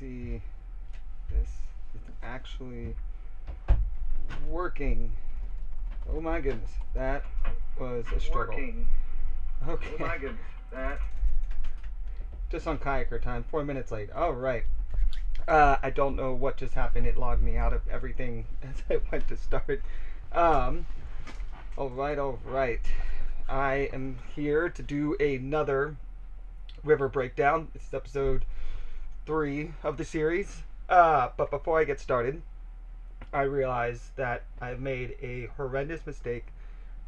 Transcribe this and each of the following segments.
see this is actually working. Oh my goodness, that was a struggle. Working. Okay. Oh my goodness, that. Just on kayaker time, 4 minutes late. All right. I don't know what just happened. It logged me out of everything as I went to start. All right. I am here to do another river breakdown. This is episode 3 of the series. But before I get started, I realize that I've made a horrendous mistake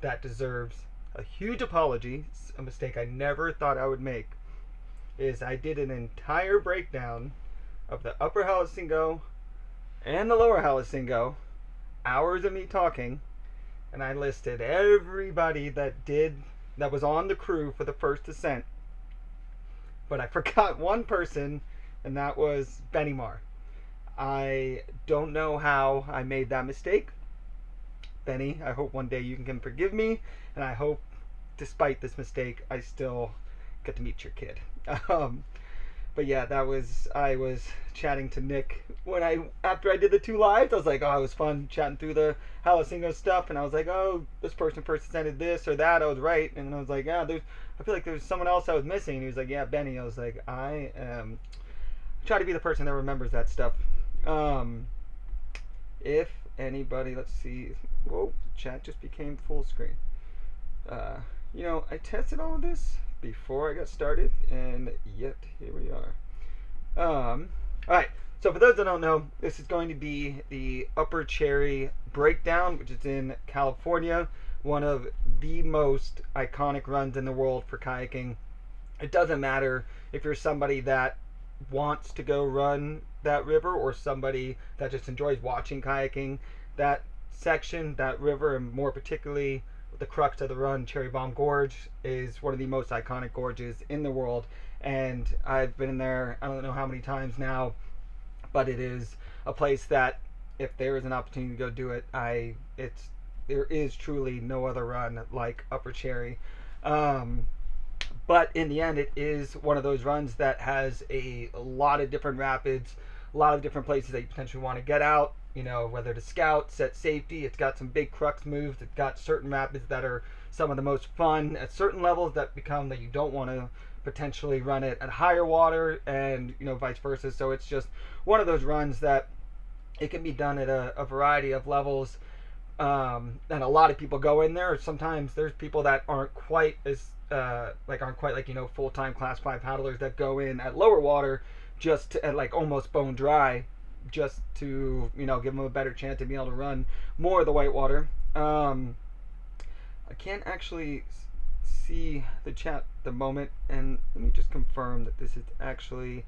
that deserves a huge apology. It's a mistake I never thought I would make. Is I did an entire breakdown of the upper Halasingo and the lower Halasingo, hours of me talking, and I listed everybody that was on the crew for the first ascent. But I forgot one person, and that was Benny Marr. I don't know how I made that mistake. Benny, I hope one day you can forgive me, and I hope, despite this mistake, I still get to meet your kid. But yeah, I was chatting to Nick after I did the 2 lives. I was like, oh, it was fun chatting through the Halasingo stuff, and I was like, oh, this person first ascended this or that. I was right, and I was like, yeah, I feel like there's someone else I was missing. And he was like, yeah, Benny. I was like, I try to be the person that remembers that stuff. If anybody, let's see, whoa, chat just became full screen. I tested all of this before I got started, and yet here we are. Alright, so for those that don't know, this is going to be the Upper Cherry Breakdown, which is in California, one of the most iconic runs in the world for kayaking. It doesn't matter if you're somebody that wants to go run that river or somebody that just enjoys watching kayaking. That section, that river, and more particularly the crux of the run, Cherry Bomb Gorge, is one of the most iconic gorges in the world, and I've been in there I don't know how many times now, but it is a place that if there is an opportunity to go do it, there is truly no other run like Upper Cherry. But in the end, it is one of those runs that has a lot of different rapids, a lot of different places that you potentially want to get out, whether to scout, set safety. It's got some big crux moves. It's got certain rapids that are some of the most fun at certain levels that become that you don't want to potentially run it at higher water, and vice versa. So it's just one of those runs that it can be done at a variety of levels, and a lot of people go in there. Sometimes there's people that aren't quite full-time class 5 paddlers that go in at lower water just at almost bone dry, just to give them a better chance of being able to run more of the Whitewater. I can't actually see the chat at the moment, and let me just confirm that this is actually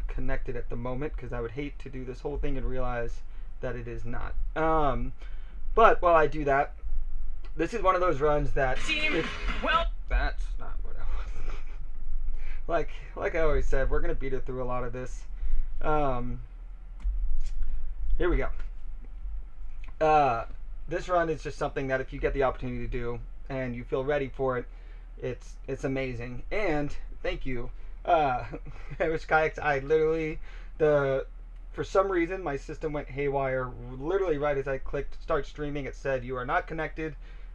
connected at the moment, because I would hate to do this whole thing and realize that it is not. But while I do that, this is one of those runs that that's not what I was. like I always said, we're gonna beat it through a lot of this. Here we go. This run is just something that if you get the opportunity to do and you feel ready for it, it's amazing. And thank you. Irish Kayaks, for some reason my system went haywire. Literally right as I clicked start streaming, it said you are not connected,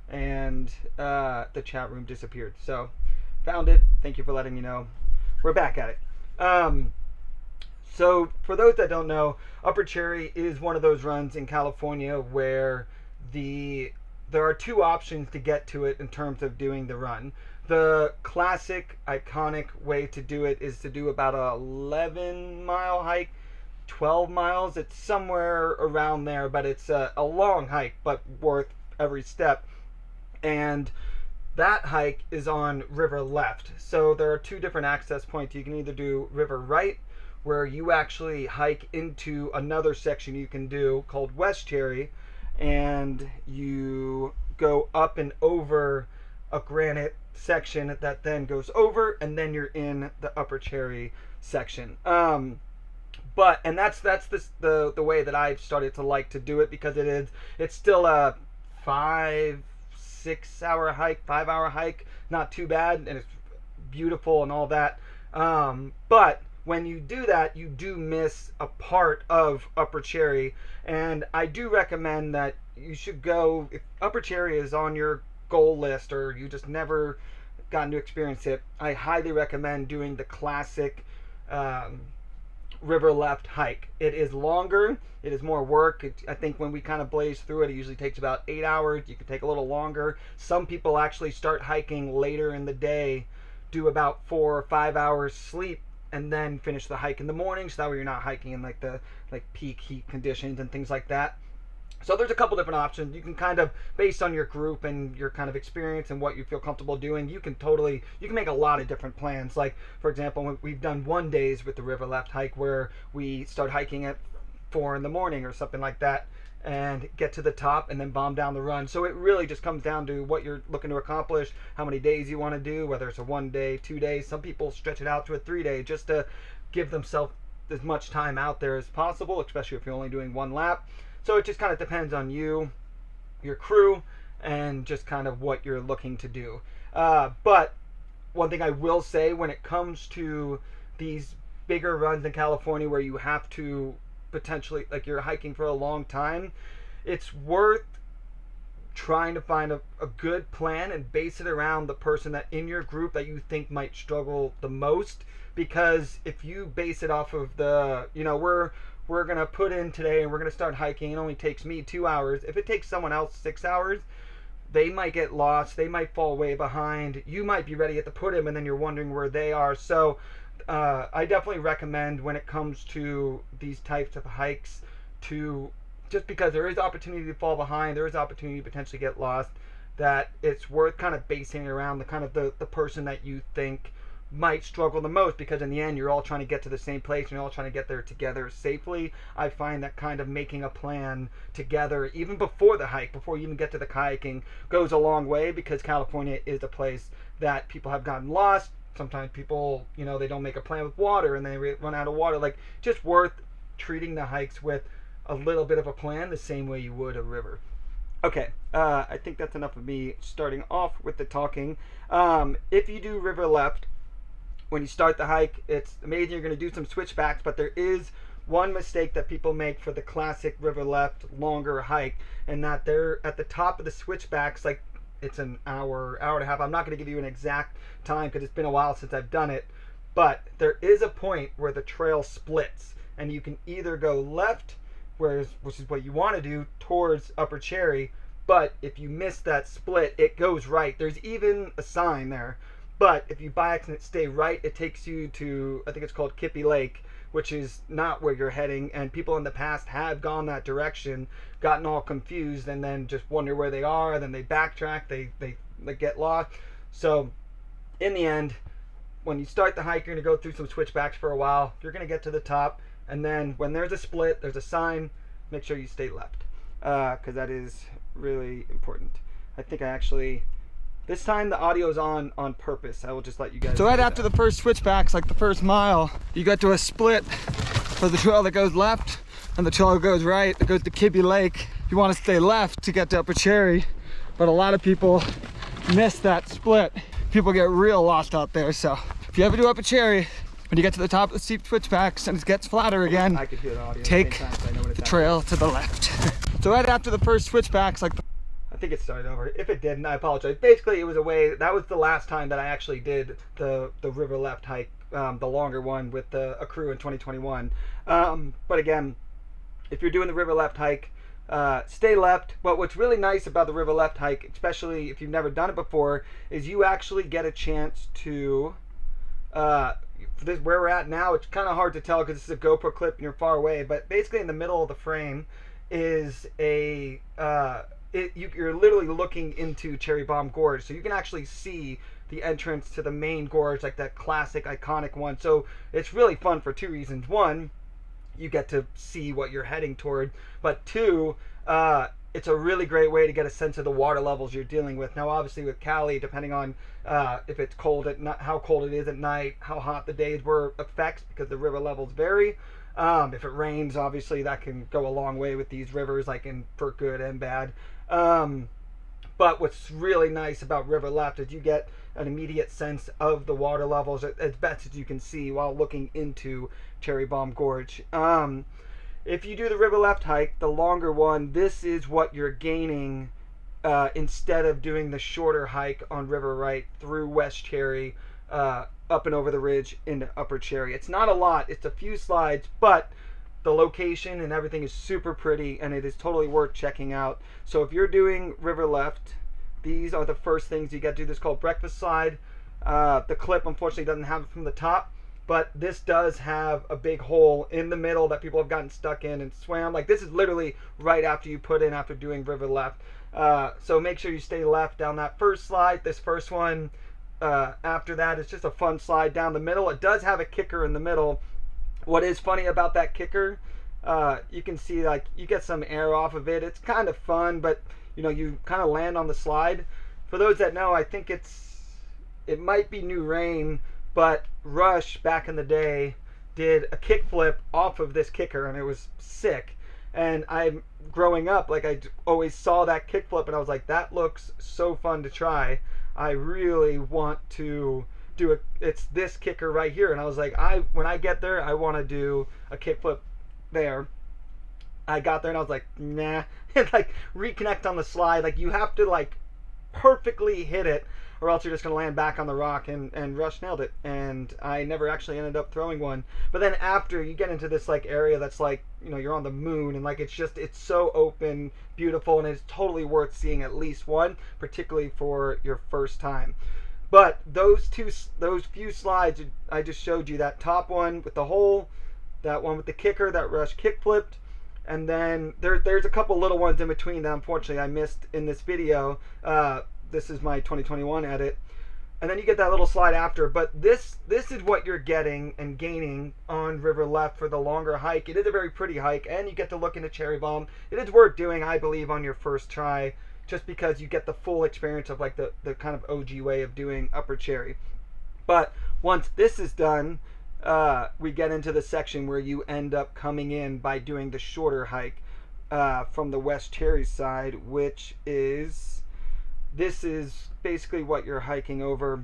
and the chat room disappeared. So found it. Thank you for letting me know. We're back at it. So for those that don't know, Upper Cherry is one of those runs in California where there are 2 options to get to it in terms of doing the run. The classic, iconic way to do it is to do about a 11-mile hike, 12 miles. It's somewhere around there, but it's a long hike, but worth every step. And that hike is on river left. So there are 2 different access points. You can either do river right, where you actually hike into another section you can do called West Cherry, and you go up and over a granite section that then goes over, and then you're in the Upper Cherry section. And that's the way that I've started to like to do it, because it's still a 5-6 hour hike, 5-hour hike, not too bad, and it's beautiful and all that. But when you do that, you do miss a part of Upper Cherry. And I do recommend that you should go, if Upper Cherry is on your goal list or you just never gotten to experience it, I highly recommend doing the classic river left hike. It is longer, it is more work. I think when we kind of blaze through it, it usually takes about 8 hours. You can take a little longer. Some people actually start hiking later in the day, do about 4 or 5 hours sleep, and then finish the hike in the morning, so that way you're not hiking in like the peak heat conditions and things like that. So there's a couple different options. You can kind of, based on your group and your kind of experience and what you feel comfortable doing, you can make a lot of different plans. Like, for example, we've done 1 days with the river left hike where we start hiking at 4 in the morning or something like that and get to the top and then bomb down the run. So it really just comes down to what you're looking to accomplish, how many days you want to do, whether it's a 1 day, 2 days. Some people stretch it out to a 3 day just to give themselves as much time out there as possible, especially if you're only doing 1 lap. So it just kind of depends on you, your crew, and just kind of what you're looking to do. But one thing I will say, when it comes to these bigger runs in California where you have to potentially, like, you're hiking for a long time, it's worth trying to find a good plan and base it around the person that in your group that you think might struggle the most. Because if you base it off of the, we're going to put in today and we're going to start hiking, it only takes me 2 hours. If it takes someone else 6 hours, they might get lost, they might fall way behind, you might be ready at the put in and then you're wondering where they are. So I definitely recommend, when it comes to these types of hikes, to, just because there is opportunity to fall behind, there is opportunity to potentially get lost, that it's worth kind of basing around the kind of the person that you think might struggle the most, because in the end you're all trying to get to the same place and you're all trying to get there together safely. I find that kind of making a plan together, even before the hike, before you even get to the kayaking, goes a long way, because California is a place that people have gotten lost. Sometimes people, they don't make a plan with water and they run out of water. Like, just worth treating the hikes with a little bit of a plan, the same way you would a river. Okay, I think that's enough of me starting off with the talking. If you do river left, when you start the hike, it's amazing. You're going to do some switchbacks, but there is one mistake that people make for the classic river left longer hike, and that they're at the top of the switchbacks, like, it's an hour and a half. I'm not going to give you an exact time because it's been a while since I've done it, but there is a point where the trail splits, and you can either go left, which is what you want to do, towards Upper Cherry, but if you miss that split, it goes right. There's even a sign there. But if you by accident stay right, it takes you to, I think it's called Kippy Lake, which is not where you're heading. And people in the past have gone that direction, gotten all confused, and then just wonder where they are. And then they backtrack, they get lost. So in the end, when you start the hike, you're going to go through some switchbacks for a while. You're going to get to the top. And then when there's a split, there's a sign, make sure you stay left, because that is really important. I think this time the audio is on purpose. I will just let you guys. So right after the first switchbacks, like the first mile, you get to a split for the trail that goes left and the trail that goes right. It goes to Kibby Lake. You want to stay left to get to Upper Cherry, but a lot of people miss that split. People get real lost out there. So if you ever do Upper Cherry, when you get to the top of the steep switchbacks and it gets flatter again, I could hear the audio take the trail to the left. So right after the first switchbacks, like I think it started over. If it didn't, I apologize. Basically, it was that was the last time that I actually did the river left hike, the longer one with a crew in 2021. But again, if you're doing the river left hike, stay left. But what's really nice about the river left hike, especially if you've never done it before, is you actually get a chance to, where we're at now, it's kind of hard to tell because this is a GoPro clip and you're far away, but basically in the middle of the frame is you're literally looking into Cherry Bomb Gorge, so you can actually see the entrance to the main gorge, like that classic iconic one. So it's really fun for 2 reasons. One, you get to see what you're heading toward, but 2, it's a really great way to get a sense of the water levels you're dealing with. Now obviously with Cali, depending on if it's cold at night, how cold it is at night, how hot the days were, affects, because the river levels vary. If it rains, obviously that can go a long way with these rivers, like for good and bad. But But what's really nice about river left is you get an immediate sense of the water levels as best as you can see while looking into Cherry Bomb Gorge. If you do the river left hike, the longer one, this is what you're gaining instead of doing the shorter hike on river right through West Cherry, up and over the ridge into Upper Cherry. It's not a lot, it's a few slides, but the location and everything is super pretty and it is totally worth checking out. So if you're doing river left, these are the first things you get to do. This is called breakfast slide. The clip unfortunately doesn't have it from the top, but this does have a big hole in the middle that people have gotten stuck in and swam. Like, this is literally right after you put in after doing river left. So make sure you stay left down that first slide. This first one, after that, it's just a fun slide down the middle. It does have a kicker in the middle. What is funny about that kicker, you can see like you get some air off of it. It's kind of fun, but you know, you kind of land on the slide. For those that know, I think it might be New Rain, but Rush back in the day did a kickflip off of this kicker and it was sick. And I'm growing up, like, I always saw that kickflip and I was like, that looks so fun to try. I really want to do it. It's this kicker right here. And I was like, when I get there, I want to do a kickflip there. I got there and I was like, nah. Like, reconnect on the slide. Like, you have to like perfectly hit it or else you're just going to land back on the rock, and Rush nailed it. And I never actually ended up throwing one. But then after you get into this like area that's like, you know, you're on the moon and like it's so open, beautiful, and it's totally worth seeing at least one, particularly for your first time. But those few slides I just showed you, that top one with the hole, that one with the kicker that Rush kick flipped, and then there's a couple little ones in between that unfortunately I missed in this video. This is my 2021 edit. And then you get that little slide after. But this is what you're getting and gaining on river left for the longer hike. It is a very pretty hike, and you get to look into Cherry Bomb. It is worth doing, I believe, on your first try, just because you get the full experience of like the kind of OG way of doing Upper Cherry. But once this is done, we get into the section where you end up coming in by doing the shorter hike from the West Cherry side, which is, this is basically what you're hiking over.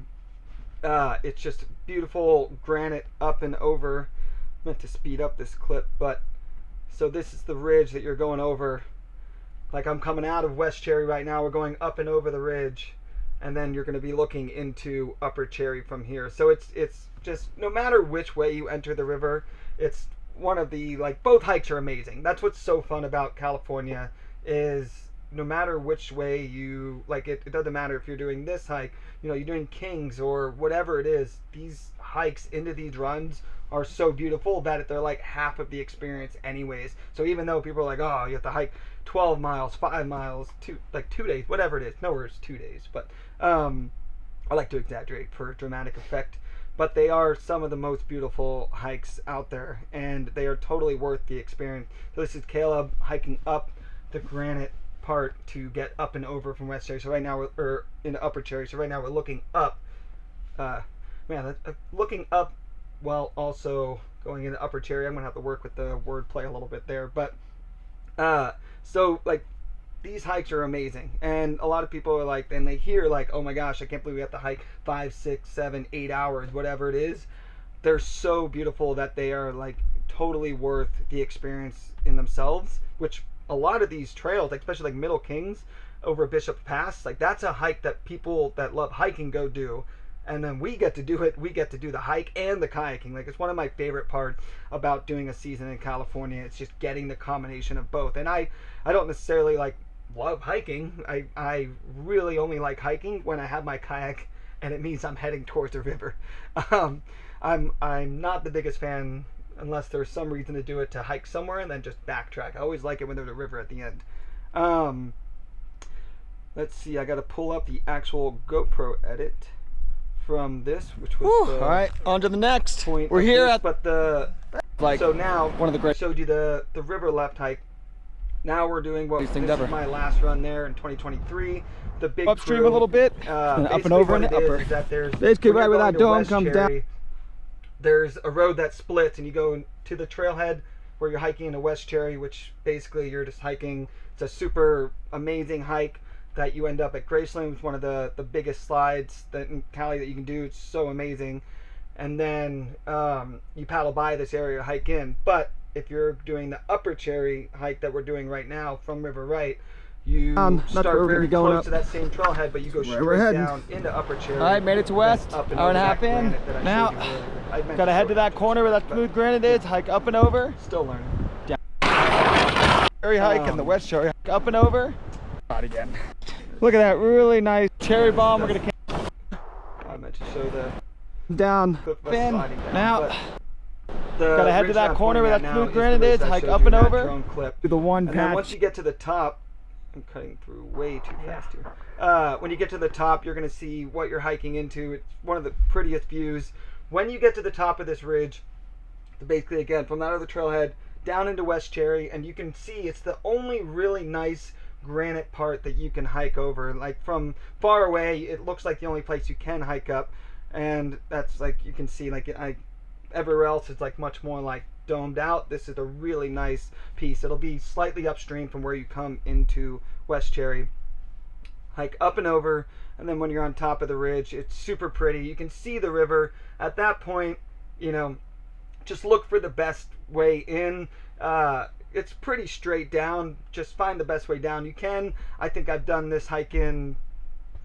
It's just beautiful granite up and over. I meant to speed up this clip, but so this is the ridge that you're going over. Like, I'm coming out of West Cherry right now. We're going up and over the ridge, and then you're going to be looking into Upper Cherry from here. So it's just, no matter which way you enter the river, it's one of the, like, both hikes are amazing. That's what's so fun about California, is no matter which way you, like, it doesn't matter if you're doing this hike, you know, you're doing Kings or whatever it is, these hikes into these runs are so beautiful that they're like half of the experience anyways. So even though people are like, oh, you have to hike 12 miles, 5 miles, 2 days, whatever it is, nowhere it's 2 days, but I like to exaggerate for dramatic effect, but they are some of the most beautiful hikes out there, and they are totally worth the experience. So this is Caleb hiking up the granite part to get up and over from West Cherry. So right now we're into Upper Cherry. So right now we're looking up. Looking up while also going into Upper Cherry. I'm gonna have to work with the wordplay a little bit there, but so like these hikes are amazing, and a lot of people are like, and they hear like, oh my gosh, I can't believe we have to hike 5, 6, 7, 8 hours, whatever it is. They're so beautiful that they are like totally worth the experience in themselves, which a lot of these trails, like, especially like Middle Kings over Bishop Pass, like that's a hike that people that love hiking go do. And then we get to do it. We get to do the hike and the kayaking. Like, it's one of my favorite parts about doing a season in California. It's just getting the combination of both. And I don't necessarily like love hiking. I really only like hiking when I have my kayak and it means I'm heading towards the river. I'm not the biggest fan, unless there's some reason to do it, to hike somewhere and then just backtrack. I always like it when there's a river at the end. Let's see, I got to pull up the actual GoPro edit from this, which was all right, on to the next. We're here at, but the like, so now one of the great. I showed you the river left hike. Now we're doing what this ever. is my last run there in 2023. The big upstream a little bit, and up and over and upper. Is that there's basically right where that dome comes down. There's a road that splits, and you go to the trailhead where you're hiking into West Cherry, which basically you're just hiking. It's a super amazing hike that you end up at Graceland. It's one of the biggest slides that in Cali that you can do. It's so amazing. And then you paddle by this area, hike in. But if you're doing the Upper Cherry hike that we're doing right now from River Right, you start very close to that same trailhead, but you go straight down into Upper Cherry. All right, made it to west, hour and a half in. Now, gotta head to that corner where that smooth granite is, hike up and over. Still learning. Cherry hike and the West Cherry hike up and over. Out again. Look at that really nice cherry bomb. We're gonna I meant to show the down fin. Now, gotta head to that corner where that smooth granite is, hike up and over to the one patch. And then once you get to the top, I'm cutting through way too fast here. When you get to the top, you're gonna see what you're hiking into. It's one of the prettiest views. When you get to the top of this ridge, basically again from that other trailhead down into West Cherry, and you can see it's the only really nice granite part that you can hike over. Like from far away, it looks like the only place you can hike up, and that's like you can see like everywhere else is like much more like domed out. This is a really nice piece. It'll be slightly upstream from where you come into West Cherry. Hike up and over, and then when you're on top of the ridge, it's super pretty. You can see the river. At that point, you know, just look for the best way in. It's pretty straight down. Just find the best way down. You can. I think I've done this hike in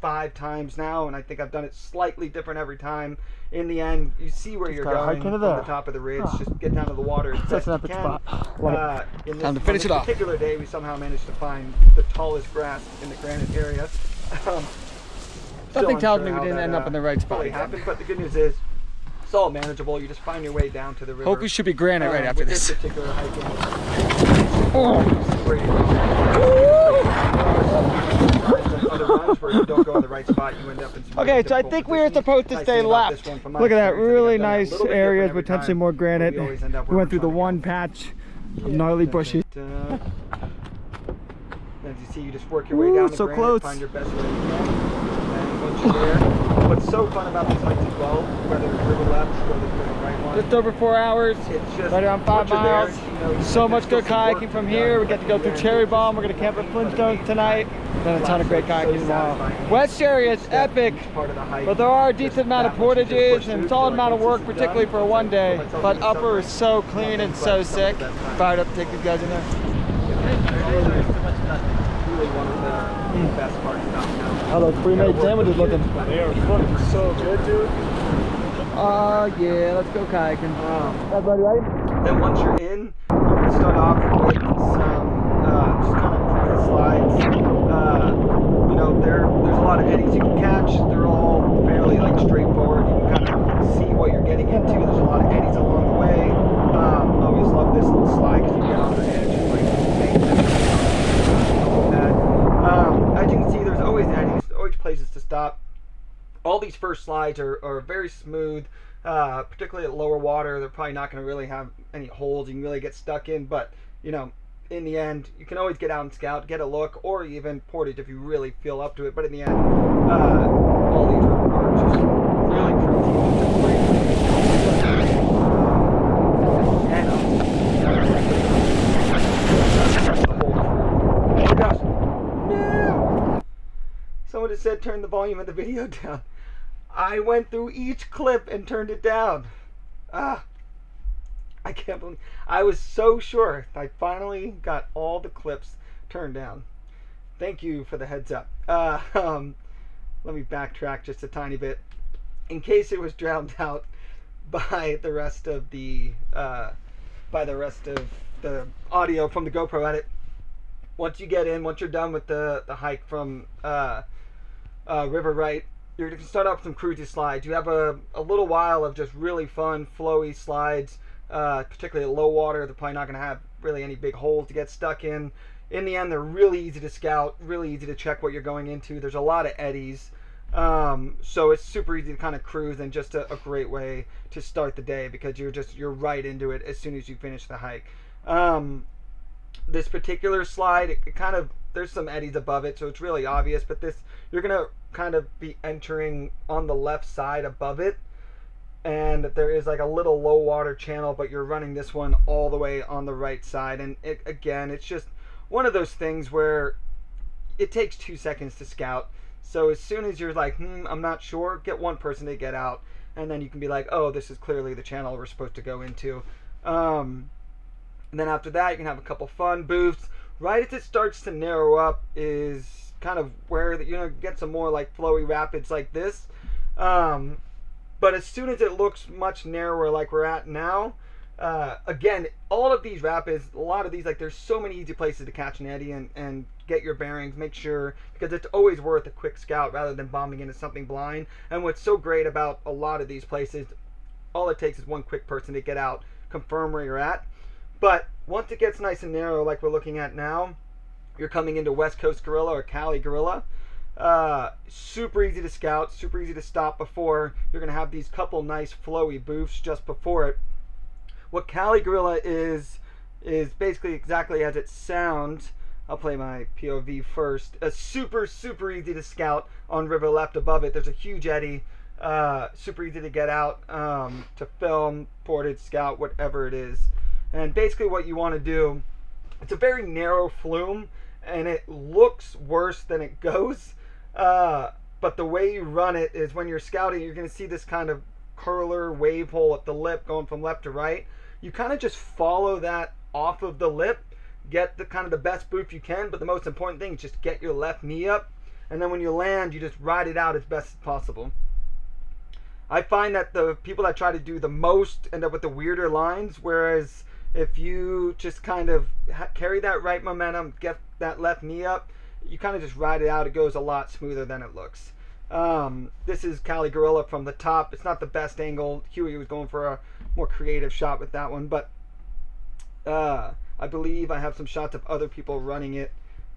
5 times now, and I think I've done it slightly different every time. In the end, you see where you're going from the top of the ridge. Just get down to the water as best you can. Time to finish it off. On this particular day, we somehow managed to find the tallest grass in the granite area. Something tells me we didn't end up in the right spot. Happened, but the good news is it's all manageable. You just find your way down to the river. Hope we should be granite right after this. This particular hiking. Okay, so I think we were supposed to stay left. Look at that, really nice areas, potentially more granite. We went through the one patch of gnarly bushes. As you see, you just work your way down the so granite, close. find your best way to go. And once you're there, what's so fun about these hikes as well, whether it's river left or the right one, just over 4 hours, it's just right around 5 miles. There, you know, so much good kayaking from here. We get to go through Cherry Bomb. We're going to camp at Flintstones tonight. Then a ton of great kayaking tomorrow. West Cherry is epic, but there are a decent amount of portages and solid amount of work, particularly for a one day. But Upper is so clean and so sick. Fired up to take these guys in there. One of the best parts about now. How those pre-made sandwiches looking? They are fucking so good, dude. Oh yeah, let's go kayaking. Everybody right? Then once you're in, you can start off with some just kind of cruisy slides. You know, there's a lot of eddies you can catch. They're all fairly like straightforward. You can kind of see what you're getting into. There's a lot of eddies along the way. Always love this little slide because you get on the edge and like as you can see, there's always eddies, always places to stop. All these first slides are very smooth, particularly at lower water. They're probably not going to really have any holes you can really get stuck in, but you know, in the end, you can always get out and scout, get a look, or even Portage if you really feel up to it. But in the end, all these are just really cruisy, just great. Someone just said turn the volume of the video down. I went through each clip and turned it down. I can't believe I was so sure. I finally got all the clips turned down. Thank you for the heads up. Let me backtrack just a tiny bit. In case it was drowned out by the rest of the audio from the GoPro edit. Once you get in, once you're done with the hike from River Right, you're going to start off with some cruisy slides. You have a little while of just really fun, flowy slides, particularly at low water. They're probably not going to have really any big holes to get stuck in. In the end, they're really easy to scout, really easy to check what you're going into. There's a lot of eddies, so it's super easy to kind of cruise, and just a great way to start the day because you're right into it as soon as you finish the hike. This particular slide, it kind of, there's some eddies above it, so it's really obvious, but this, you're gonna kind of be entering on the left side above it, and there is like a little low water channel, but you're running this one all the way on the right side. And again, it's just one of those things where it takes 2 seconds to scout. So as soon as you're like, I'm not sure, get one person to get out, and then you can be like, oh, this is clearly the channel we're supposed to go into. And then after that, you can have a couple fun booths. Right as it starts to narrow up is kind of where get some more like flowy rapids like this. But as soon as it looks much narrower like we're at now, again, all of these rapids, a lot of these, like there's so many easy places to catch an eddy and get your bearings, make sure, because it's always worth a quick scout rather than bombing into something blind. And what's so great about a lot of these places, all it takes is one quick person to get out, confirm where you're at. But once it gets nice and narrow like we're looking at now, you're coming into West Coast Gorilla or Cali Gorilla. Super easy to scout, super easy to stop before. You're going to have these couple nice flowy booths just before it. What Cali Gorilla is basically exactly as it sounds. I'll play my POV first. Super easy to scout on river left above it. There's a huge eddy. Super easy to get out, to film, portage, scout, whatever it is. And basically what you want to do, it's a very narrow flume and it looks worse than it goes. But the way you run it is when you're scouting, you're going to see this kind of curler wave hole at the lip going from left to right. You kind of just follow that off of the lip, get the kind of the best boof you can, but the most important thing is just get your left knee up, and then when you land, you just ride it out as best as possible. I find that the people that try to do the most end up with the weirder lines, whereas if you just kind of carry that right momentum, get that left knee up, you kind of just ride it out. It goes a lot smoother than it looks. This is Cali Gorilla from the top. It's not the best angle. Huey was going for a more creative shot with that one, but I believe I have some shots of other people running it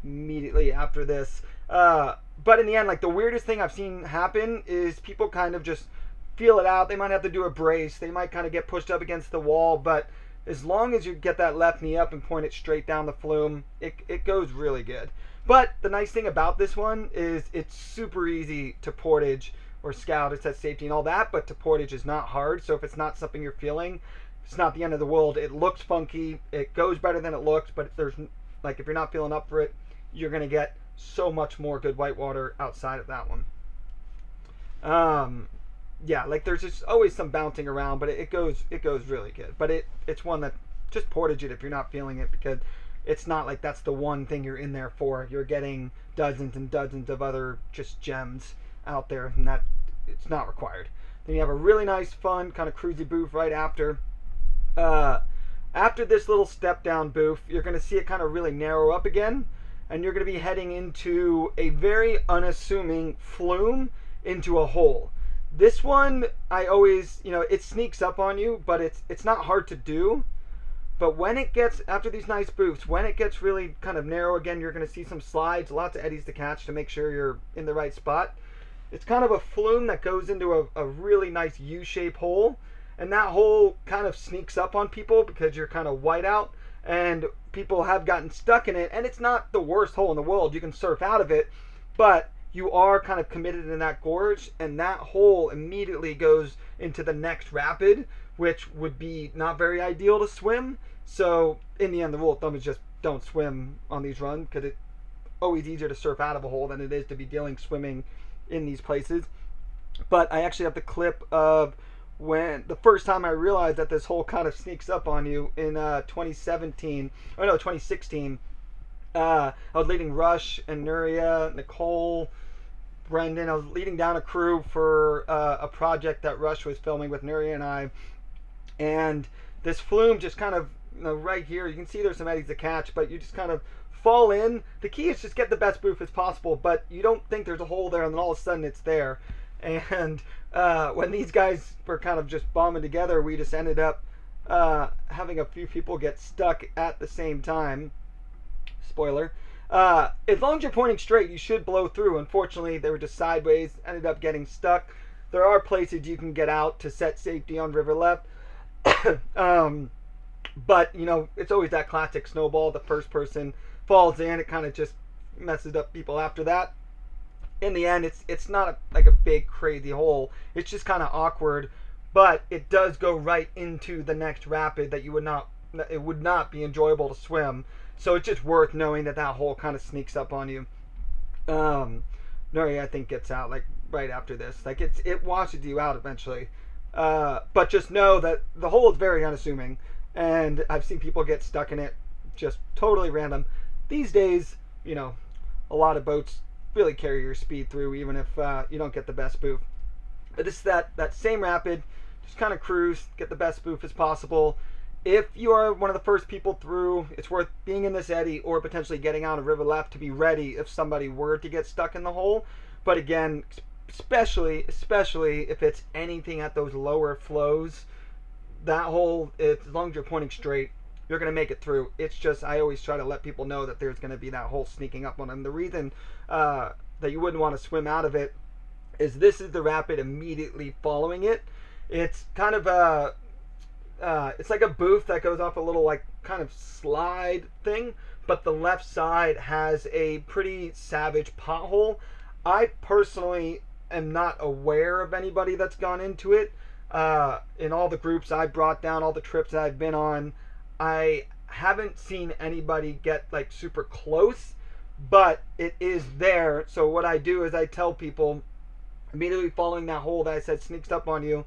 immediately after this. But in the end, like the weirdest thing I've seen happen is people kind of just feel it out. They might have to do a brace. They might kind of get pushed up against the wall, but as long as you get that left knee up and point it straight down the flume, it goes really good. But the nice thing about this one is it's super easy to portage or scout. It says safety and all that, but to portage is not hard. So if it's not something you're feeling, it's not the end of the world. It looks funky. It goes better than it looks, but there's like if you're not feeling up for it, you're gonna get so much more good whitewater outside of that one. Yeah, like there's just always some bouncing around, but it goes really good. But it's one that just portage it if you're not feeling it, because it's not like that's the one thing you're in there for. You're getting dozens and dozens of other just gems out there, and that it's not required. Then you have a really nice, fun kind of cruisy booth right after. After this little step down booth, you're going to see it kind of really narrow up again, and you're going to be heading into a very unassuming flume into a hole. This one, I always, it sneaks up on you, but it's not hard to do. But when it gets, after these nice booths, when it gets really kind of narrow again, you're going to see some slides, lots of eddies to catch to make sure you're in the right spot. It's kind of a flume that goes into a really nice U-shaped hole. And that hole kind of sneaks up on people because you're kind of white out. And people have gotten stuck in it. And it's not the worst hole in the world. You can surf out of it. But you are kind of committed in that gorge. And that hole immediately goes into the next rapid, which would be not very ideal to swim. So in the end, the rule of thumb is just don't swim on these runs, because it's always easier to surf out of a hole than it is to be dealing swimming in these places. But I actually have the clip of when the first time I realized that this hole kind of sneaks up on you in 2016. I was leading Rush and Nuria, Nicole, Brendan. I was leading down a crew for a project that Rush was filming with Nuria and I. And this flume just kind of, right here, you can see there's some eddies to catch, but you just kind of fall in. The key is just get the best boof as possible, but you don't think there's a hole there, and then all of a sudden it's there. And when these guys were kind of just bombing together, we just ended up having a few people get stuck at the same time. Spoiler. As long as you're pointing straight, you should blow through. Unfortunately, they were just sideways, ended up getting stuck. There are places you can get out to set safety on river left. But it's always that classic snowball. The first person falls in, it kind of just messes up people after that. In the end, it's not like a big crazy hole. It's just kind of awkward, but it does go right into the next rapid that it would not be enjoyable to swim. So it's just worth knowing that hole kind of sneaks up on you. Nuri, I think, gets out like right after this. Like it washes you out eventually. But just know that the hole is very unassuming, and I've seen people get stuck in it just totally random. These days, you know, a lot of boats really carry your speed through, even if you don't get the best boof. But this is that same rapid. Just kind of cruise, get the best boof as possible. If you are one of the first people through, it's worth being in this eddy or potentially getting out of river left to be ready if somebody were to get stuck in the hole. But again, especially if it's anything at those lower flows, that hole, as long as you're pointing straight, you're going to make it through. It's just, I always try to let people know that there's going to be that hole sneaking up on them. The reason that you wouldn't want to swim out of it is this is the rapid immediately following it. It's kind of it's like a booth that goes off a little like kind of slide thing, but the left side has a pretty savage pothole. I personally am not aware of anybody that's gone into it. In all the groups I brought down, all the trips that I've been on, I haven't seen anybody get like super close, but it is there. So what I do is I tell people immediately following that hole that I said sneaks up on you,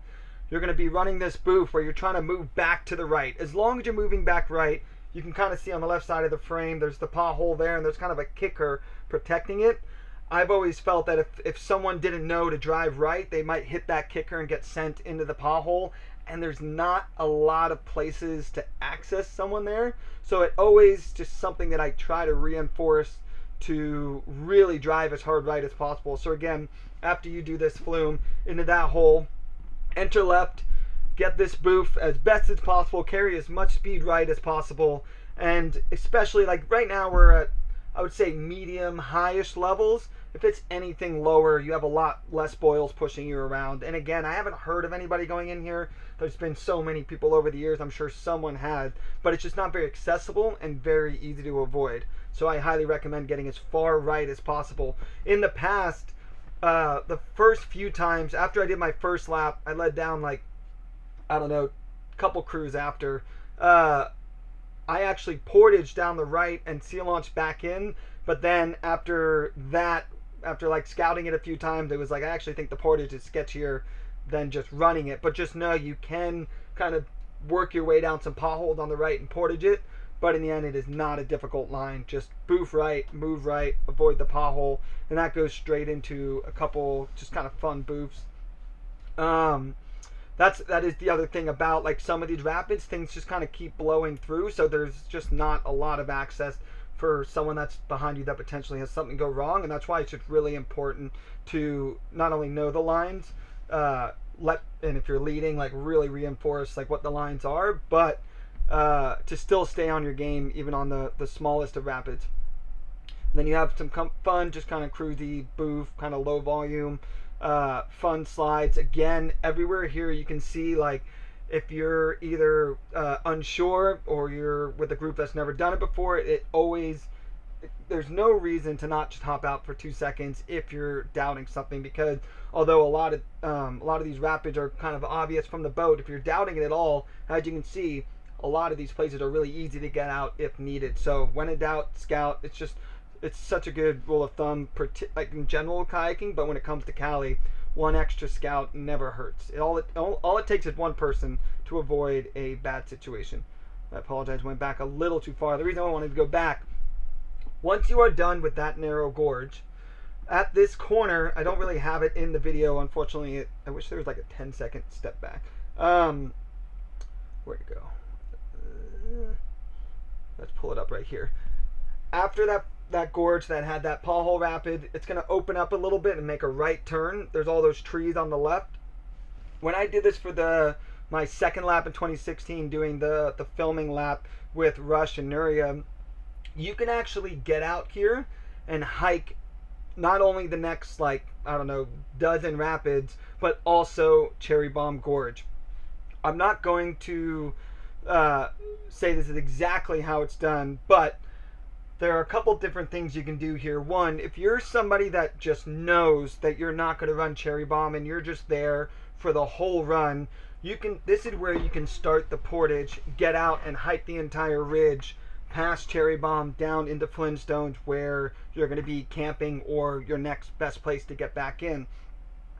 you're going to be running this booth where you're trying to move back to the right. As long as you're moving back right, you can kind of see on the left side of the frame, there's the pothole there, and there's kind of a kicker protecting it. I've always felt that if someone didn't know to drive right, they might hit that kicker and get sent into the pothole, and there's not a lot of places to access someone there. So it always just something that I try to reinforce to really drive as hard right as possible. So again, after you do this flume into that hole, enter left, get this boof as best as possible, carry as much speed right as possible, and especially like right now we're at, I would say, medium highish levels. If it's anything lower, you have a lot less boils pushing you around. And again, I haven't heard of anybody going in here. There's been so many people over the years, I'm sure someone had, but it's just not very accessible and very easy to avoid. So I highly recommend getting as far right as possible. In the past, the first few times after I did my first lap, I led down like, I don't know, a couple crews after. I actually portaged down the right and sea launched back in. But then after that, after like scouting it a few times, it was like, I actually think the portage is sketchier than just running it. But just know you can kind of work your way down some potholes on the right and portage it. But in the end, it is not a difficult line. Just boof right, move right, avoid the pothole, and that goes straight into a couple just kind of fun boofs. That is the other thing about like some of these rapids, things just kind of keep blowing through, so there's just not a lot of access for someone that's behind you that potentially has something go wrong, and that's why it's just really important to not only know the lines, and if you're leading, like really reinforce like what the lines are, but to still stay on your game even on the smallest of rapids. And then you have some fun, just kind of cruisy boof, kind of low volume, fun slides. Again, everywhere here you can see like if you're either unsure or you're with a group that's never done it before, there's no reason to not just hop out for 2 seconds if you're doubting something, because although a lot of these rapids are kind of obvious from the boat, if you're doubting it at all, as you can see, a lot of these places are really easy to get out if needed. So when in doubt, scout. It's such a good rule of thumb, like in general kayaking, but when it comes to Cali, one extra scout never hurts. All it takes is one person to avoid a bad situation. I apologize, went back a little too far. The reason I wanted to go back, once you are done with that narrow gorge, at this corner, I don't really have it in the video, unfortunately. I wish there was like a 10-second step back. Where'd it go? Let's pull it up right here. After that gorge that had that pothole rapid, it's going to open up a little bit and make a right turn. There's all those trees on the left. When I did this for my second lap in 2016, doing the filming lap with Rush and Nuria, you can actually get out here and hike not only the next, like, I don't know, dozen rapids, but also Cherry Bomb Gorge. I'm not going to say this is exactly how it's done, but there are a couple different things you can do here. One, if you're somebody that just knows that you're not going to run Cherry Bomb and you're just there for the whole run, this is where you can start the portage, get out and hike the entire ridge past Cherry Bomb down into Flintstones where you're going to be camping or your next best place to get back in.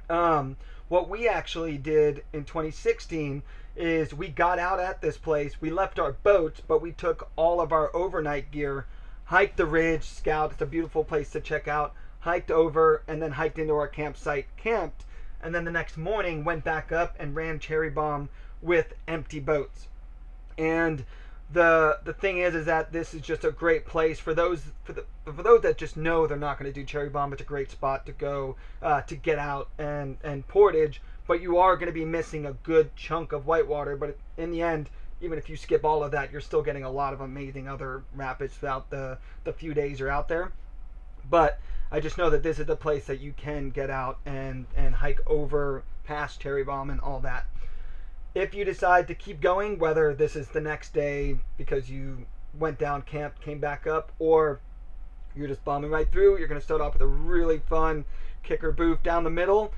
What we actually did in 2016 is we got out at this place. We left our boats, but we took all of our overnight gear, hiked the ridge, scout. It's a beautiful place to check out. Hiked over and then hiked into our campsite, camped, and then the next morning went back up and ran Cherry Bomb with empty boats. And the thing is that this is just a great place for those that just know they're not going to do Cherry Bomb. It's a great spot to go to get out and Portage, but you are going to be missing a good chunk of Whitewater. But in the end, even if you skip all of that, you're still getting a lot of amazing other rapids throughout the few days you're out there. But I just know that this is the place that you can get out and hike over past Cherry Bomb and all that. If you decide to keep going, whether this is the next day because you went down, camped, came back up, or you're just bombing right through, you're going to start off with a really fun kicker booth down the middle.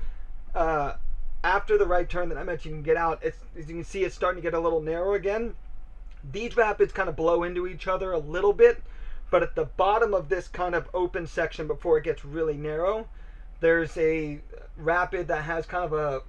After the right turn that I mentioned, you can get out. As you can see, it's starting to get a little narrow again. These rapids kind of blow into each other a little bit, but at the bottom of this kind of open section before it gets really narrow, there's a rapid that has kind of a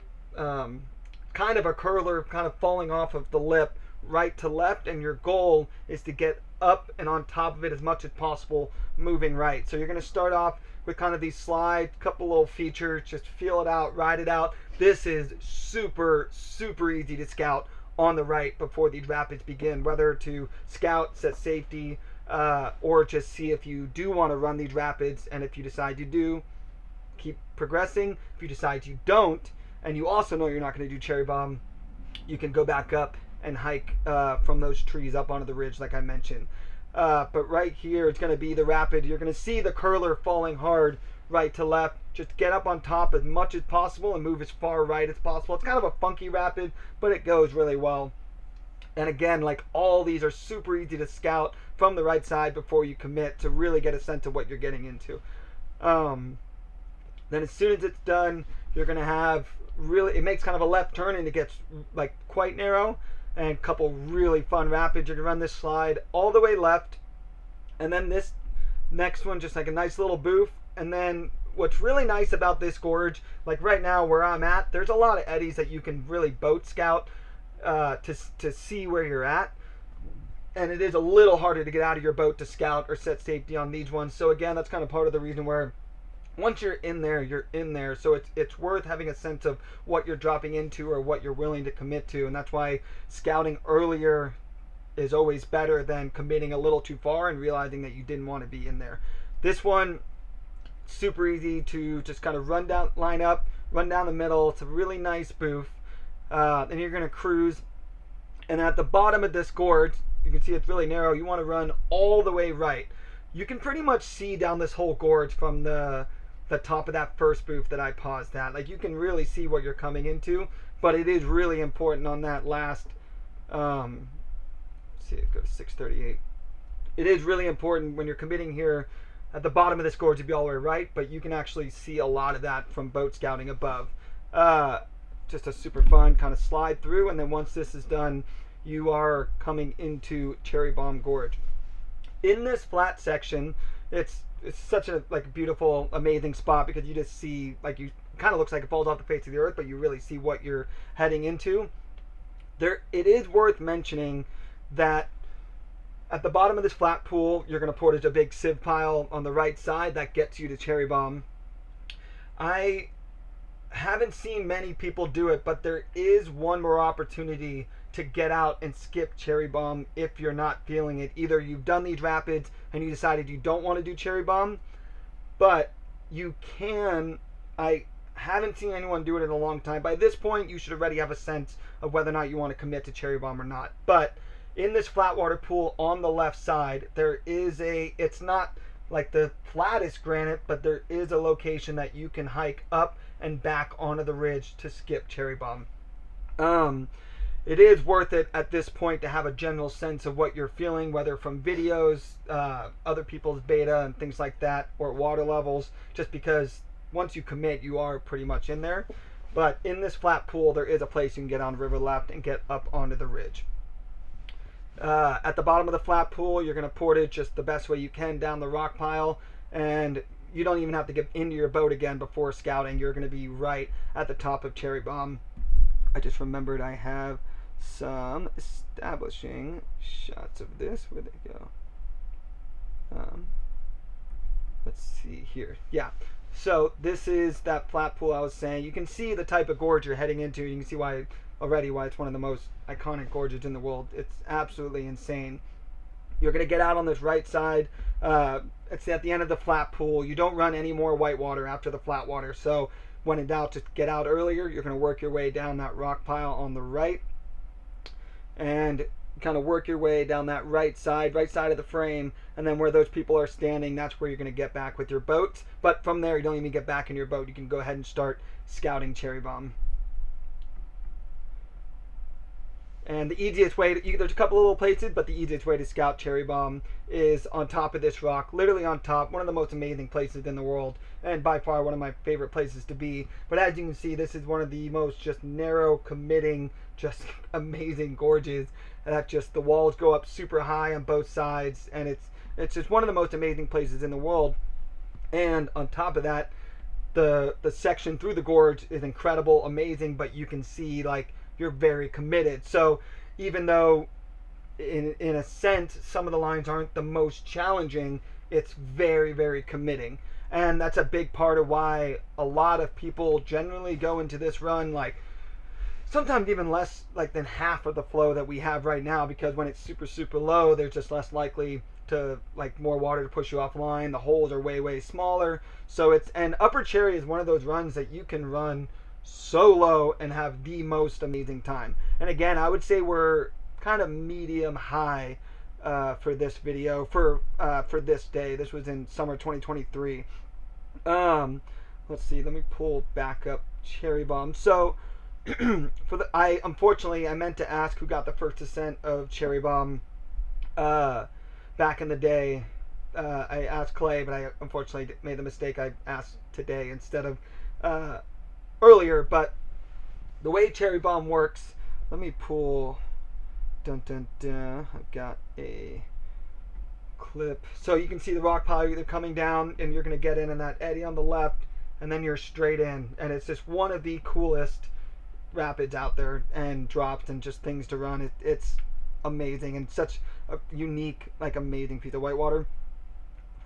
curler kind of falling off of the lip right to left, and your goal is to get up and on top of it as much as possible moving right. So you're going to start off with kind of these slides, couple little features, just feel it out, ride it out. This is super easy to scout on the right before these rapids begin, whether to scout, set safety, or just see if you do want to run these rapids. And if you decide you do, keep progressing. If you decide you don't, and you also know you're not going to do Cherry Bomb, you can go back up and hike from those trees up onto the ridge like I mentioned. But right here, it's going to be the rapid. You're going to see the curler falling hard right to left. Just get up on top as much as possible and move as far right as possible. It's kind of a funky rapid, but it goes really well. And again, like all these are super easy to scout from the right side before you commit to really get a sense of what you're getting into. Then as soon as it's done, you're going to have it makes kind of a left turn and it gets like quite narrow, and a couple really fun rapids. You're going to run this slide all the way left, and then this next one just like a nice little booth. And then what's really nice about this gorge, like right now where I'm at, there's a lot of eddies that you can really boat scout to see where you're at, and it is a little harder to get out of your boat to scout or set safety on these ones. So again, that's kind of part of the reason where once you're in there, you're in there. So it's worth having a sense of what you're dropping into or what you're willing to commit to, and that's why scouting earlier is always better than committing a little too far and realizing that you didn't want to be in there. This one, super easy to just kind of run down, line up, run down the middle. It's a really nice booth. And you're going to cruise. And at the bottom of this gorge, you can see it's really narrow. You want to run all the way right. You can pretty much see down this whole gorge from the top of that first booth that I paused at. Like you can really see what you're coming into, but it is really important on that last, let's see, it goes 638. It is really important when you're committing here at the bottom of this gorge to be all the way right, but you can actually see a lot of that from boat scouting above. Just a super fun kind of slide through, and then once this is done, you are coming into Cherry Bomb Gorge. In this flat section, it's such a beautiful, amazing spot because you just see, like, you kind of looks like it falls off the face of the earth, but you really see what you're heading into. It is worth mentioning that at the bottom of this flat pool, you're going to portage a big sieve pile on the right side that gets you to Cherry Bomb. I haven't seen many people do it, but there is one more opportunity to get out and skip Cherry Bomb if you're not feeling it. Either you've done these rapids and you decided you don't want to do Cherry Bomb, but you can. I haven't seen anyone do it in a long time. By this point, you should already have a sense of whether or not you want to commit to Cherry Bomb or not. But in this flat water pool on the left side, there is it's not like the flattest granite, but there is a location that you can hike up and back onto the ridge to skip Cherry Bomb. It is worth it at this point to have a general sense of what you're feeling, whether from videos, other people's beta and things like that, or water levels, just because once you commit, you are pretty much in there. But in this flat pool, there is a place you can get on the river left and get up onto the ridge. At the bottom of the flat pool, you're going to portage just the best way you can down the rock pile, and you don't even have to get into your boat again before scouting. You're going to be right at the top of Cherry Bomb. I just remembered I have some establishing shots of this. Where'd they go? Let's see here. Yeah. So this is that flat pool I was saying. You can see the type of gorge you're heading into. You can see why it's one of the most iconic gorges in the world. It's absolutely insane. You're going to get out on this right side. It's at the end of the flat pool. You don't run any more whitewater after the flat water. So when in doubt, just get out earlier. You're going to work your way down that rock pile on the right. And kind of work your way down that right side of the frame, and then where those people are standing, that's where you're going to get back with your boats. But from there, you don't even get back in your boat. You can go ahead and start scouting Cherry Bomb. And the easiest way there's a couple little places, but the easiest way to scout Cherry Bomb is on top of this rock, literally on top, one of the most amazing places in the world, and by far one of my favorite places to be. But as you can see, this is one of the most just narrow, committing, just amazing gorges. That just, the walls go up super high on both sides, and it's just one of the most amazing places in the world. And on top of that, the section through the gorge is incredible, amazing, but you can see, like, you're very committed. So even though in a sense some of the lines aren't the most challenging, it's very, very committing. And that's a big part of why a lot of people generally go into this run like sometimes even less like than half of the flow that we have right now, because when it's super, super low, there's just less likely to, like, more water to push you offline. The holes are way, way smaller. So it's, and Upper Cherry is one of those runs that you can run so low and have the most amazing time. And again, I would say we're kind of medium high for this video, for this day. This was in summer 2023. Let's see, let me pull back up Cherry Bomb. So unfortunately I meant to ask who got the first ascent of Cherry Bomb back in the day. I asked Clay, but I unfortunately made the mistake. I asked today instead of earlier. But the way Cherry Bomb works, let me pull, I've got a clip. So you can see the rock pile, you're coming down and you're going to get in that eddy on the left, and then you're straight in. And it's just one of the coolest rapids out there, and drops and just things to run. It's amazing, and such a unique, like, amazing piece of whitewater.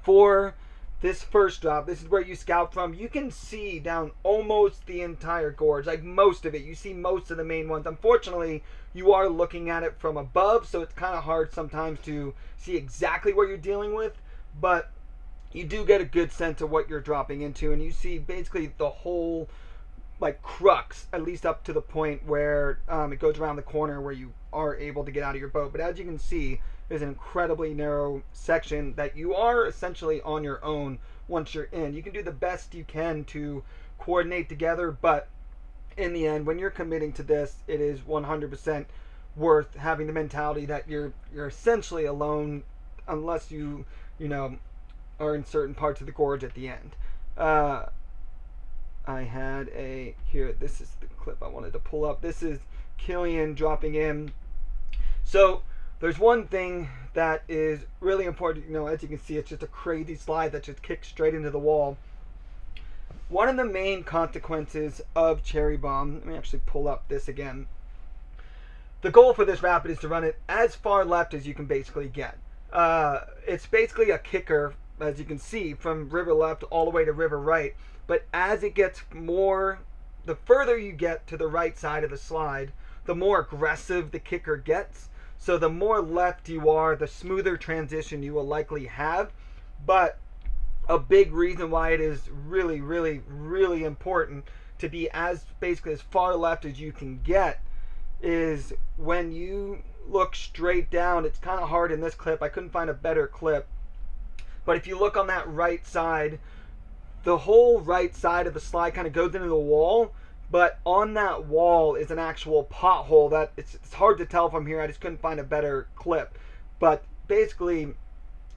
For this first drop, this is where you scout from. You can see down almost the entire gorge, like most of it. You see most of the main ones. Unfortunately, you are looking at it from above, so it's kind of hard sometimes to see exactly what you're dealing with, but you do get a good sense of what you're dropping into, and you see basically the whole, like, crux, at least up to the point where it goes around the corner where you are able to get out of your boat. But as you can see, there's an incredibly narrow section that you are essentially on your own once you're in. You can do the best you can to coordinate together, but in the end, when you're committing to this, it is 100% worth having the mentality that you're essentially alone, unless you are in certain parts of the gorge at the end. I had here, this is the clip I wanted to pull up. This is Killian dropping in. So there's one thing that is really important. As you can see, it's just a crazy slide that just kicks straight into the wall. One of the main consequences of Cherry Bomb, let me actually pull up this again. The goal for this rapid is to run it as far left as you can basically get. It's basically a kicker, as you can see, from river left all the way to river right. But as it gets more, the further you get to the right side of the slide, the more aggressive the kicker gets. So the more left you are, the smoother transition you will likely have. But a big reason why it is really, really, really important to be basically as far left as you can get is when you look straight down. It's kind of hard in this clip. I couldn't find a better clip. But if you look on that right side, the whole right side of the slide kind of goes into the wall, but on that wall is an actual pothole that it's hard to tell from here. I just couldn't find a better clip. But basically,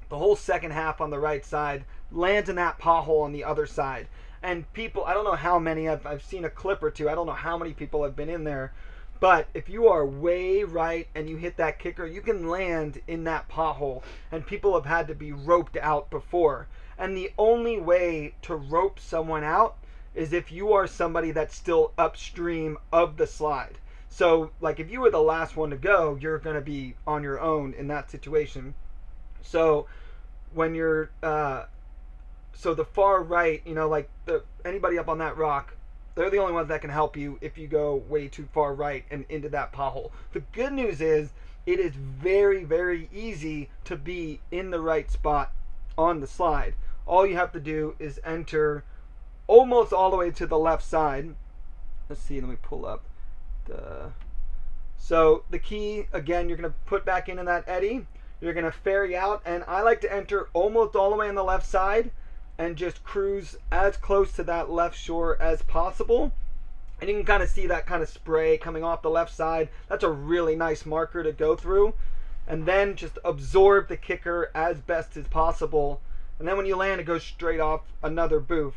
the whole second half on the right side lands in that pothole on the other side. And people, I don't know how many, I've seen a clip or two, I don't know how many people have been in there, But if you are way right and you hit that kicker, you can land in that pothole. And people have had to be roped out before. And the only way to rope someone out is if you are somebody that's still upstream of the slide. So, like, if you were the last one to go, you're going to be on your own in that situation. So, when you're, so the far right, you know, like anybody up on that rock, they're the only ones that can help you if you go way too far right and into that pothole. The good news is it is very, very easy to be in the right spot on the slide. All you have to do is enter almost all the way to the left side. Let's see, let me pull up so the key, again, you're going to put back into that eddy. You're going to ferry out, and I like to enter almost all the way on the left side and just cruise as close to that left shore as possible. And you can kind of see that kind of spray coming off the left side. That's a really nice marker to go through. And then just absorb the kicker as best as possible. And then when you land, it goes straight off another booth.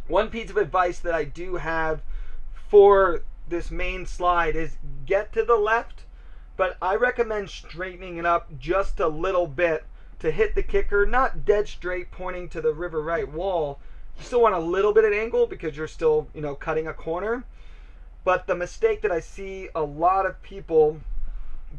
One piece of advice that I do have for this main slide is get to the left, but I recommend straightening it up just a little bit to hit the kicker, not dead straight pointing to the river right wall. You still want a little bit of angle because you're still, you know, cutting a corner. But the mistake that I see a lot of people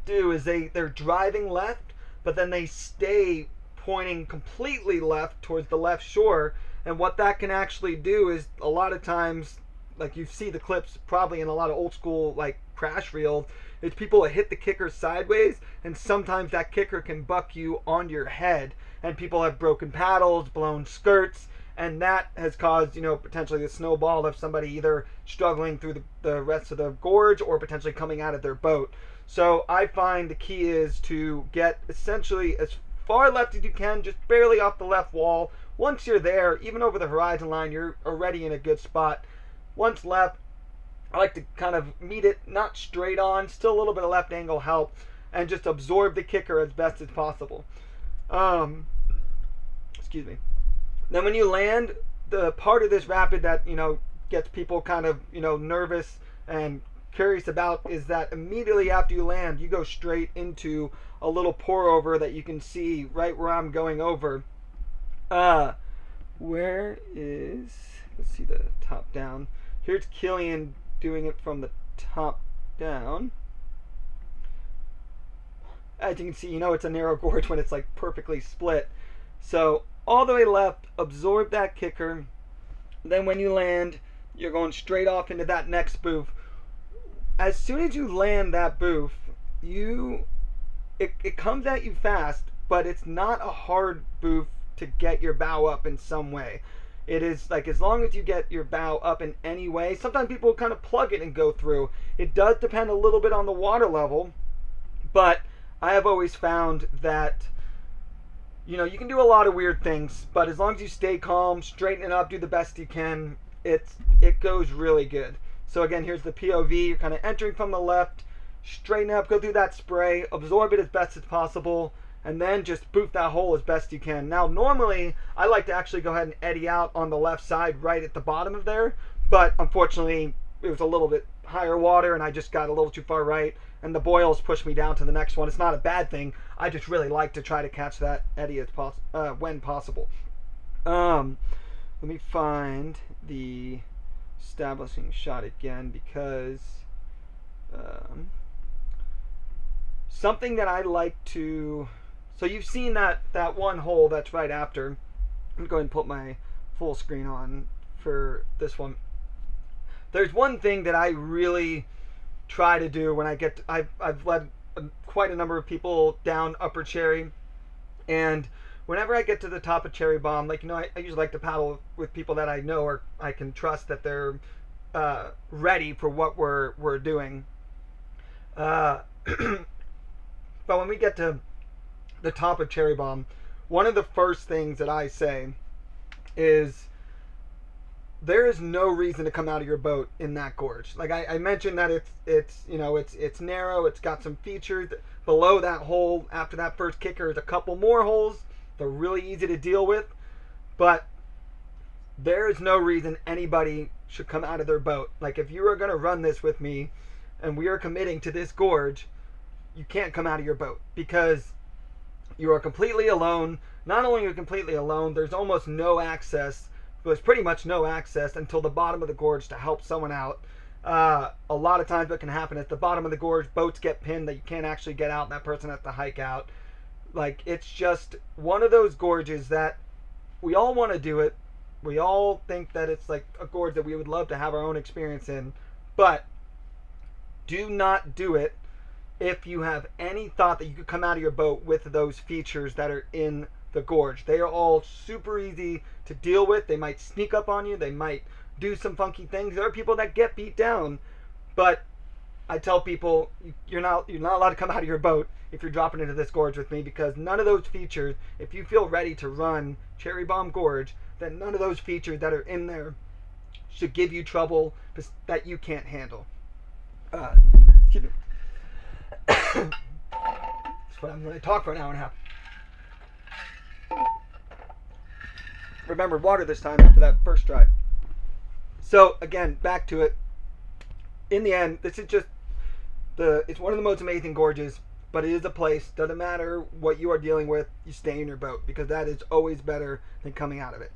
do is they're driving left, but then they stay pointing completely left towards the left shore. And what that can actually do is a lot of times, like you see the clips probably in a lot of old school like crash reels, it's people that hit the kicker sideways, and sometimes that kicker can buck you on your head, and people have broken paddles, blown skirts, and that has caused, you know, potentially the snowball of somebody either struggling through the rest of the gorge or potentially coming out of their boat. So I find the key is to get essentially as far left as you can, just barely off the left wall. Once you're there, even over the horizon line, you're already in a good spot. Once left, I like to kind of meet it, not straight on, still a little bit of left angle help, and just absorb the kicker as best as possible. Excuse me. Then when you land, the part of this rapid that, you know, gets people kind of, you know, nervous and curious about is that immediately after you land, you go straight into a little pour over that you can see right where I'm going over. Where is, let's see the top down. Here's Killian doing it from the top down. As you can see, you know it's a narrow gorge when it's like perfectly split. So all the way left, absorb that kicker. Then when you land, you're going straight off into that next booth. As soon as you land that booth, it comes at you fast, but it's not a hard booth to get your bow up in some way. It is like, as long as you get your bow up in any way, sometimes people kind of plug it and go through. It does depend a little bit on the water level, but I have always found that, you know, you can do a lot of weird things, but as long as you stay calm, straighten it up, do the best you can, it goes really good. So again, here's the POV. You're kind of entering from the left, straighten up, go through that spray, absorb it as best as possible, and then just boof that hole as best you can. Now, normally, I like to actually go ahead and eddy out on the left side right at the bottom of there, but unfortunately, it was a little bit higher water, and I just got a little too far right, and the boils pushed me down to the next one. It's not a bad thing. I just really like to try to catch that eddy as when possible. Let me find the establishing shot again, because something that I like to... So you've seen that one hole that's right after. I'm going to go ahead and put my full screen on for this one. There's one thing that I really try to do when I get... I've led quite a number of people down Upper Cherry, and whenever I get to the top of Cherry Bomb, like, you know, I usually like to paddle with people that I know or I can trust that they're ready for what we're doing. But when we get to the top of Cherry Bomb, one of the first things that I say is there is no reason to come out of your boat in that gorge. Like I mentioned that it's you know, it's narrow, it's got some features. Below that hole, after that first kicker, is a couple more holes. They're really easy to deal with, but there is no reason anybody should come out of their boat. Like, if you are going to run this with me, and we are committing to this gorge, you can't come out of your boat because you are completely alone. Not only are you completely alone, there's almost no access. There's pretty much no access until the bottom of the gorge to help someone out. A lot of times what can happen at the bottom of the gorge, boats get pinned that you can't actually get out, and that person has to hike out. Like, it's just one of those gorges that we all want to do it. We all think that it's like a gorge that we would love to have our own experience in, but do not do it if you have any thought that you could come out of your boat with those features that are in the gorge. They are all super easy to deal with. They might sneak up on you. They might do some funky things. There are people that get beat down, but I tell people you're not allowed to come out of your boat if you're dropping into this gorge with me, because none of those features, if you feel ready to run Cherry Bomb Gorge, then none of those features that are in there should give you trouble that you can't handle. Excuse me. That's what I'm going to talk for an hour and a half. Remembered water this time after that first try. So again, back to it. In the end, this is just it's one of the most amazing gorges, but it is a place. Doesn't matter what you are dealing with, you stay in your boat, because that is always better than coming out of it.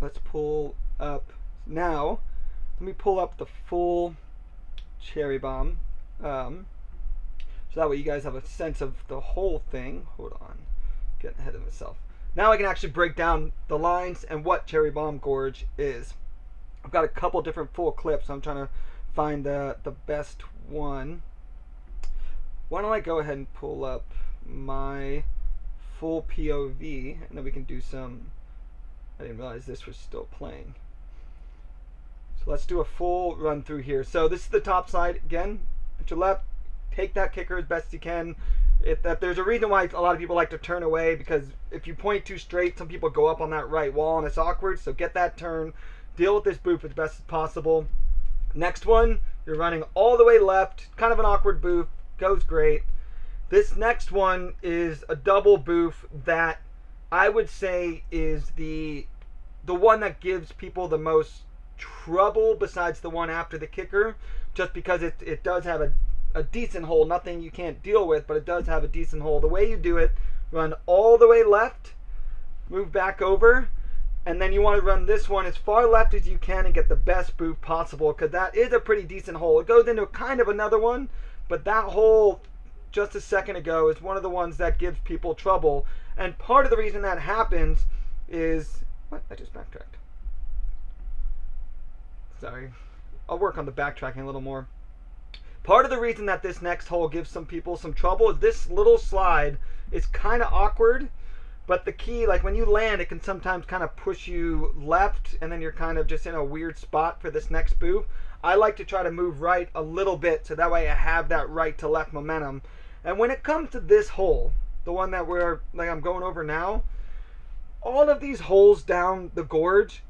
Let's pull up now. Let me pull up the full Cherry Bomb, so that way you guys have a sense of the whole thing. Hold on, getting ahead of myself. Now I can actually break down the lines and what Cherry Bomb Gorge is. I've got a couple different full clips, so I'm trying to find the best one. Why don't I go ahead and pull up my full POV, and then we can do some... I didn't realize this was still playing. So let's do a full run through here. So this is the top side again. At your left, take that kicker as best you can. There's a reason why a lot of people like to turn away, because if you point too straight, some people go up on that right wall and it's awkward. So get that turn. Deal with this boof as best as possible. Next one, you're running all the way left. Kind of an awkward boof. Goes great. This next one is a double boof that I would say is the one that gives people the most trouble besides the one after the kicker, just because it does have a decent hole. Nothing you can't deal with, but it does have a decent hole. The way you do it, run all the way left, move back over, and then you want to run this one as far left as you can and get the best boof possible, because that is a pretty decent hole. It goes into kind of another one, but that hole just a second ago is one of the ones that gives people trouble. And part of the reason that happens is... What? I just backtracked. Sorry. I'll work on the backtracking a little more. Part of the reason that this next hole gives some people some trouble is this little slide is kind of awkward, but the key, like when you land, it can sometimes kind of push you left, and then you're kind of just in a weird spot for this next boof. I like to try to move right a little bit, so that way I have that right to left momentum. And when it comes to this hole, the one that I'm going over now, all of these holes down the gorge,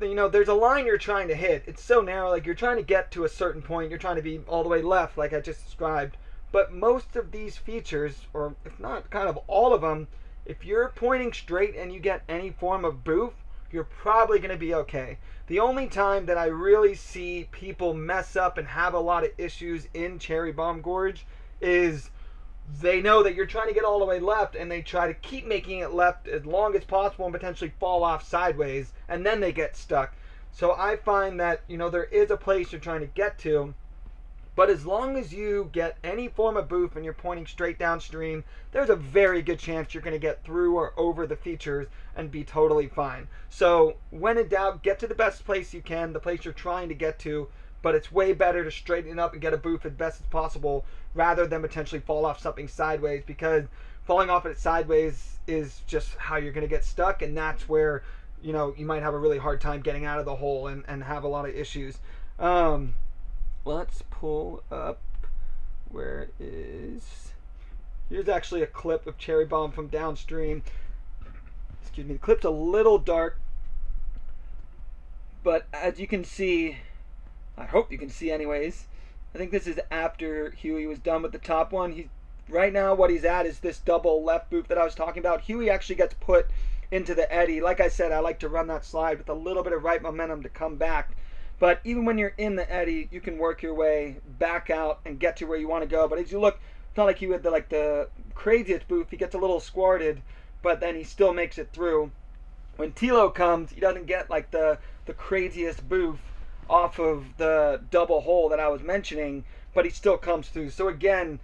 you know, there's a line you're trying to hit. It's so narrow, like you're trying to get to a certain point. You're trying to be all the way left, like I just described. But most of these features, or if not kind of all of them, if you're pointing straight and you get any form of boof, you're probably going to be okay. The only time that I really see people mess up and have a lot of issues in Cherry Bomb Gorge is they know that you're trying to get all the way left, and they try to keep making it left as long as possible and potentially fall off sideways, and then they get stuck. So I find that, you know, there is a place you're trying to get to, but as long as you get any form of boof and you're pointing straight downstream, there's a very good chance you're going to get through or over the features and be totally fine. So when in doubt, get to the best place you can, the place you're trying to get to, but it's way better to straighten it up and get a boof as best as possible rather than potentially fall off something sideways, because falling off it sideways is just how you're going to get stuck, and that's where, you know, you might have a really hard time getting out of the hole and have a lot of issues. Let's pull up, where is, here's actually a clip of Cherry Bomb from downstream. Excuse me, the clip's a little dark, but as you can see, I hope you can see anyways, I think this is after Huey was done with the top one. Right now what he's at is this double left boof that I was talking about. Huey actually gets put into the eddy. Like I said, I like to run that slide with a little bit of right momentum to come back, But even when you're in the eddy, you can work your way back out and get to where you want to go. But as you look, it's not like you had the craziest boof. He gets a little squarted, but then he still makes it through. When Tilo comes, he doesn't get like the craziest boof off of the double hole that I was mentioning, but he still comes through. So again,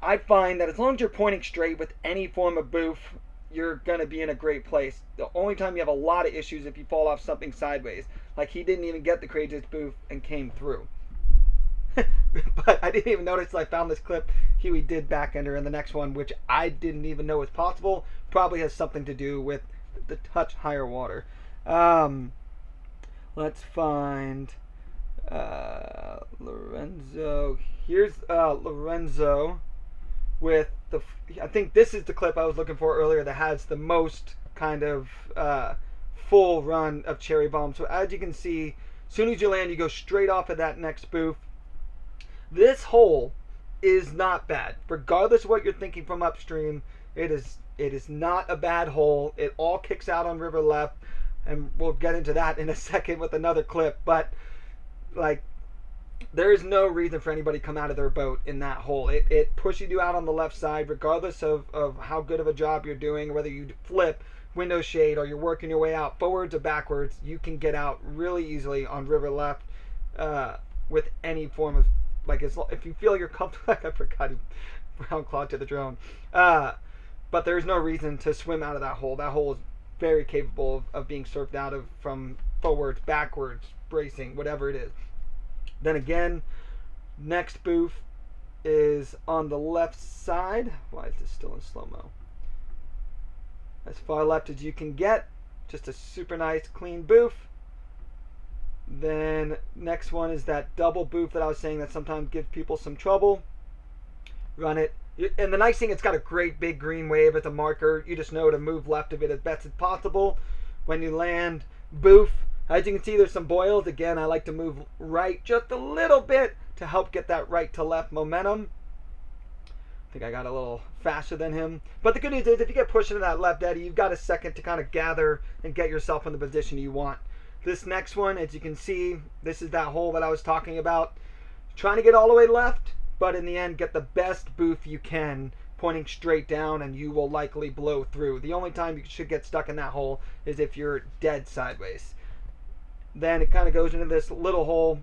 I find that as long as you're pointing straight with any form of boof, you're going to be in a great place. The only time you have a lot of issues if you fall off something sideways. Like he didn't even get the craziest boof and came through. But I didn't even notice till I found this clip. Huey did backender in the next one, which I didn't even know was possible. Probably has something to do with the touch higher water. Let's find Lorenzo. Here's Lorenzo with the, I think this is the clip I was looking for earlier that has the most kind of full run of cherry bomb. So as you can see, as soon as you land, you go straight off of that next boof. This hole is not bad. Regardless of what you're thinking from upstream, it is not a bad hole. It all kicks out on river left, and we'll get into that in a second with another clip. But like, there is no reason for anybody to come out of their boat in that hole. It pushes you out on the left side, regardless of how good of a job you're doing, whether you flip, window shade, or you're working your way out forwards or backwards. You can get out really easily on river left with any form of, like, if you feel you're comfortable. Like, I forgot to brown claw to the drone. But there's no reason to swim out of that hole. That hole is very capable of being surfed out of from forwards, backwards, bracing, whatever it is. Then again, next boof is on the left side. Why is this still in slow-mo? As far left as you can get. Just a super nice, clean boof. Then next one is that double boof that I was saying that sometimes gives people some trouble. Run it. And the nice thing, it's got a great big green wave as a marker. You just know to move left of it as best as possible. When you land, boof. As you can see, there's some boils. Again, I like to move right just a little bit to help get that right to left momentum. I think I got a little faster than him. But the good news is, if you get pushed into that left eddy, you've got a second to kind of gather and get yourself in the position you want. This next one, as you can see, this is that hole that I was talking about. Trying to get all the way left, but in the end, get the best boof you can, pointing straight down, and you will likely blow through. The only time you should get stuck in that hole is if you're dead sideways. Then it kind of goes into this little hole,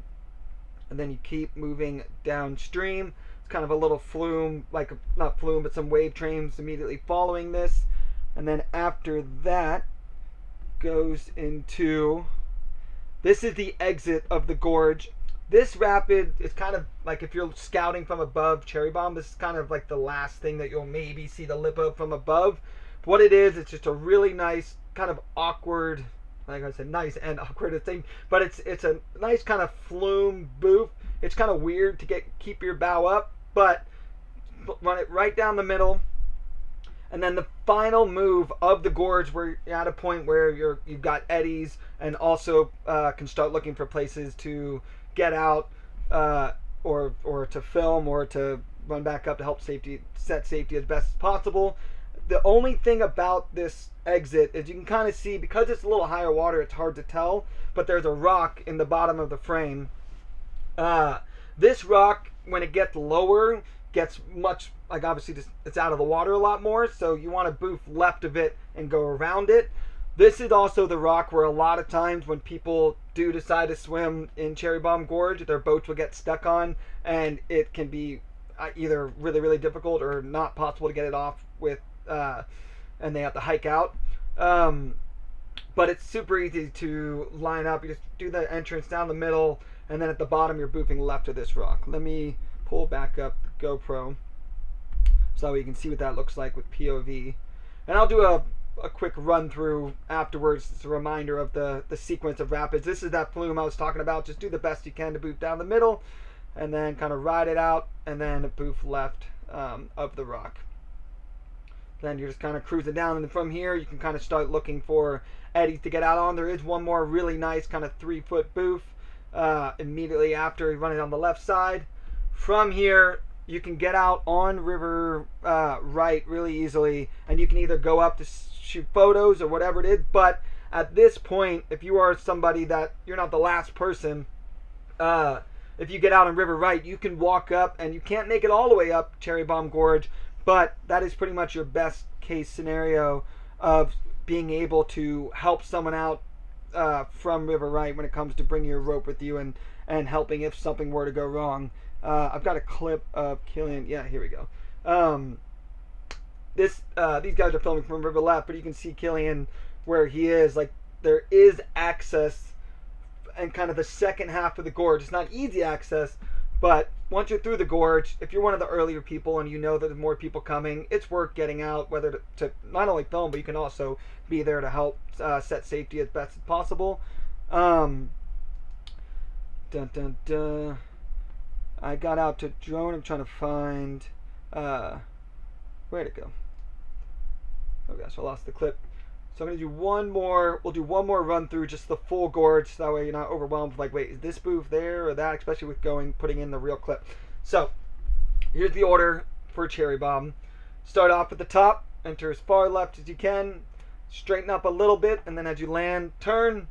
and then you keep moving downstream. It's kind of a little flume, like, not flume, but some wave trains immediately following this. And then after that, goes into, this is the exit of the gorge. This rapid is kind of like, if you're scouting from above cherry bomb, this is kind of like the last thing that you'll maybe see the lip of from above. What it is, it's just a really nice, kind of awkward, like I said, nice and awkward thing, but it's a nice kind of flume boof. It's kind of weird to keep your bow up, but run it right down the middle. And then the final move of the gorge, where you're at a point where you've got eddies, and also can start looking for places to get out, or to film, or to run back up to help set safety as best as possible. The only thing about this exit is you can kind of see, because it's a little higher water, it's hard to tell, but there's a rock in the bottom of the frame. This rock, when it gets lower, gets much, like, obviously just, it's out of the water a lot more, so you want to boof left of it and go around it. This is also the rock where a lot of times when people do decide to swim in Cherry Bomb Gorge, their boats will get stuck on, and it can be either really, really difficult or not possible to get it off with, and they have to hike out. But it's super easy to line up. You just do the entrance down the middle, and then at the bottom you're boofing left of this rock. Let me pull back up the GoPro so you can see what that looks like with POV. And I'll do a quick run through afterwards. It's a reminder of the sequence of rapids. This is that flume I was talking about. Just do the best you can to boof down the middle, and then kind of ride it out, and then boof left of the rock. Then you're just kind of cruising down, and from here you can kind of start looking for eddies to get out on. There is one more really nice kind of 3-foot boof immediately after you run it on the left side. From here you can get out on river right really easily, and you can either go up to shoot photos or whatever it is, but at this point, if you are somebody that you're not the last person, if you get out on River Right, you can walk up, and you can't make it all the way up Cherry Bomb Gorge, but that is pretty much your best case scenario of being able to help someone out from River Right when it comes to bringing your rope with you and helping if something were to go wrong. I've got a clip of Killian. Yeah, here we go. These guys are filming from River Left, but you can see Killian where he is. Like, there is access and kind of the second half of the gorge. It's not easy access, but once you're through the gorge, if you're one of the earlier people and you know that there's more people coming, it's worth getting out, whether to not only film, but you can also be there to help set safety as best as possible. Dun dun dun. I got out to drone. I'm trying to find where'd it go? Oh gosh, I lost the clip. So I'm gonna do one more. We'll do one more run through just the full gorge, so that way you're not overwhelmed. Like, wait, is this booth there or that? Especially with putting in the real clip. So here's the order for Cherry Bomb. Start off at the top. Enter as far left as you can. Straighten up a little bit, and then as you land, turn.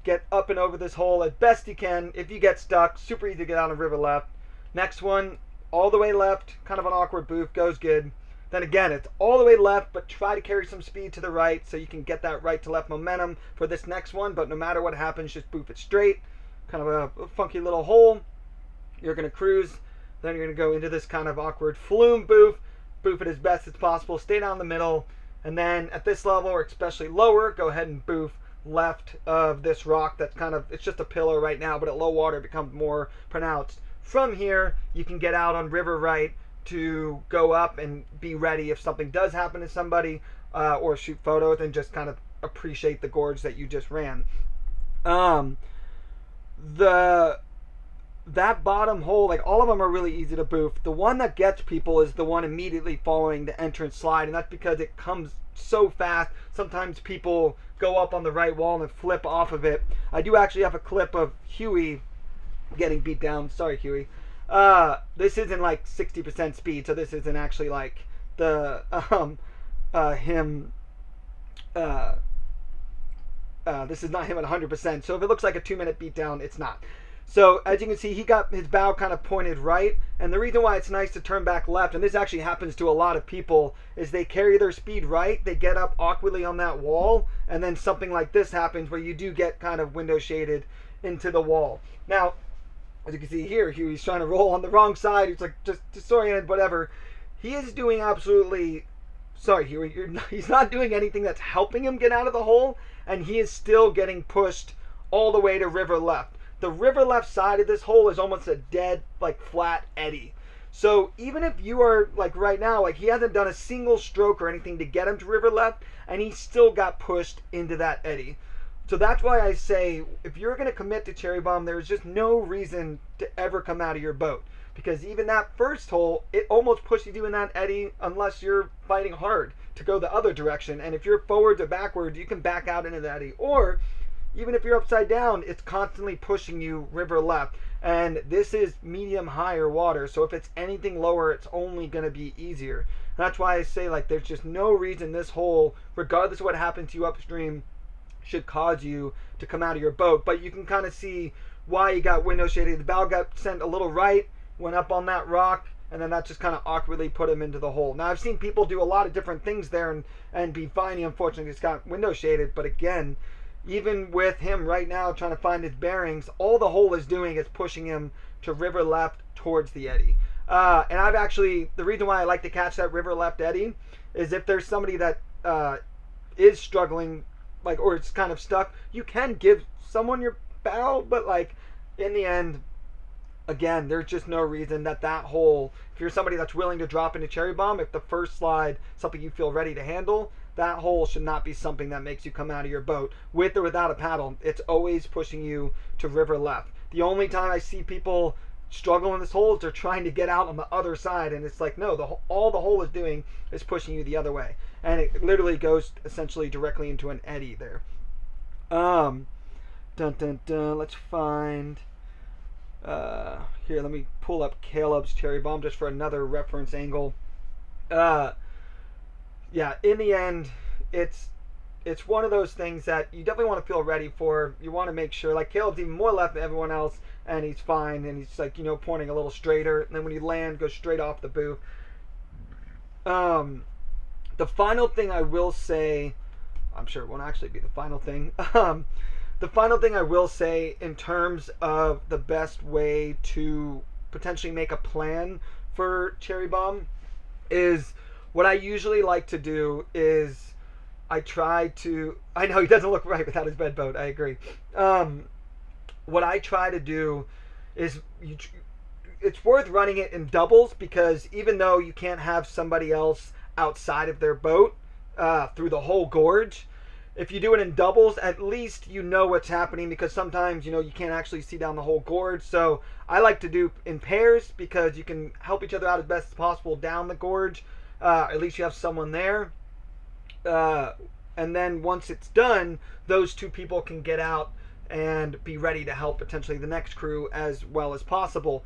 Get up and over this hole as best you can. If you get stuck, super easy to get out of River Left. Next one, all the way left. Kind of an awkward booth. Goes good. Then again, it's all the way left, but try to carry some speed to the right so you can get that right to left momentum for this next one. But no matter what happens, just boof it straight. Kind of a funky little hole. You're going to cruise. Then you're going to go into this kind of awkward flume boof. Boof it as best as possible. Stay down the middle. And then at this level, or especially lower, go ahead and boof left of this rock. That's kind of, it's just a pillar right now, but at low water it becomes more pronounced. From here, you can get out on River Right to go up and be ready if something does happen to somebody, or shoot photos and just kind of appreciate the gorge that you just ran. That bottom hole, like, all of them are really easy to boof. The one that gets people is the one immediately following the entrance slide, and that's because it comes so fast. Sometimes people go up on the right wall and flip off of it. I do actually have a clip of Huey getting beat down. Sorry, Huey. This isn't like 60% speed, so this isn't actually like the this is not him at 100%. So if it looks like a 2-minute beatdown, it's not. So as you can see, he got his bow kind of pointed right, and the reason why it's nice to turn back left, and this actually happens to a lot of people, is they carry their speed right, they get up awkwardly on that wall, and then something like this happens where you do get kind of window shaded into the wall. Now, as you can see here, Huey's trying to roll on the wrong side. He's like just disoriented, whatever. He is doing absolutely... Sorry, Huey. He's not doing anything that's helping him get out of the hole, and he is still getting pushed all the way to River Left. The River Left side of this hole is almost a dead, like, flat eddy. So even if you are, like, right now, like, he hasn't done a single stroke or anything to get him to River Left, and he still got pushed into that eddy. So that's why I say, if you're going to commit to Cherry Bomb, there's just no reason to ever come out of your boat. Because even that first hole, it almost pushes you in that eddy unless you're fighting hard to go the other direction. And if you're forwards or backwards, you can back out into the eddy. Or, even if you're upside down, it's constantly pushing you River Left. And this is medium higher water, so if it's anything lower, it's only going to be easier. And that's why I say, like, there's just no reason this hole, regardless of what happens to you upstream, should cause you to come out of your boat. But you can kind of see why he got window shaded. The bow got sent a little right, went up on that rock, and then that just kind of awkwardly put him into the hole. Now, I've seen people do a lot of different things there and be fine. He unfortunately just got window shaded. But again, even with him right now trying to find his bearings, all the hole is doing is pushing him to River Left towards the eddy. And I've actually, the reason why I like to catch that River Left eddy is if there's somebody that is struggling, like, or it's kind of stuck, you can give someone your bow, but, like, in the end, again, there's just no reason that hole, if you're somebody that's willing to drop into Cherry Bomb, if the first slide, something you feel ready to handle, that hole should not be something that makes you come out of your boat with or without a paddle. It's always pushing you to River Left. The only time I see people struggle in this hole is they're trying to get out on the other side, and it's like, no, all the hole is doing is pushing you the other way, and it literally goes essentially directly into an eddy there. Let's find here, let me pull up Caleb's Cherry Bomb just for another reference angle. Yeah, in the end, it's it's one of those things that you definitely want to feel ready for. You want to make sure, like Caleb's even more left than everyone else, and he's fine, and he's like, pointing a little straighter, and then when you land, go straight off the booth. The final thing I will say, I'm sure it won't actually be the final thing. The final thing I will say in terms of the best way to potentially make a plan for Cherry Bomb is what I usually like to do is I know he doesn't look right without his bed boat. I agree. What I try to do is it's worth running it in doubles, because even though you can't have somebody else outside of their boat through the whole gorge, if you do it in doubles, at least you know what's happening, because sometimes you can't actually see down the whole gorge. So I like to do in pairs, because you can help each other out as best as possible down the gorge. At least you have someone there, and then once it's done, those two people can get out and be ready to help potentially the next crew as well as possible.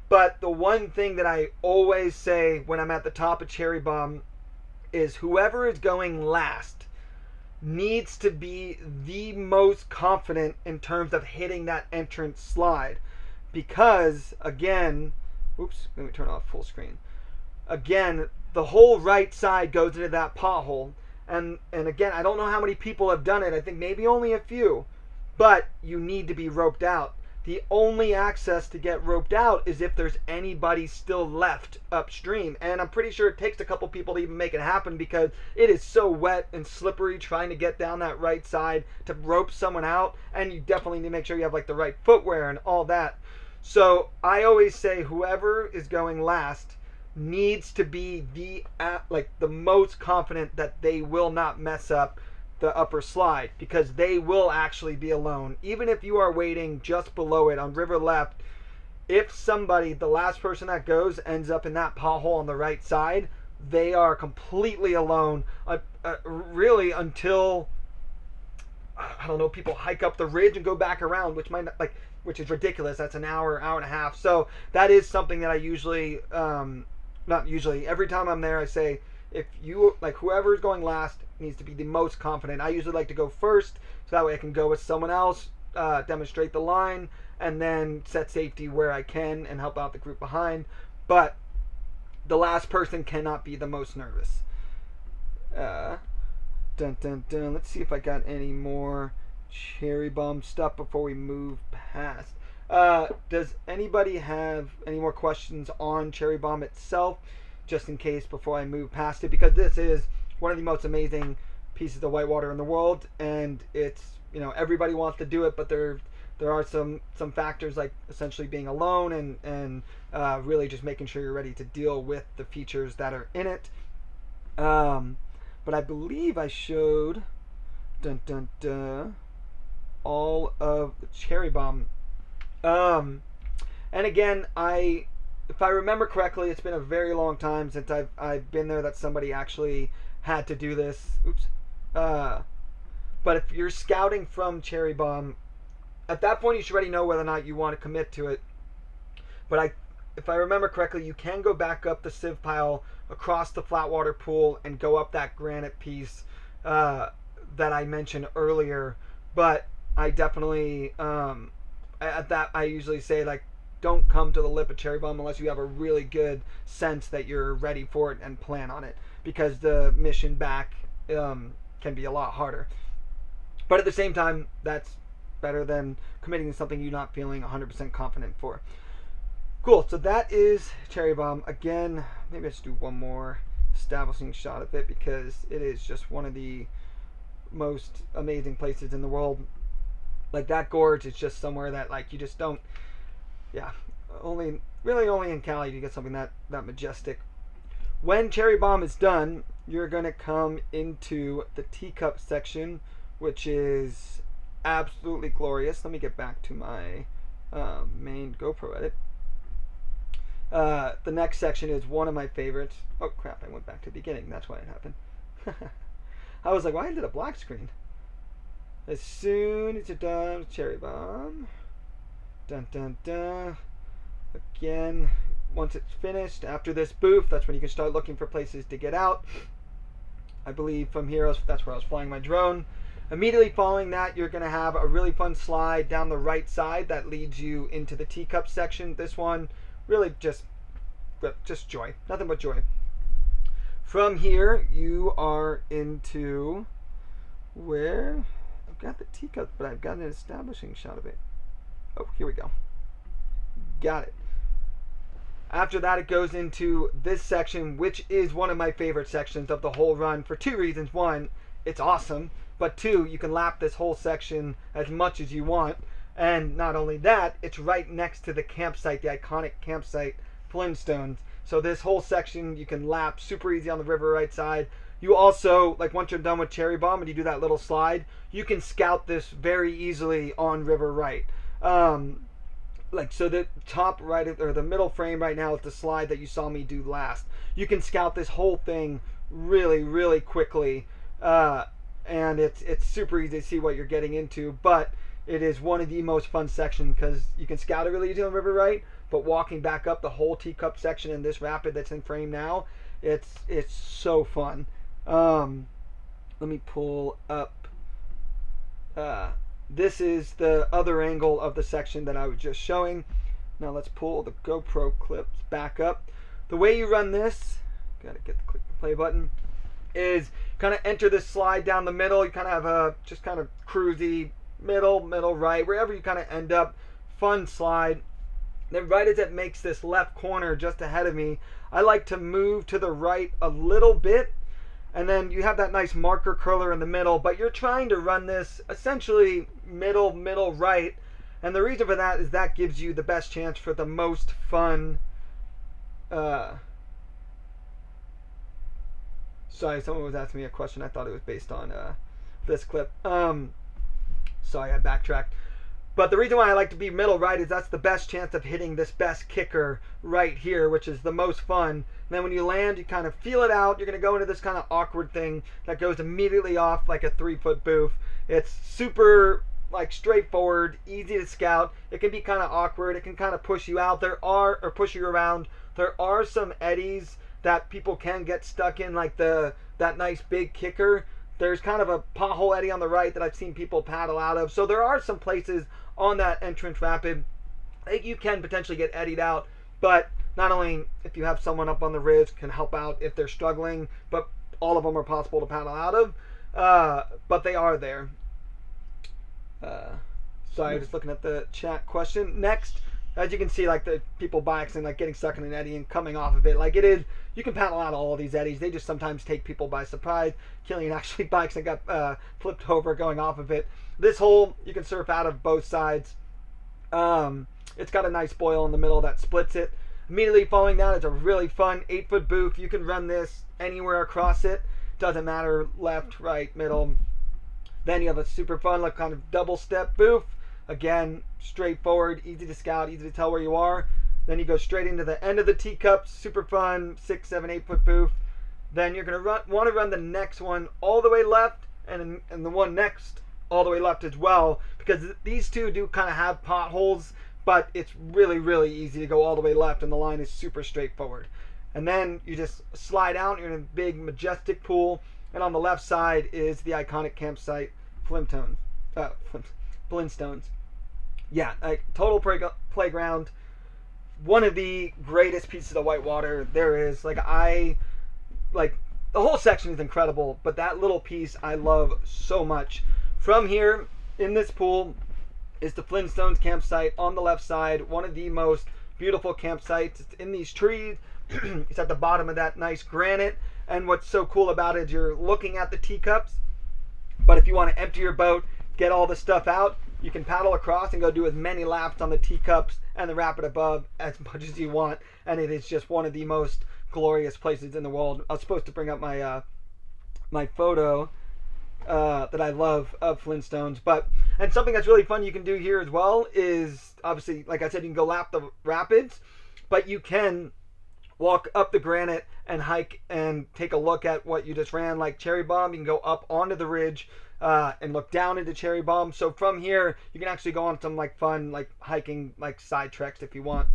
But the one thing that I always say when I'm at the top of Cherry Bomb is whoever is going last needs to be the most confident in terms of hitting that entrance slide, because again, oops, let me turn off full screen. Again, the whole right side goes into that pothole, and again, I don't know how many people have done it. I think maybe only a few, but you need to be roped out. The only access to get roped out is if there's anybody still left upstream. And I'm pretty sure it takes a couple people to even make it happen, because it is so wet and slippery trying to get down that right side to rope someone out. And you definitely need to make sure you have like the right footwear and all that. So I always say whoever is going last needs to be the most confident that they will not mess up the upper slide, because they will actually be alone. Even if you are waiting just below it on river left, if somebody, the last person that goes, ends up in that pothole on the right side, they are completely alone, really, until I don't know, people hike up the ridge and go back around, which is ridiculous. That's an hour and a half. So that is something that I usually, not usually, every time I'm there, I say, if you, whoever is going last needs to be the most confident. I usually like to go first, so that way I can go with someone else, demonstrate the line, and then set safety where I can and help out the group behind. But the last person cannot be the most nervous. Let's see if I got any more Cherry Bomb stuff before we move past. Does anybody have any more questions on Cherry Bomb itself, just in case before I move past it? Because this is one of the most amazing pieces of whitewater in the world, and it's, everybody wants to do it, but there are some factors, like essentially being alone and really just making sure you're ready to deal with the features that are in it. But I believe I showed all of the Cherry Bomb. And again, if I remember correctly, it's been a very long time since I've been there that somebody actually had to do this. Oops. But if you're scouting from Cherry Bomb, at that point you should already know whether or not you want to commit to it. But if I remember correctly, you can go back up the sieve pile across the flatwater pool and go up that granite piece that I mentioned earlier. But I definitely, at that, I usually say, don't come to the lip of Cherry Bomb unless you have a really good sense that you're ready for it and plan on it, because the mission back can be a lot harder. But at the same time, that's better than committing to something you're not feeling 100% confident for. Cool, so that is Cherry Bomb. Again, maybe I should do one more establishing shot of it, because it is just one of the most amazing places in the world. That gorge is just somewhere that you just don't, only in Cali do you get something that majestic. When Cherry Bomb is done, you're going to come into the Teacup section, which is absolutely glorious. Let me get back to my main GoPro edit. The next section is one of my favorites. Oh crap, I went back to the beginning. That's why it happened. I was like, why is it a black screen? As soon as you're done with Cherry Bomb, again, once it's finished, after this booth, that's when you can start looking for places to get out. I believe from here, that's where I was flying my drone. Immediately following that, you're going to have a really fun slide down the right side that leads you into the Teacup section. This one, really just joy. Nothing but joy. From here, you are into where? I've got the Teacup, but I've got an establishing shot of it. Oh, here we go. Got it. After that, it goes into this section, which is one of my favorite sections of the whole run for two reasons. One, it's awesome. But two, you can lap this whole section as much as you want. And not only that, it's right next to the campsite, the iconic campsite, Flintstones. So this whole section you can lap super easy on the river right side. You also, like once you're done with Cherry Bomb and you do that little slide, you can scout this very easily on river right. So the top right, or the middle frame right now is the slide that you saw me do last. You can scout this whole thing really, really quickly. And it's super easy to see what you're getting into, but it is one of the most fun sections because you can scout it really easy on the river right, but walking back up the whole Teacup section in this rapid that's in frame now, it's so fun. Let me pull up. This is the other angle of the section that I was just showing. Now let's pull the GoPro clips back up. The way you run this, gotta get the click the play button, is kind of enter this slide down the middle. You kind of have a just kind of cruisy middle, right, wherever you kind of end up. Fun slide. Then right as it makes this left corner just ahead of me, I like to move to the right a little bit. And then you have that nice marker curler in the middle, but you're trying to run this essentially middle, right. And the reason for that is that gives you the best chance for the most fun. Sorry, someone was asking me a question. I thought it was based on this clip. Sorry, I backtracked. But the reason why I like to be middle right is that's the best chance of hitting this best kicker right here, which is the most fun. And then when you land, you kind of feel it out. You're going to go into this kind of awkward thing that goes immediately off like a 3-foot boof. It's super straightforward, easy to scout. It can be kind of awkward. It can kind of push you out. Or push you around. There are some eddies that people can get stuck in, like that nice big kicker. There's kind of a pothole eddy on the right that I've seen people paddle out of. So there are some places on that entrance rapid that you can potentially get eddied out. But not only if you have someone up on the ridge can help out if they're struggling, but all of them are possible to paddle out of. But they are there. Sorry, just looking at the chat question. Next, as you can see, the people by accident, getting stuck in an eddy and coming off of it. You can paddle out all of these eddies. They just sometimes take people by surprise. Killian actually by accident got flipped over going off of it. This hole, you can surf out of both sides. It's got a nice boil in the middle that splits it. Immediately following that is a really fun 8-foot boof. You can run this anywhere across it. Doesn't matter, left, right, middle. Then you have a super fun, kind of double step boof. Again, straightforward, easy to scout, easy to tell where you are. Then you go straight into the end of the Teacup, super fun, 6, 7, 8-foot boof. Then you're going to want to run the next one all the way left and the one next all the way left as well, because these two do kind of have potholes, but it's really, really easy to go all the way left and the line is super straightforward. And then you just slide out, you're in a big majestic pool, and on the left side is the iconic campsite, Flintstones. Yeah, total playground. One of the greatest pieces of Whitewater there is. The whole section is incredible, but that little piece I love so much. From here, in this pool, is the Flintstones campsite on the left side. One of the most beautiful campsites. It's in these trees. It's at the bottom of that nice granite. And what's so cool about it is you're looking at the Teacups, but if you want to empty your boat, get all the stuff out, you can paddle across and go do as many laps on the Teacups and the rapid above as much as you want. And it is just one of the most glorious places in the world. I was supposed to bring up my my photo that I love of Flintstones. And something that's really fun you can do here as well is, obviously, like I said, you can go lap the rapids, but you can walk up the granite and hike and take a look at what you just ran. Like Cherry Bomb, you can go up onto the ridge and look down into Cherry Bomb. So from here, you can actually go on some fun hiking side treks if you want.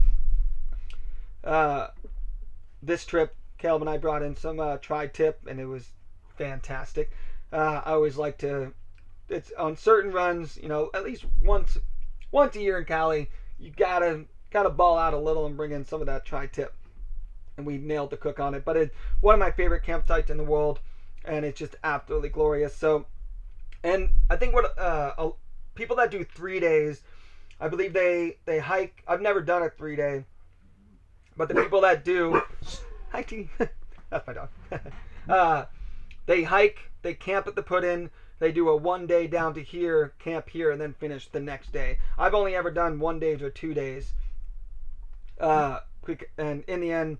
This trip, Caleb and I brought in some tri-tip, and it was fantastic. I always like to. It's on certain runs, you know, at least once a year in Cali, you gotta ball out a little and bring in some of that tri-tip. And we nailed the cook on it. But it's one of my favorite campsites in the world, and it's just absolutely glorious. So, and I think what people that do 3 days, I believe they hike. I've never done a 3-day, but the people that do, hi T, that's my dog. They hike, they camp at the put-in. They do a 1 day down to here, camp here, and then finish the next day. I've only ever done 1 day or 2 days. And in the end,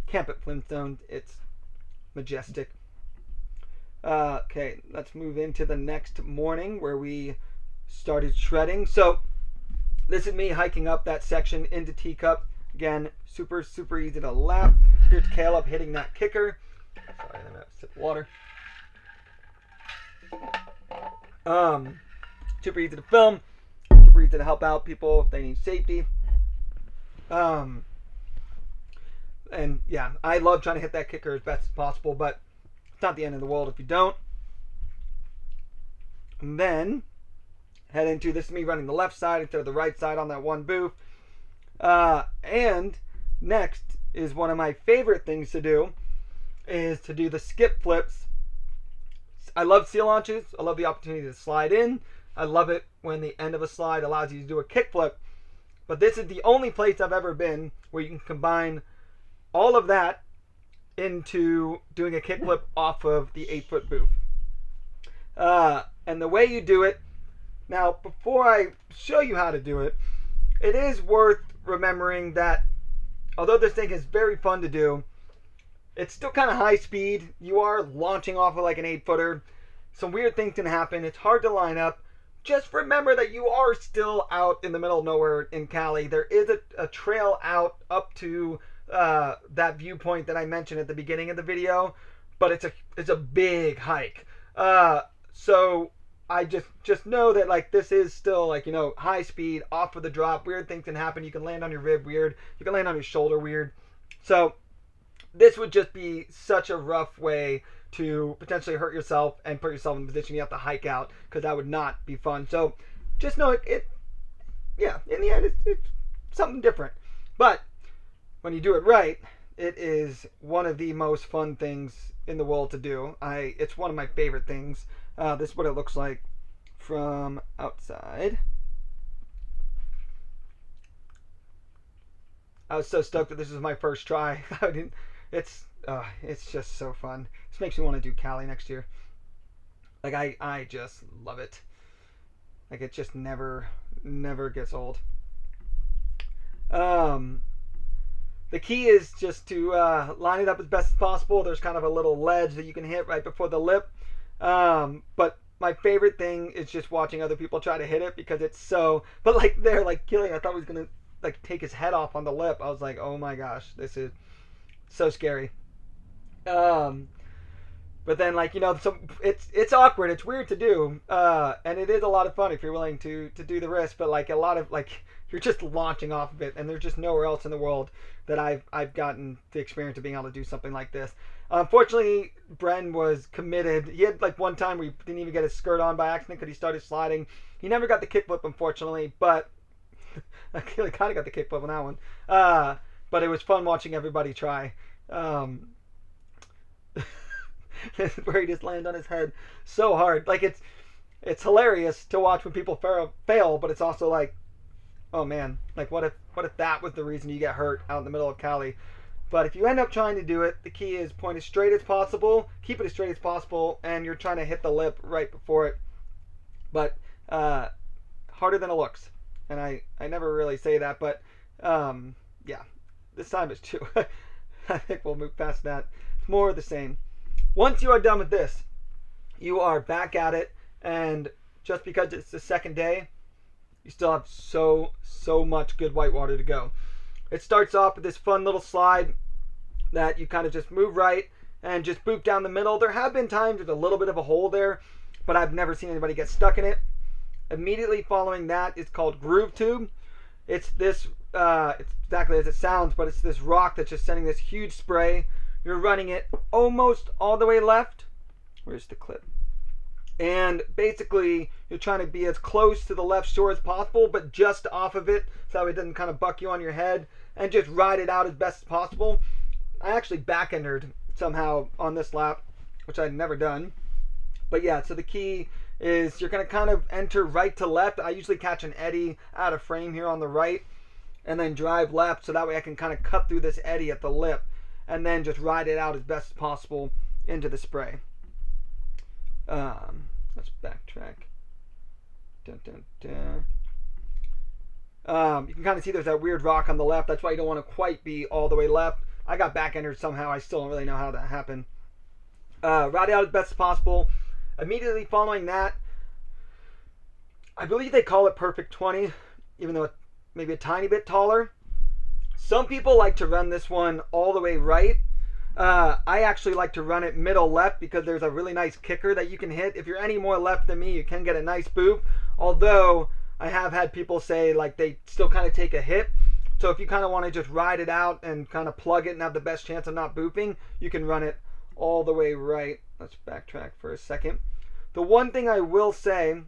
camp at Flintstone. It's majestic. Okay, let's move into the next morning where we started shredding. So this is me hiking up that section into Teacup. Again, super easy to lap. Here's Caleb hitting that kicker. Sorry, I'm gonna sip of water. Super easy to film, super easy to help out people if they need safety. And yeah, I love trying to hit that kicker as best as possible, but it's not the end of the world if you don't. And then head into, this is me running the left side instead of the right side on that one booth. And next is one of my favorite things to do, is to do the skip flips. I love seal launches. I love the opportunity to slide in. I love it when the end of a slide allows you to do a kick flip. But this is the only place I've ever been where you can combine all of that into doing a kick flip off of the 8-foot booth. And the way you do it, now before I show you how to do it, it is worth remembering that although this thing is very fun to do, it's still kind of high speed. You are launching off of like an 8-footer. Some weird things can happen. It's hard to line up. Just remember that you are still out in the middle of nowhere in Cali. There is a trail out up to that viewpoint that I mentioned at the beginning of the video, but it's a big hike. So I just know that like this is still like, you know, high speed, off of the drop. Weird things can happen. You can land on your rib weird. You can land on your shoulder weird. So this would just be such a rough way to potentially hurt yourself and put yourself in a position you have to hike out, because that would not be fun. So just know yeah, in the end, it's something different. But when you do it right, it is one of the most fun things in the world to do. It's one of my favorite things. This is what it looks like from outside. I was so stoked that this is my first try. It's just so fun. This makes me want to do Cali next year. Like I just love it. Like it just never gets old. The key is just to line it up as best as possible. There's kind of a little ledge that you can hit right before the lip. But my favorite thing is just watching other people try to hit it, because it's so. But like they're like killing. I thought he was gonna like take his head off on the lip. I was like, oh my gosh, this is so scary. But then like, you know, it's awkward. It's weird to do. And it is a lot of fun if you're willing to do the risk. But like a lot of like, you're just launching off of it, and there's just nowhere else in the world that I've gotten the experience of being able to do something like this. Unfortunately, Bren was committed. He had like one time where he didn't even get his skirt on by accident because he started sliding. He never got the kickflip, unfortunately, but I kind of got the kickflip on that one. But it was fun watching everybody try. Where he just landed on his head so hard. Like it's hilarious to watch when people fail, but it's also like, oh man, like what if that was the reason you get hurt out in the middle of Cali? But if you end up trying to do it, the key is point as straight as possible, keep it as straight as possible, and you're trying to hit the lip right before it. But harder than it looks. And I never really say that, but yeah, this time it's two. I think we'll move past that. It's more of the same. Once you are done with this, you are back at it, and just because it's the second day, you still have so much good whitewater to go. It starts off with this fun little slide that you kind of just move right and just boop down the middle. There have been times there's a little bit of a hole there, but I've never seen anybody get stuck in it. Immediately following that is called Groove Tube. It's this, it's exactly as it sounds, but it's this rock that's just sending this huge spray. You're running it almost all the way left, Where's the clip? And basically, you're trying to be as close to the left shore as possible, but just off of it, so it doesn't kind of buck you on your head, and just ride it out as best as possible. I actually back-entered somehow on this lap, which I'd never done. But yeah, so the key is you're going to kind of enter right to left. I usually catch an eddy out of frame here on the right, and then drive left, so that way I can kind of cut through this eddy at the lip, and then just ride it out as best as possible into the spray. Let's backtrack. Dun, dun, dun. You can kind of see there's that weird rock on the left. That's why you don't want to quite be all the way left. I got back-entered somehow. I still don't really know how that happened. Ride it out as best as possible. Immediately following that, I believe they call it Perfect 20, even though it's maybe a tiny bit taller. Some people like to run this one all the way right. I actually like to run it middle left because there's a really nice kicker that you can hit. If you're any more left than me, you can get a nice boop. Although I have had people say like they still kind of take a hit. So if you kind of want to just ride it out and kind of plug it and have the best chance of not booping, you can run it all the way right. Let's backtrack for a second. The one thing I will say,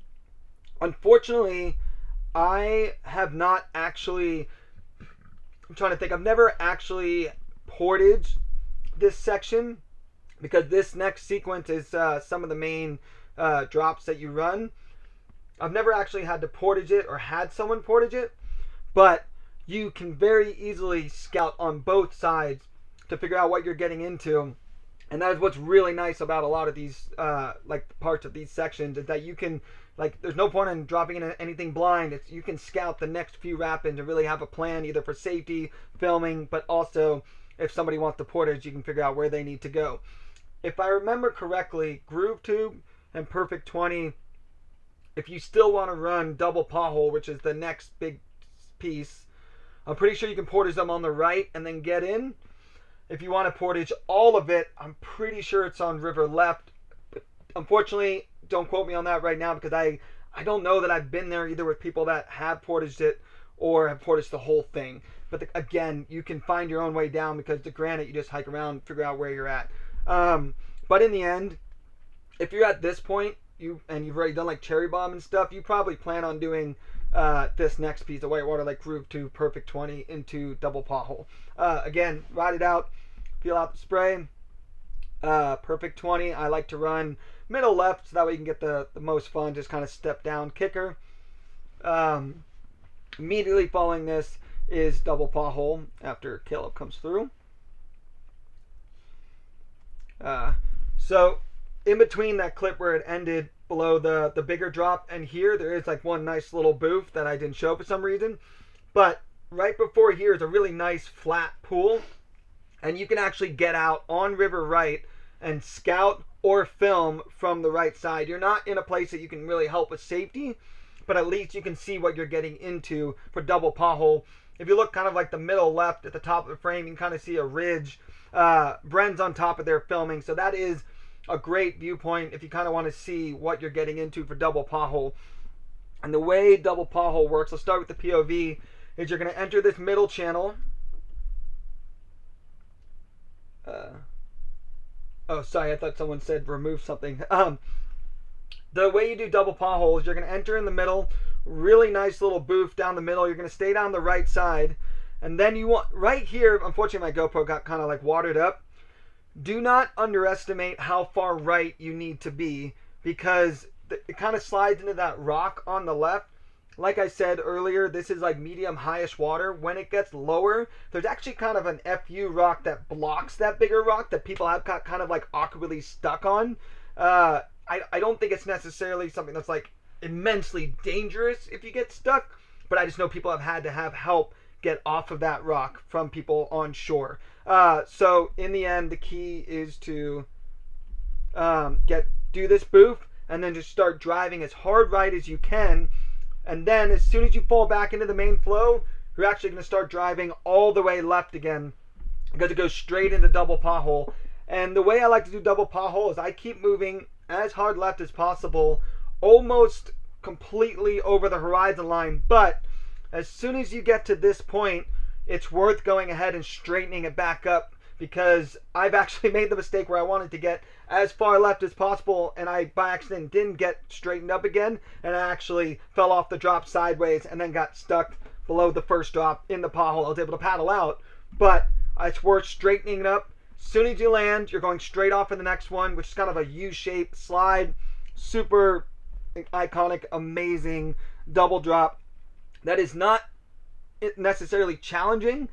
unfortunately, I have not actually, I'm trying to think, I've never actually portaged this section because this next sequence is some of the main drops that you run. I've never actually had to portage it or had someone portage it, but you can very easily scout on both sides to figure out what you're getting into. And that is what's really nice about a lot of these like parts of these sections, is that you can, like, there's no point in dropping in anything blind. You can scout the next few wrap-ins and really have a plan either for safety, filming, but also if somebody wants to portage, you can figure out where they need to go. If I remember correctly, Groove Tube and Perfect 20, if you still want to run double pothole, which is the next big piece, I'm pretty sure you can portage them on the right and then get in. If you want to portage all of it, I'm pretty sure it's on river left. But unfortunately, don't quote me on that right now because I don't know that I've been there either with people that have portaged it or have portaged the whole thing. But again, you can find your own way down because the granite, you just hike around, figure out where you're at. But in the end, if you're at this point, you've already done like Cherry Bomb and stuff, you probably plan on doing this next piece of Whitewater, like Groove 2, Perfect 20 into double pothole. Again, ride it out, feel out the spray. Perfect 20, I like to run middle left so that way you can get the most fun, just kind of step down kicker. Immediately following this is double pothole after Caleb comes through. So in between that clip where it ended below the bigger drop and here, there is like one nice little booth that I didn't show for some reason. But right before here is a really nice flat pool, and you can actually get out on river right and scout or film from the right side. You're not in a place that you can really help with safety, but at least you can see what you're getting into for double pothole. If you look kind of like the middle left at the top of the frame, you can kind of see a ridge. Bren's on top of their filming, so that is a great viewpoint if you kind of want to see what you're getting into for double pothole. And the way double pothole works, let's start with the POV, is you're going to enter this middle channel. Oh, sorry, I thought someone said remove something. The way you do double pothole is you're going to enter in the middle, really nice little booth down the middle. You're going to stay down the right side. And then you want, right here, unfortunately my GoPro got kind of like watered up. Do not underestimate how far right you need to be because it kind of slides into that rock on the left. Like I said earlier, this is like medium highish water. When it gets lower, there's actually kind of an FU rock that blocks that bigger rock that people have got kind of like awkwardly stuck on. I don't think it's necessarily something that's like immensely dangerous if you get stuck, but I just know people have had to have help get off of that rock from people on shore. So in the end, the key is to do this booth and then just start driving as hard right as you can. And then as soon as you fall back into the main flow, you're actually going to start driving all the way left again because it goes straight into double pothole. And the way I like to do double pothole is I keep moving as hard left as possible, almost completely over the horizon line. But as soon as you get to this point, it's worth going ahead and straightening it back up because I've actually made the mistake where I wanted to get as far left as possible, and I by accident didn't get straightened up again, and I actually fell off the drop sideways and then got stuck below the first drop in the pothole. I was able to paddle out, but it's worth straightening it up. As soon as you land, you're going straight off in the next one, which is kind of a U-shaped slide. Super iconic, amazing double drop. That is not necessarily challenging.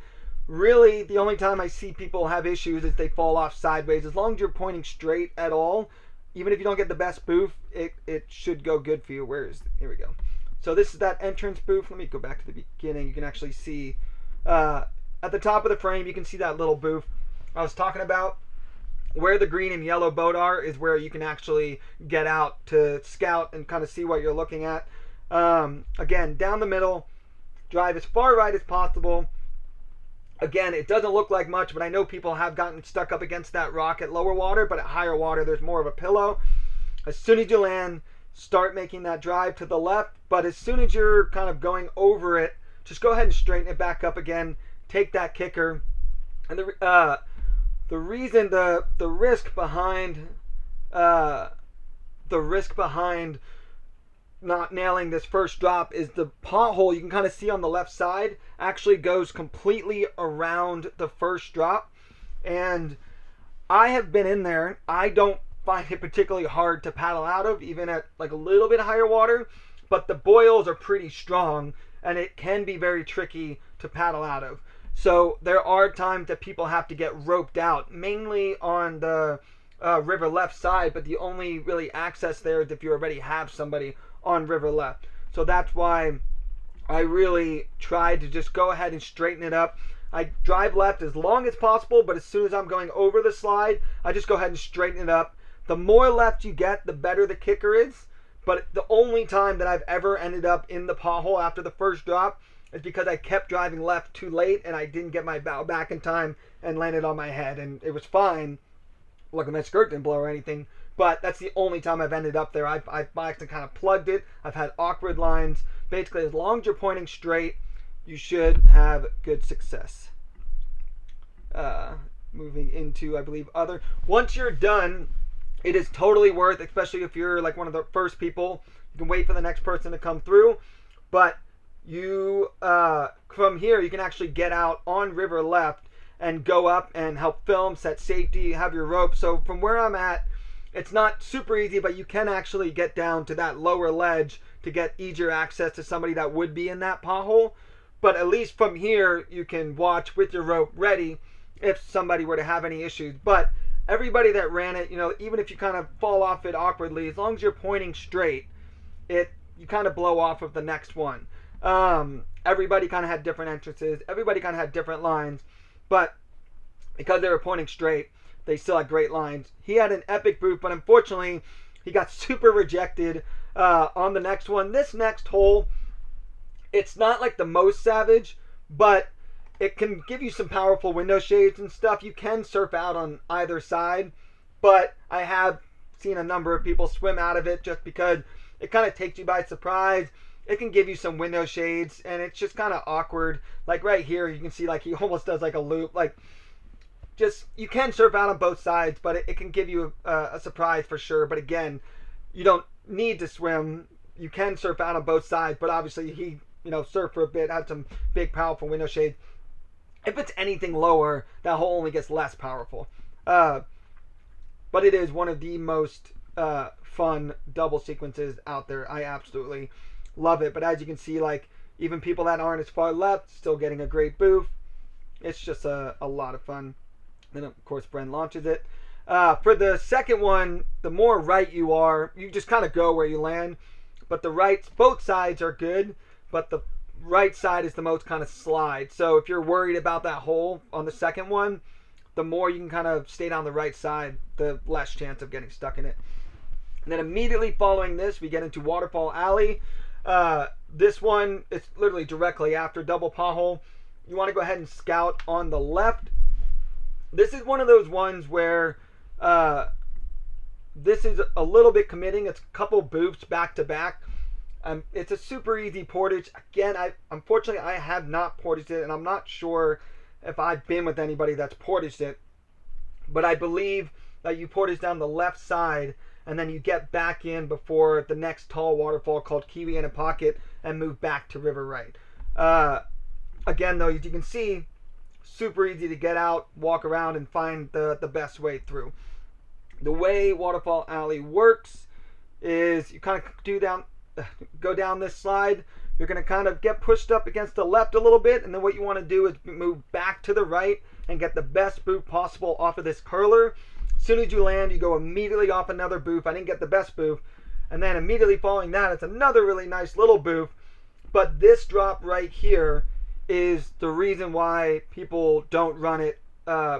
Really, the only time I see people have issues is they fall off sideways. As long as you're pointing straight at all, even if you don't get the best boof, it should go good for you. Here we go. So this is that entrance boof. Let me go back to the beginning. You can actually see at the top of the frame, you can see that little boof I was talking about. Where the green and yellow boat are is where you can actually get out to scout and kind of see what you're looking at. Again, down the middle, drive as far right as possible. Again, it doesn't look like much, but I know people have gotten stuck up against that rock at lower water, but at higher water, there's more of a pillow. As soon as you land, start making that drive to the left, but as soon as you're kind of going over it, just go ahead and straighten it back up again. Take that kicker. And the reason, the risk behind not nailing this first drop is the pothole you can kind of see on the left side actually goes completely around the first drop, and I have been in there. I don't find it particularly hard to paddle out of, even at like a little bit higher water, but the boils are pretty strong and it can be very tricky to paddle out of. So there are times that people have to get roped out, mainly on the river left side, but the only really access there is if you already have somebody on river left. So that's why I really try to just go ahead and straighten it up. I drive left as long as possible, but as soon as I'm going over the slide, I just go ahead and straighten it up. The more left you get, the better the kicker is. But the only time that I've ever ended up in the pothole after the first drop is because I kept driving left too late and I didn't get my bow back in time and landed on my head, and it was fine. Look, my skirt didn't blow or anything, but that's the only time I've ended up there. I've by accident kind of plugged it. I've had awkward lines. Basically, as long as you're pointing straight, you should have good success. Moving into, I believe, other. Once you're done, it is totally worth, especially if you're like one of the first people. You can wait for the next person to come through, but you from here you can actually get out on river left and go up and help film, set safety, have your rope. So from where I'm at, it's not super easy, but you can actually get down to that lower ledge to get easier access to somebody that would be in that pothole. But at least from here, you can watch with your rope ready if somebody were to have any issues. But everybody that ran it, you know, even if you kind of fall off it awkwardly, as long as you're pointing straight, you kind of blow off of the next one. Everybody kind of had different entrances. Everybody kind of had different lines. But because they were pointing straight, they still had great lines. He had an epic booth, but unfortunately, he got super rejected on the next one. This next hole, it's not like the most savage, but it can give you some powerful window shades and stuff. You can surf out on either side, but I have seen a number of people swim out of it just because it kind of takes you by surprise. It can give you some window shades, and it's just kind of awkward. Like right here, you can see like he almost does like a loop. Like, just, you can surf out on both sides, but it can give you a surprise for sure. But again, you don't need to swim. You can surf out on both sides, but obviously he, you know, surfed for a bit, had some big, powerful window shades. If it's anything lower, that hole only gets less powerful. But it is one of the most fun double sequences out there. I absolutely love it. But as you can see, like, even people that aren't as far left still getting a great booth. It's just a lot of fun. Then of course Bren launches it. For the second one, the more right you are, you just kind of go where you land. But the rights, both sides are good, but the right side is the most kind of slide. So if you're worried about that hole on the second one, the more you can kind of stay down the right side, the less chance of getting stuck in it. And then immediately following this, we get into Waterfall Alley. This one, it's literally directly after double pothole. You want to go ahead and scout on the left. This is one of those ones where this is a little bit committing. It's a couple booths back to back. It's a super easy portage. Again, unfortunately I have not portaged it, and I'm not sure if I've been with anybody that's portaged it. but I believe that you portage down the left side and then you get back in before the next tall waterfall called Kiwi in a Pocket and move back to River Right. Again, though, as you can see, super easy to get out, walk around, and find the best way through. The way Waterfall Alley works is you kind of go down this slide. You're going to kind of get pushed up against the left a little bit, and then what you want to do is move back to the right and get the best boof possible off of this curler. As soon as you land, you go immediately off another boof. I didn't get the best boof. And then immediately following that, it's another really nice little boof. But this drop right here is the reason why people don't run it,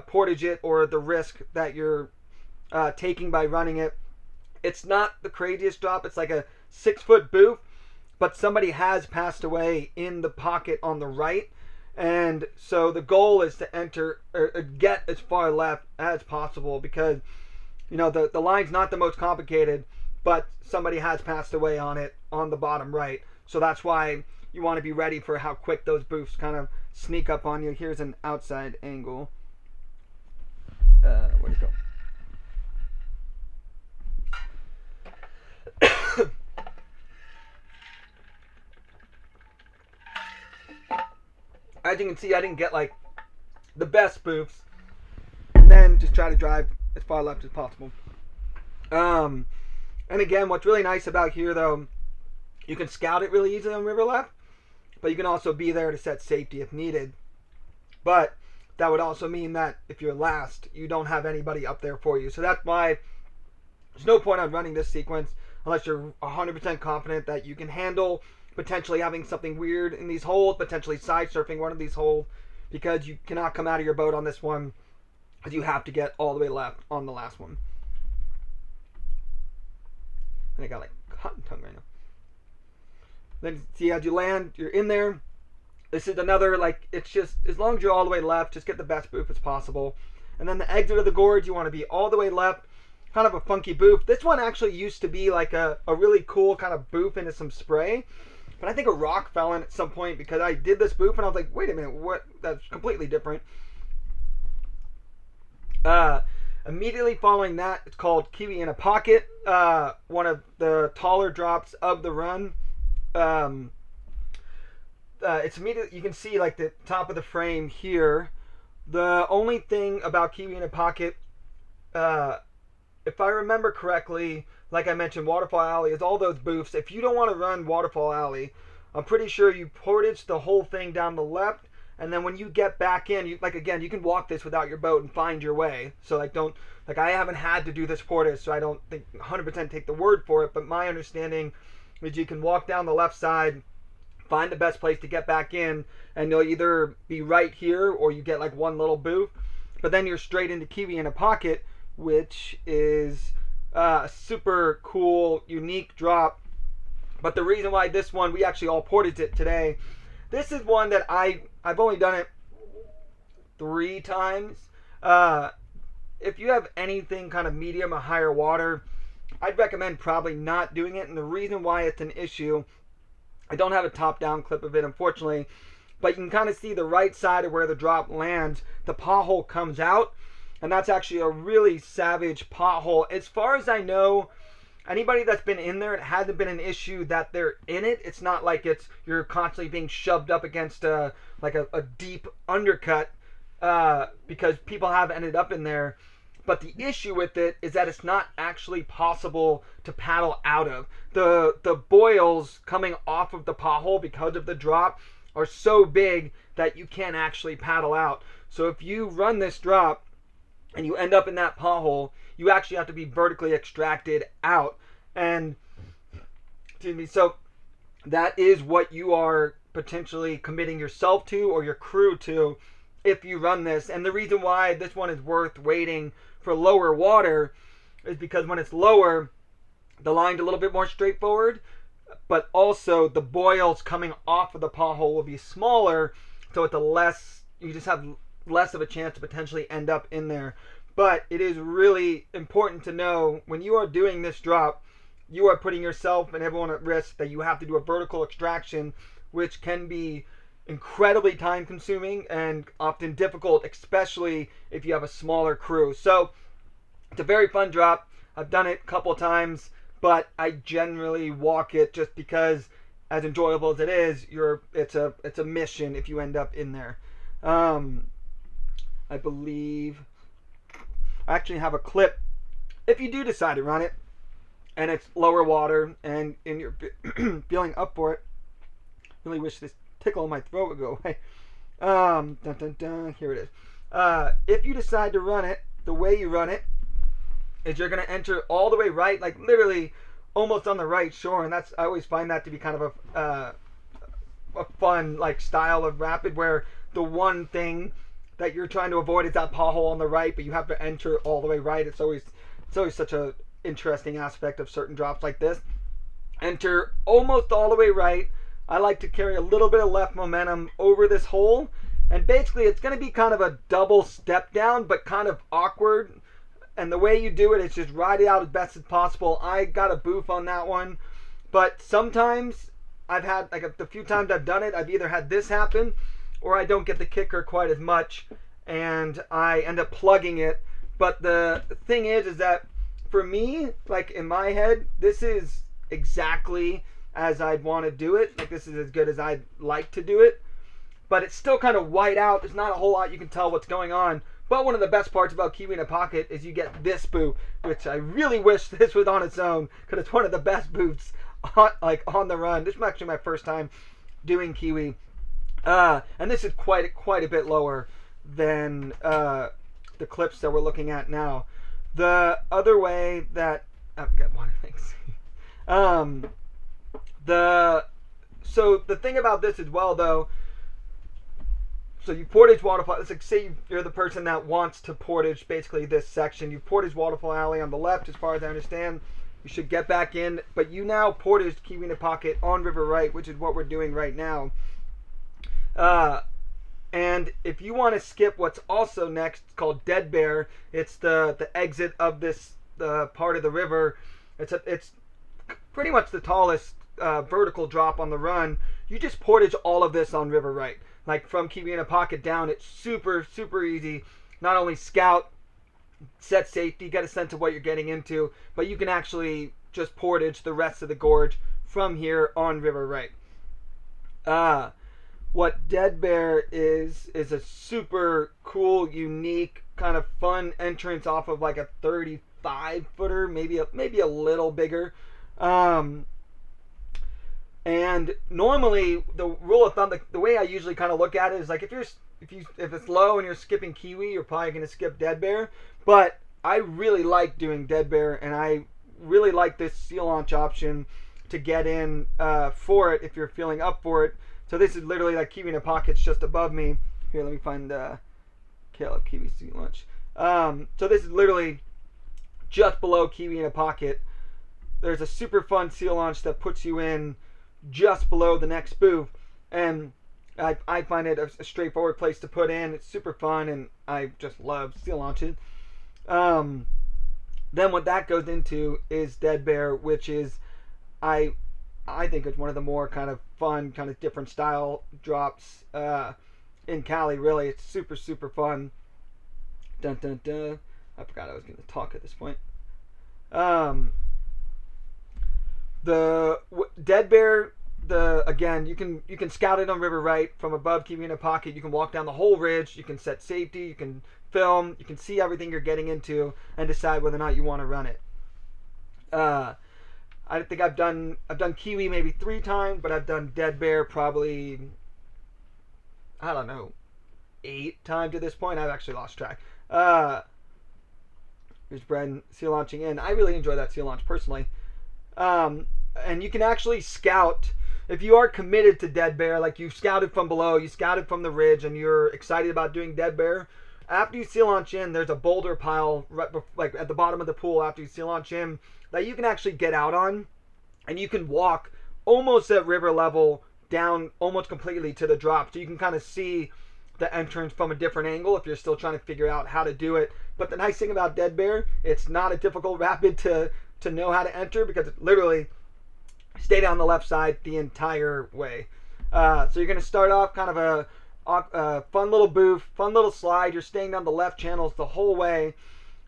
portage it, or the risk that you're taking by running it. It's not the craziest drop. It's like a 6-foot boof, but somebody has passed away in the pocket on the right. And so the goal is to enter or get as far left as possible, because you know the line's not the most complicated, but somebody has passed away on it on the bottom right. So that's why you want to be ready for how quick those boofs kind of sneak up on you. Here's an outside angle. Where'd it go? As you can see, I didn't get like the best boofs, and then just try to drive as far left as possible. And again, what's really nice about here, though, you can scout it really easily on river left, but you can also be there to set safety if needed. But that would also mean that if you're last, you don't have anybody up there for you. So that's why there's no point on running this sequence unless you're 100% confident that you can handle potentially having something weird in these holes, potentially side surfing one of these holes, because you cannot come out of your boat on this one, because you have to get all the way left on the last one. And I got like cotton tongue right now. Then see, as you land, you're in there. This is another, like, it's just, as long as you're all the way left, just get the best boof as possible. And then the exit of the gorge, you want to be all the way left, kind of a funky boof. This one actually used to be like a really cool kind of boof into some spray. But I think a rock fell in at some point because I did this boof and I was like, wait a minute, what? That's completely different. Immediately following that, it's called Kiwi in a Pocket. One of the taller drops of the run. It's immediately, you can see like the top of the frame here. The only thing about Kiwi in a Pocket, if I remember correctly, like I mentioned, Waterfall Alley is all those boofs. If you don't want to run Waterfall Alley, I'm pretty sure you portage the whole thing down the left, and then when you get back in, you, like, again, you can walk this without your boat and find your way. So like, don't, like, I haven't had to do this portage, so I don't think 100% take the word for it, but my understanding is you can walk down the left side, find the best place to get back in, and you'll either be right here or you get like one little boof, but then you're straight into Kiwi in a Pocket, which is a super cool, unique drop. But the reason why this one, we actually all portaged it today. This is one that I've only done it 3 times. If you have anything kind of medium or higher water, I'd recommend probably not doing it. And the reason why it's an issue, I don't have a top-down clip of it, unfortunately, but you can kind of see the right side of where the drop lands. The pothole comes out, and that's actually a really savage pothole. As far as I know, anybody that's been in there, it hasn't been an issue that they're in it. It's not like you're constantly being shoved up against a deep undercut, because people have ended up in there. But the issue with it is that it's not actually possible to paddle out of. The boils coming off of the pothole because of the drop are so big that you can't actually paddle out. So if you run this drop and you end up in that pothole, you actually have to be vertically extracted out. And excuse me, so that is what you are potentially committing yourself to or your crew to if you run this. And the reason why this one is worth waiting for lower water is because when it's lower, the line's a little bit more straightforward, but also the boils coming off of the pothole will be smaller, so it's you just have less of a chance to potentially end up in there. But it is really important to know when you are doing this drop, you are putting yourself and everyone at risk that you have to do a vertical extraction, which can be incredibly time consuming and often difficult, especially if you have a smaller crew. So it's a very fun drop. I've done it a couple of times, but I generally walk it just because, as enjoyable as it is, it's a mission if you end up in there. I believe I actually have a clip if you do decide to run it and it's lower water and you're feeling up for it. Really wish this tickle in my throat would go away. Dun, dun, dun, here it is. If you decide to run it, the way you run it is you're going to enter all the way right, like literally almost on the right shore, and I always find that to be kind of a fun like style of rapid where the one thing that you're trying to avoid is that pothole on the right, but you have to enter all the way right. It's always such a interesting aspect of certain drops like this. Enter almost all the way right. I like to carry a little bit of left momentum over this hole, and basically it's going to be kind of a double step down, but kind of awkward. And the way you do it is just ride it out as best as possible. I got a boof on that one, but sometimes I've had, like the few times I've done it, I've either had this happen or I don't get the kicker quite as much and I end up plugging it. But the thing is that for me, like in my head, this is exactly as I'd want to do it. Like this is as good as I'd like to do it, but it's still kind of white out. There's not a whole lot you can tell what's going on. But one of the best parts about Kiwi in a Pocket is you get this boot, which I really wish this was on its own, because it's one of the best boots on the run. This is actually my first time doing Kiwi, and this is quite a bit lower than the clips that we're looking at now. The other way that I've got one thing. So the thing about this as well, though. So you Portage Waterfall. It's like, say you're the person that wants to Portage basically this section. You Portage Waterfall Alley on the left, as far as I understand. You should get back in, but you now Portage Kiwi in a Pocket on River Right, which is what we're doing right now. And if you want to skip what's also next, it's called Dead Bear. It's the exit of this part of the river. It's pretty much the tallest vertical drop on the run. You just Portage all of this on River Right. Like from Kiwi in a Pocket down, it's super easy. Not only scout, set safety, get a sense of what you're getting into, but you can actually just Portage the rest of the gorge from here on River Right. What Dead Bear is a super cool, unique, kind of fun entrance off of like a 35-footer, maybe a little bigger. And normally the rule of thumb, the way I usually kind of look at it is like if it's low and you're skipping Kiwi, you're probably going to skip Dead Bear. But I really like doing Dead Bear, and I really like this seal launch option to get in for it if you're feeling up for it. So this is literally like Kiwi in a Pocket's just above me. Here, let me find Caleb Kiwi seal launch. So this is literally just below Kiwi in a Pocket. There's a super fun seal launch that puts you in just below the next spoof, and I find it a straightforward place to put in. It's super fun, and I just love seal launches. Then what that goes into is Dead Bear, which is I think it's one of the more kind of fun, kind of different style drops in Cali. Really, it's super fun. Dun dun dun. I forgot I was going to talk at this point. The Dead Bear, again, you can scout it on River Right from above Kiwi in a Pocket. You can walk down the whole ridge. You can set safety. You can film. You can see everything you're getting into and decide whether or not you want to run it. I think I've done Kiwi maybe 3 times, but I've done Dead Bear probably, I don't know, 8 times at this point. I've actually lost track. Here's Bren seal launching in. I really enjoy that seal launch personally. And you can actually scout if you are committed to Dead Bear, like you scouted from below, you scouted from the ridge, and you're excited about doing Dead Bear. After you seal launch in, there's a boulder pile right like at the bottom of the pool after you seal launch in that you can actually get out on, and you can walk almost at river level down almost completely to the drop, so you can kind of see the entrance from a different angle if you're still trying to figure out how to do it. But the nice thing about Dead Bear, it's not a difficult rapid to know how to enter, because it literally stay down the left side the entire way. So you're going to start off kind of a fun little booth, fun little slide. You're staying down the left channels the whole way.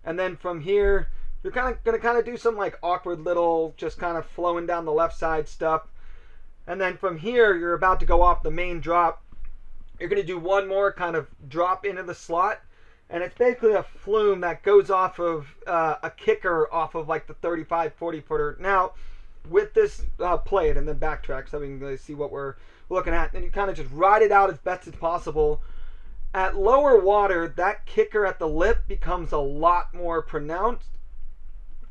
And then from here, you're going to do some like awkward little, just kind of flowing down the left side stuff. And then from here, you're about to go off the main drop. You're going to do one more kind of drop into the slot. And it's basically a flume that goes off of a kicker off of like the 35, 40 footer. Now, with this play it and then backtrack so we can really see what we're looking at. And you kind of just ride it out as best as possible. At lower water, that kicker at the lip becomes a lot more pronounced.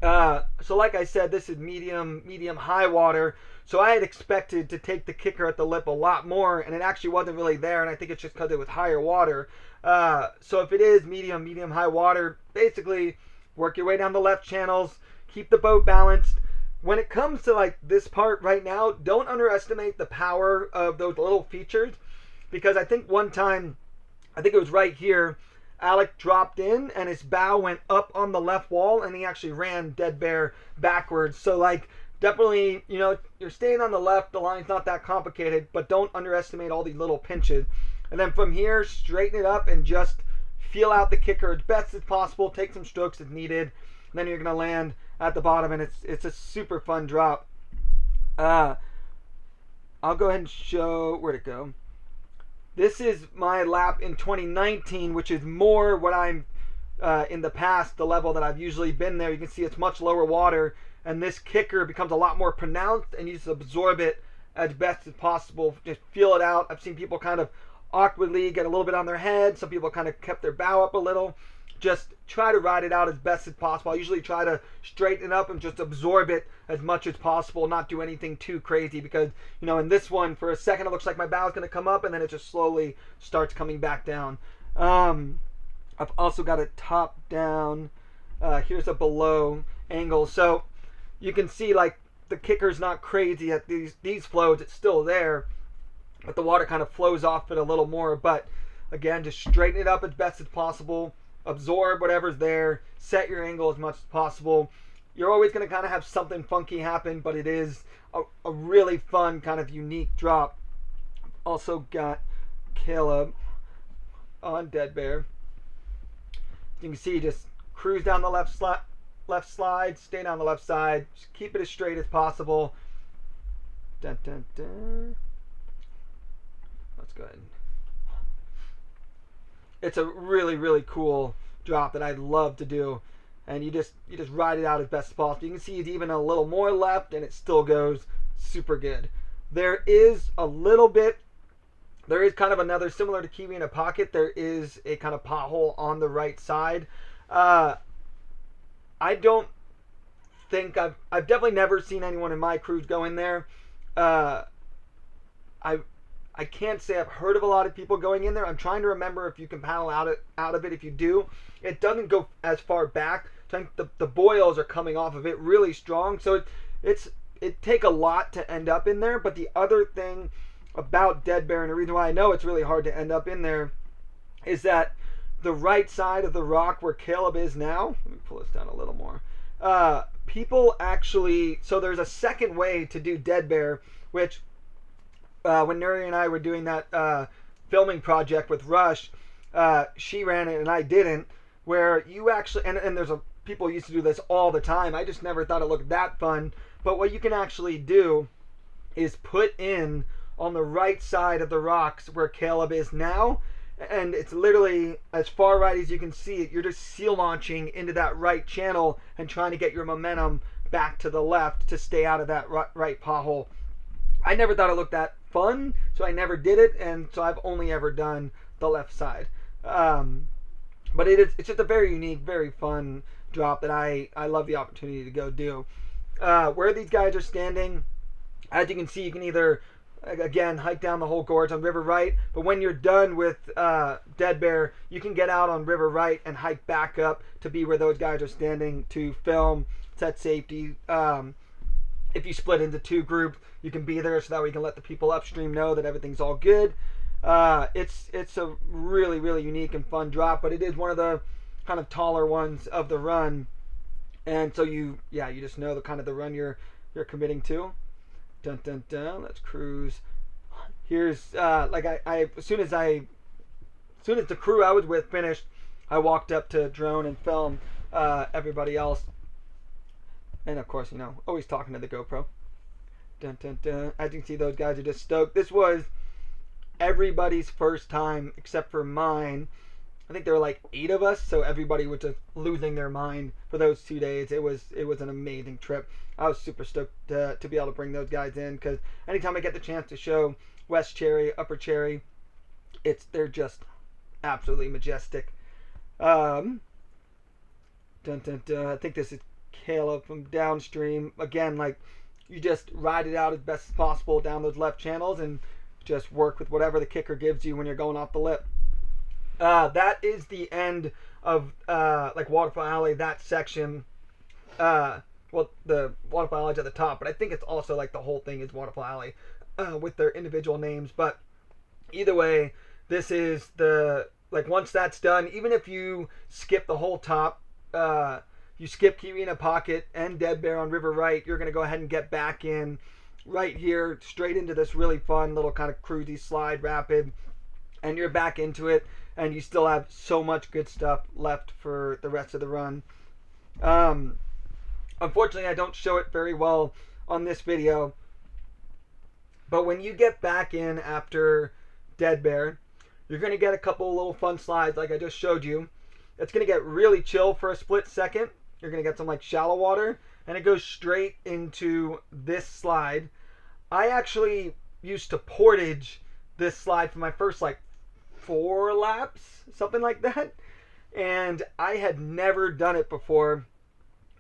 So like I said, this is medium high water. So I had expected to take the kicker at the lip a lot more, and it actually wasn't really there, and I think it's just because it was higher water. So if it is medium high water, basically work your way down the left channels, keep the boat balanced. When it comes to like this part right now, don't underestimate the power of those little features, because I think one time, I think it was right here, Alec dropped in and his bow went up on the left wall and he actually ran dead bear backwards. So like definitely, you know, you're staying on the left, the line's not that complicated, but don't underestimate all these little pinches. And then from here, straighten it up and just feel out the kicker as best as possible, take some strokes if needed, and then you're going to land at the bottom, and it's a super fun drop. I'll go ahead and show, where'd it go? This is my lap in 2019, which is more what I'm in the past, the level that I've usually been there. You can see it's much lower water, and this kicker becomes a lot more pronounced, and you just absorb it as best as possible. Just feel it out. I've seen people kind of awkwardly get a little bit on their head. Some people kind of kept their bow up a little. Just try to ride it out as best as possible. I usually try to straighten it up and just absorb it as much as possible, not do anything too crazy, because, you know, in this one, for a second, it looks like my bow is going to come up, and then it just slowly starts coming back down. I've also got a top down. Here's a below angle. So you can see, like, the kicker's not crazy at these flows. It's still there, but the water kind of flows off it a little more. But again, just straighten it up as best as possible. Absorb whatever's there, set your angle as much as possible. You're always going to kind of have something funky happen, but it is a really fun kind of unique drop. Also got Caleb on dead bear. You can see, just cruise down the left slide, stay down the left side, just keep it as straight as possible. Dun, dun, dun. Let's go ahead. It's a really cool drop that I'd love to do, and you just ride it out as best as possible. You can see it's even a little more left, and it still goes super good. There is a little bit, there is kind of another, similar to Kiwi in a pocket, there is a kind of pothole on the right side. I don't think I've definitely never seen anyone in my cruise go in there. I can't say I've heard of a lot of people going in there. I'm trying to remember if you can paddle out of it. If you do, it doesn't go as far back. So I think the boils are coming off of it really strong. So it take a lot to end up in there. But the other thing about dead bear, and the reason why I know it's really hard to end up in there, is that the right side of the rock where Caleb is now, let me pull this down a little more, people actually, so there's a second way to do dead bear, which when Nuri and I were doing that filming project with Rush, she ran it and I didn't, where you actually, and there's people used to do this all the time. I just never thought it looked that fun. But what you can actually do is put in on the right side of the rocks where Caleb is now, and it's literally as far right as you can see it. You're just seal launching into that right channel and trying to get your momentum back to the left to stay out of that right pothole. I never thought it looked that fun, so I never did it, and so I've only ever done the left side. But it's just a very unique, very fun drop that I love the opportunity to go do. Where these guys are standing, as you can see, you can either, again, hike down the whole gorge on River Right, but when you're done with Dead Bear, you can get out on River Right and hike back up to be where those guys are standing to film, set safety. If you split into two groups, you can be there so that we can let the people upstream know that everything's all good. It's a really unique and fun drop, but it is one of the kind of taller ones of the run, and so you just know the kind of the run you're committing to. Dun dun dun. Let's cruise here's like as soon as the crew I was with finished, I walked up to drone and film everybody else, and of course, you know, always talking to the GoPro. Dun, dun, dun. As you can see, those guys are just stoked. This was everybody's first time except for mine. I think there were like 8 of us, so everybody was just losing their mind for those 2 days. It was an amazing trip. I was super stoked to be able to bring those guys in, because anytime I get the chance to show West Cherry, Upper Cherry, they're just absolutely majestic. Dun, dun, dun. I think this is Caleb from downstream. Again, like, you just ride it out as best as possible down those left channels and just work with whatever the kicker gives you when you're going off the lip. That is the end of like Waterfall Alley, that section. Well, the Waterfall Alley's at the top, but I think it's also like the whole thing is Waterfall Alley with their individual names. But either way, this is the, like, once that's done, even if you skip the whole top, you skip Kirina Pocket and Dead Bear on River Right, you're going to go ahead and get back in right here, straight into this really fun little kind of cruisy slide rapid, and you're back into it, and you still have so much good stuff left for the rest of the run. Unfortunately, I don't show it very well on this video, but when you get back in after Dead Bear, you're going to get a couple little fun slides like I just showed you. It's going to get really chill for a split second. You're going to get some like shallow water, and it goes straight into this slide. I actually used to portage this slide for my first like 4 laps, something like that, and I had never done it before,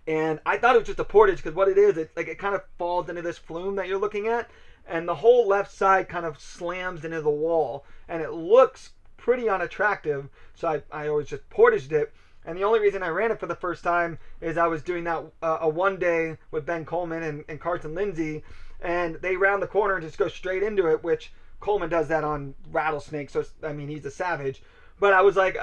and I thought it was just a portage, because what it is, it's like it kind of falls into this flume that you're looking at, and the whole left side kind of slams into the wall, and it looks pretty unattractive, so I always just portaged it. And the only reason I ran it for the first time is I was doing that a one day with Ben Coleman and Carson Lindsay, and they round the corner and just go straight into it, which Coleman does that on Rattlesnake, so I mean, he's a savage. But I was like,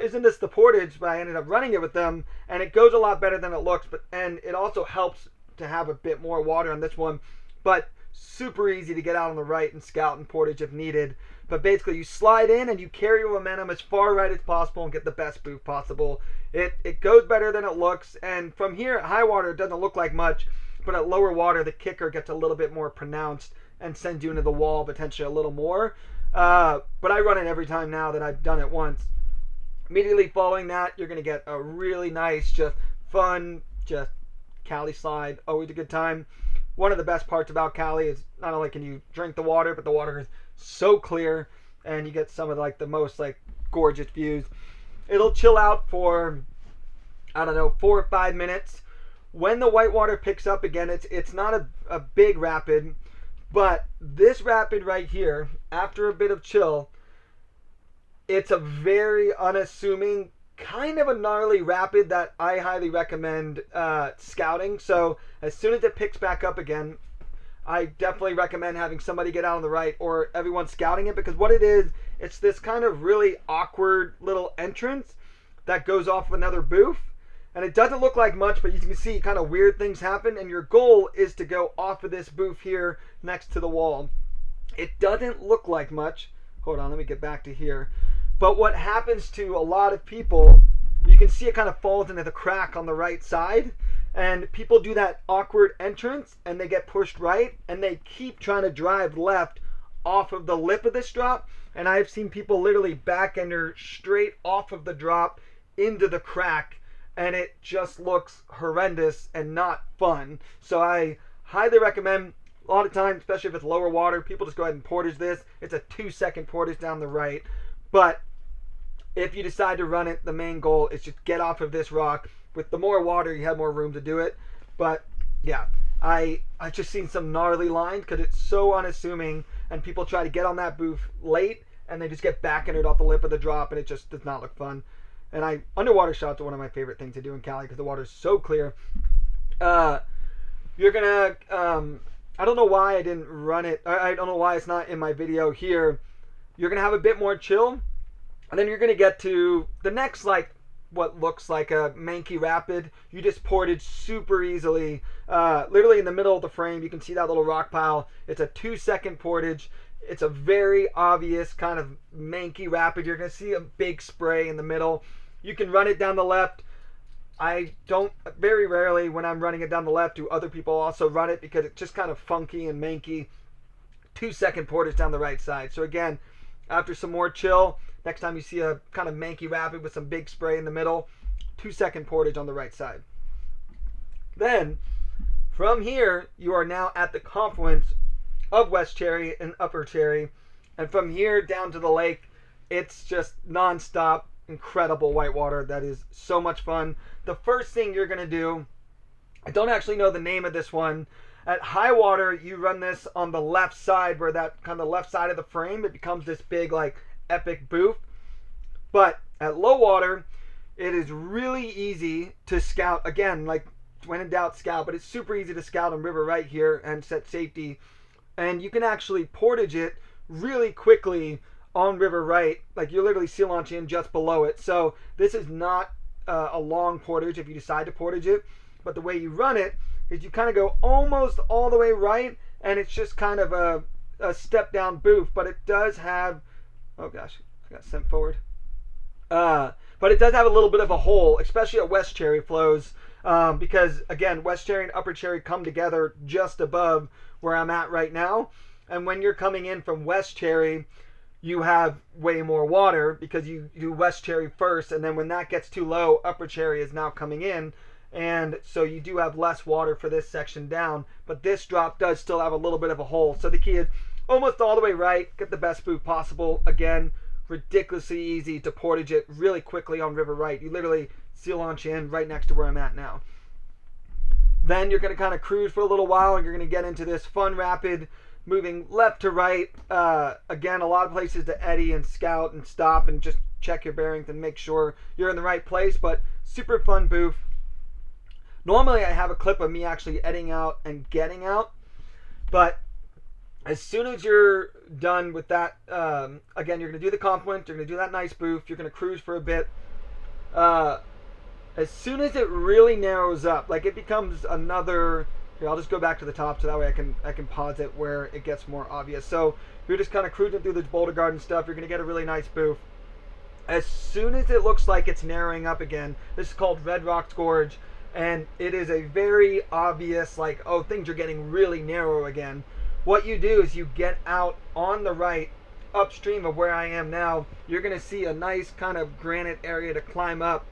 isn't this the portage? But I ended up running it with them, and it goes a lot better than it looks, and it also helps to have a bit more water on this one. But super easy to get out on the right and scout and portage if needed. But basically, you slide in and you carry your momentum as far right as possible and get the best boost possible. It goes better than it looks, and from here at high water, it doesn't look like much, but at lower water, the kicker gets a little bit more pronounced and sends you into the wall potentially a little more. But I run it every time now that I've done it once. Immediately following that, you're going to get a really nice, just fun, just Cali slide. Always a good time. One of the best parts about Cali is not only can you drink the water, but the water is so clear, and you get some of like the most like gorgeous views. It'll chill out for, I don't know, 4 or 5 minutes. When the Whitewater picks up again, it's not a big rapid, but this rapid right here, after a bit of chill, it's a very unassuming, kind of a gnarly rapid that I highly recommend scouting. So as soon as it picks back up again, I definitely recommend having somebody get out on the right or everyone scouting it, because what it is, it's this kind of really awkward little entrance that goes off of another booth. And it doesn't look like much, but you can see kind of weird things happen, and your goal is to go off of this booth here next to the wall. It doesn't look like much. Hold on, let me get back to here. But what happens to a lot of people, you can see it kind of falls into the crack on the right side, and people do that awkward entrance, and they get pushed right, and they keep trying to drive left off of the lip of this drop, and I've seen people literally back-ender straight off of the drop into the crack, and it just looks horrendous and not fun. So I highly recommend, a lot of times, especially if it's lower water, people just go ahead and portage this. It's a 2-second portage down the right. But if you decide to run it, the main goal is just get off of this rock. With the more water, you have more room to do it. But yeah, I've just seen some gnarly lines because it's so unassuming, and people try to get on that booth late, and they just get back-entered off the lip of the drop, and it just does not look fun. And underwater shots are one of my favorite things to do in Cali because the water is so clear. You're gonna, I don't know why I didn't run it. I don't know why it's not in my video here. You're gonna have a bit more chill, and then you're gonna get to the next, like, what looks like a manky rapid. You just portage super easily, literally in the middle of the frame. You can see that little rock pile. It's a 2-second portage, It's a very obvious kind of manky rapid. You're going to see a big spray in the middle. You can run it down the left. I don't, very rarely when I'm running it down the left do other people also run it because it's just kind of funky and manky. 2-second portage down the right side. So again, after some more chill, next time you see a kind of manky rapid with some big spray in the middle, 2-second portage on the right side. Then, from here, you are now at the confluence of West Cherry and Upper Cherry. And from here down to the lake, it's just non-stop, incredible whitewater. That is so much fun. The first thing you're going to do, I don't actually know the name of this one. At high water, you run this on the left side, where that kind of left side of the frame, it becomes this big, like, epic boof. But at low water, it is really easy to scout. Again, like, when in doubt, scout. But it's super easy to scout on river right here and set safety. And you can actually portage it really quickly on river right. Like, you literally seal launch in just below it. So this is not a long portage if you decide to portage it. But the way you run it is you kind of go almost all the way right, and it's just kind of a step down boof. But it does have, oh gosh, I got sent forward. But it does have a little bit of a hole, especially at West Cherry flows, because again, West Cherry and Upper Cherry come together just above where I'm at right now. And when you're coming in from West Cherry, you have way more water because you do West Cherry first, and then when that gets too low, Upper Cherry is now coming in. And so you do have less water for this section down, but this drop does still have a little bit of a hole. So the key is almost all the way right, get the best boof possible. Again, ridiculously easy to portage it really quickly on river right. You literally seal launch in right next to where I'm at now. Then you're going to kind of cruise for a little while, and you're going to get into this fun rapid moving left to right. Again, a lot of places to eddy and scout and stop and just check your bearings and make sure you're in the right place, but super fun boof. Normally I have a clip of me actually eddying out and getting out, but as soon as you're done with that, again, you're going to do the compliment, you're going to do that nice boof, you're going to cruise for a bit. As soon as it really narrows up, like it becomes another, here, I'll just go back to the top so that way I can pause it where it gets more obvious. So you're just kind of cruising through the boulder garden stuff, you're going to get a really nice boof. As soon as it looks like it's narrowing up again, this is called Red Rocks Gorge, and it is a very obvious, like, oh, things are getting really narrow again. What you do is you get out on the right, upstream of where I am now. You're going to see a nice kind of granite area to climb up.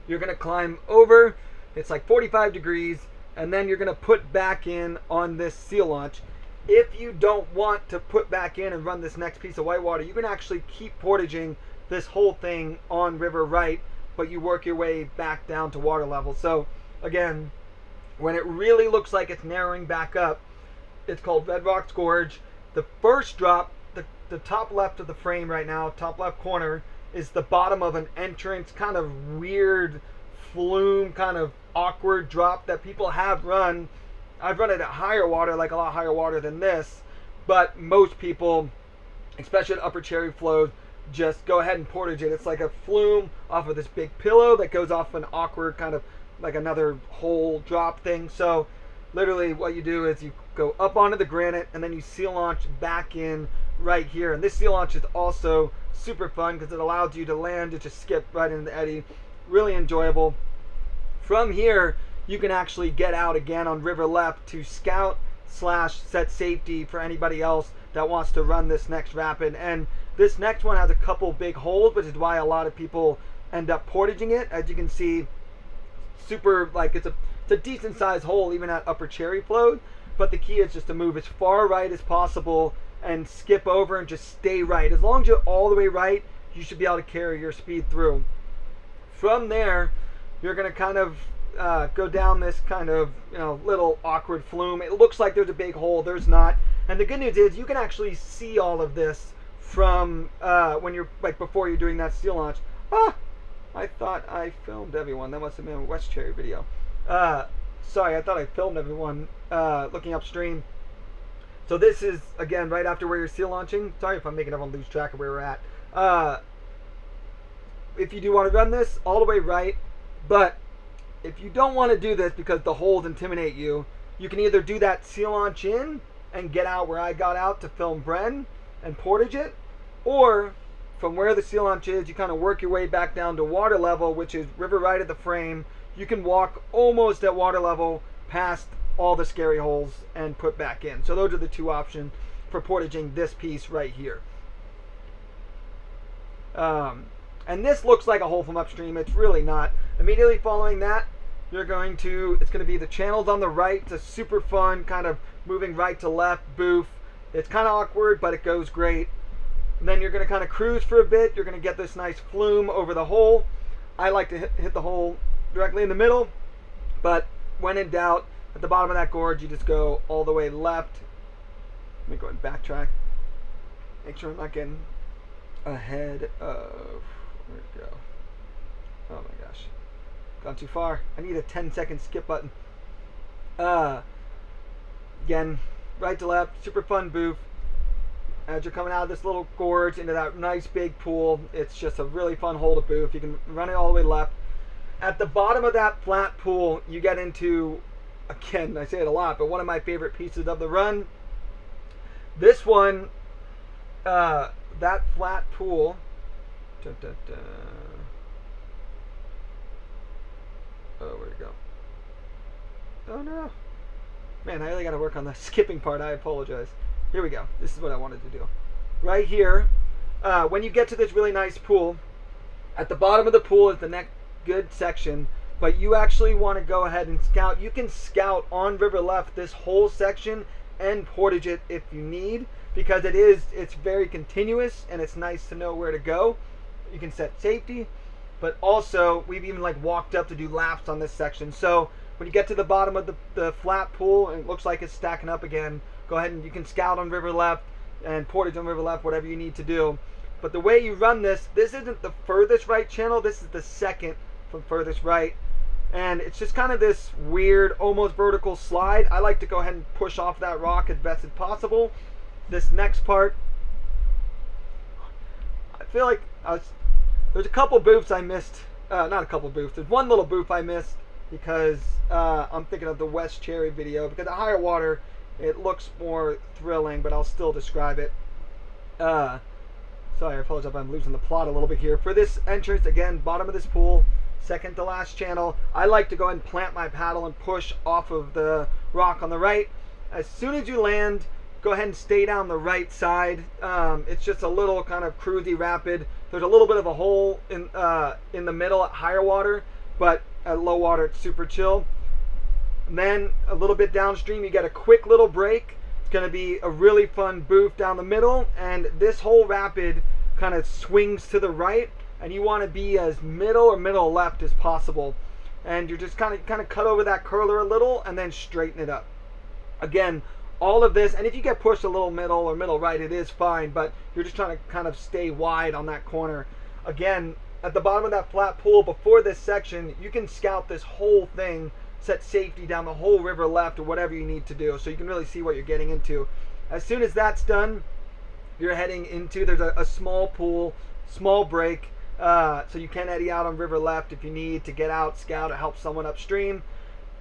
You're going to climb over, it's like 45 degrees, and then you're going to put back in on this seal launch. If you don't want to put back in and run this next piece of whitewater, you can actually keep portaging this whole thing on river right, but you work your way back down to water level. So again, when it really looks like it's narrowing back up, it's called Red Rocks Gorge. The first drop, the top left of the frame right now, top left corner, is the bottom of an entrance, kind of weird flume, kind of awkward drop that people have run. I've run it at higher water, like a lot higher water than this, but most people, especially at Upper Cherry flows, just go ahead and portage it. It's like a flume off of this big pillow that goes off an awkward kind of like another hole drop thing. So literally what you do is you go up onto the granite and then you seal launch back in right here. And this seal launch is also super fun because it allows you to land, to just skip right into the eddy. Really enjoyable. From here, you can actually get out again on river left to scout / set safety for anybody else that wants to run this next rapid. And this next one has a couple big holes, which is why a lot of people end up portaging it. As you can see, super, like, it's a decent sized hole even at Upper Cherry flow, but the key is just to move as far right as possible and skip over and just stay right. As long as you're all the way right, you should be able to carry your speed through. From there, you're going to kind of go down this kind of, little awkward flume. It looks like there's a big hole. There's not. And the good news is you can actually see all of this from when you're, like, before you're doing that seal launch. I thought I filmed everyone. That must have been a West Cherry video. Sorry, I thought I filmed everyone looking upstream. So this is, again, right after where you're seal launching. Sorry if I'm making everyone lose track of where we're at. If you do want to run this, all the way right. But if you don't want to do this because the holes intimidate you, you can either do that seal launch in and get out where I got out to film Bren and Portage it, or from where the sea launch is, you kind of work your way back down to water level, which is river right at the frame. You can walk almost at water level past all the scary holes and put back in. So those are the two options for portaging this piece right here. And this looks like a hole from upstream. It's really not. Immediately following that, it's going to be the channels on the right. It's a super fun kind of moving right to left boof. It's kind of awkward, but it goes great. And then you're going to kind of cruise for a bit. You're going to get this nice flume over the hole. I like to hit the hole directly in the middle, but when in doubt, at the bottom of that gorge, you just go all the way left. Let me go and backtrack. Make sure I'm not getting ahead of, where'd it go? Oh my gosh, gone too far. I need a 10-second skip button. Again, right to left, super fun boof. As you're coming out of this little gorge into that nice big pool, it's just a really fun hole to boof. You can run it all the way left. At the bottom of that flat pool, you get into, again, I say it a lot, but one of my favorite pieces of the run. This one, that flat pool. Oh, where'd it go? Oh no. Man, I really got to work on the skipping part. I apologize. Here we go. This is what I wanted to do. Right here, when you get to this really nice pool, at the bottom of the pool is the next good section, but you actually want to go ahead and scout. You can scout on river left this whole section and portage it if you need, because it's very continuous and it's nice to know where to go. You can set safety, but also we've even like walked up to do laps on this section. So when you get to the bottom of the flat pool and it looks like it's stacking up again, go ahead and you can scout on river left and portage on river left, whatever you need to do. But the way you run this isn't the furthest right channel, this is the second from furthest right. And it's just kind of this weird, almost vertical slide. I like to go ahead and push off that rock as best as possible. This next part, I feel like there's a couple boofs I missed. Not a couple boofs, there's one little boof I missed because I'm thinking of the West Cherry video, because at higher water, it looks more thrilling, but I'll still describe it. Sorry, I apologize if I'm losing the plot a little bit here. For this entrance, again, bottom of this pool, second to last channel, I like to go ahead and plant my paddle and push off of the rock on the right. As soon as you land, go ahead and stay down the right side. It's just a little kind of cruisy rapid. There's a little bit of a hole in the middle at higher water, but at low water it's super chill. And then a little bit downstream, you get a quick little break. It's going to be a really fun boof down the middle, and this whole rapid kind of swings to the right, and you want to be as middle or middle left as possible. And you're just kind of cut over that curler a little and then straighten it up. Again, all of this, and if you get pushed a little middle or middle right, it is fine, but you're just trying to kind of stay wide on that corner. Again, at the bottom of that flat pool before this section, you can scout this whole thing, set safety down the whole river left or whatever you need to do, so you can really see what you're getting into. As soon as that's done, you're heading into, there's a small pool, small break, so you can eddy out on river left if you need to get out, scout, or help someone upstream.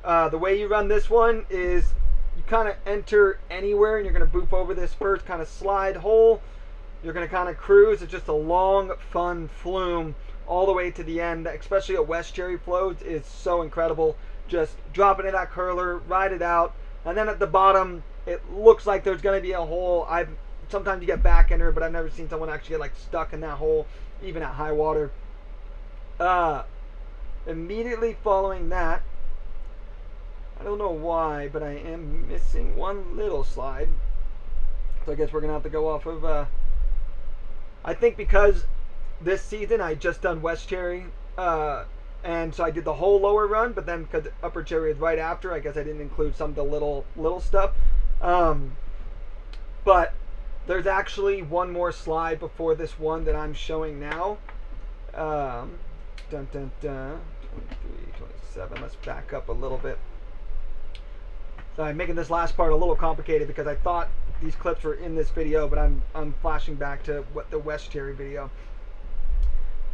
The way you run this one is you kind of enter anywhere and you're going to boof over this first kind of slide hole. You're going to kind of cruise. It's just a long, fun flume all the way to the end, especially at West Cherry flows, is so incredible. Just drop it in that curler, ride it out, and then at the bottom, it looks like there's going to be a hole. Sometimes you get back enter, but I've never seen someone actually get like stuck in that hole, even at high water. Immediately following that, I don't know why, but I am missing one little slide. So I guess we're going to have to go off of, I think because this season I just done West Cherry, and so I did the whole lower run, but then because Upper Cherry is right after, I guess I didn't include some of the little stuff. But there's actually one more slide before this one that I'm showing now. Dun, dun, dun. 23, 27. Let's back up a little bit. So I'm making this last part a little complicated because I thought these clips were in this video, but I'm flashing back to the West Cherry video.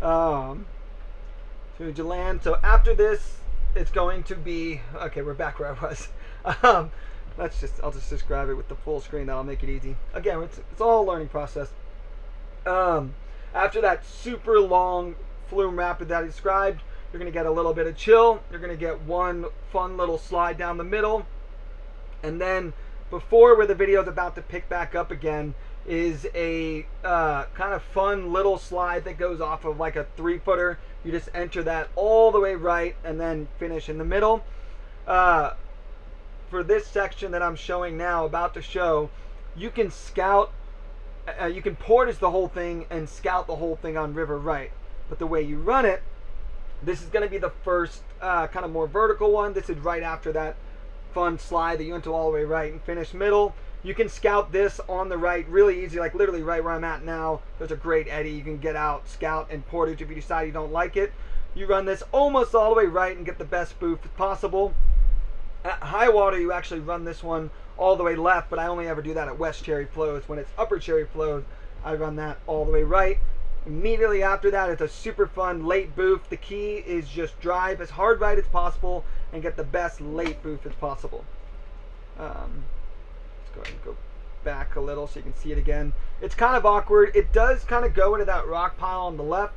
To land. So after this, it's going to be, okay, we're back where I was. I'll just describe it with the full screen. That'll make it easy. Again, it's all a learning process. After that super long flume rapid that I described, you're going to get a little bit of chill. You're going to get one fun little slide down the middle. And then before where the video is about to pick back up again is a kind of fun little slide that goes off of like a 3-footer. You just enter that all the way right and then finish in the middle. For this section that I'm showing now, about to show, you can scout, you can portage the whole thing and scout the whole thing on river right. But the way you run it, this is going to be the first kind of more vertical one. This is right after that fun slide that you enter all the way right and finish middle. You can scout this on the right really easy, like literally right where I'm at now. There's a great eddy. You can get out, scout, and portage if you decide you don't like it. You run this almost all the way right and get the best boof possible. At high water, you actually run this one all the way left, but I only ever do that at west cherry flows. When it's upper cherry flows, I run that all the way right. Immediately after that, it's a super fun late boof. The key is just drive as hard right as possible and get the best late boof as possible. Let's go ahead and go back a little so you can see it again. It's kind of awkward. It does kind of go into that rock pile on the left,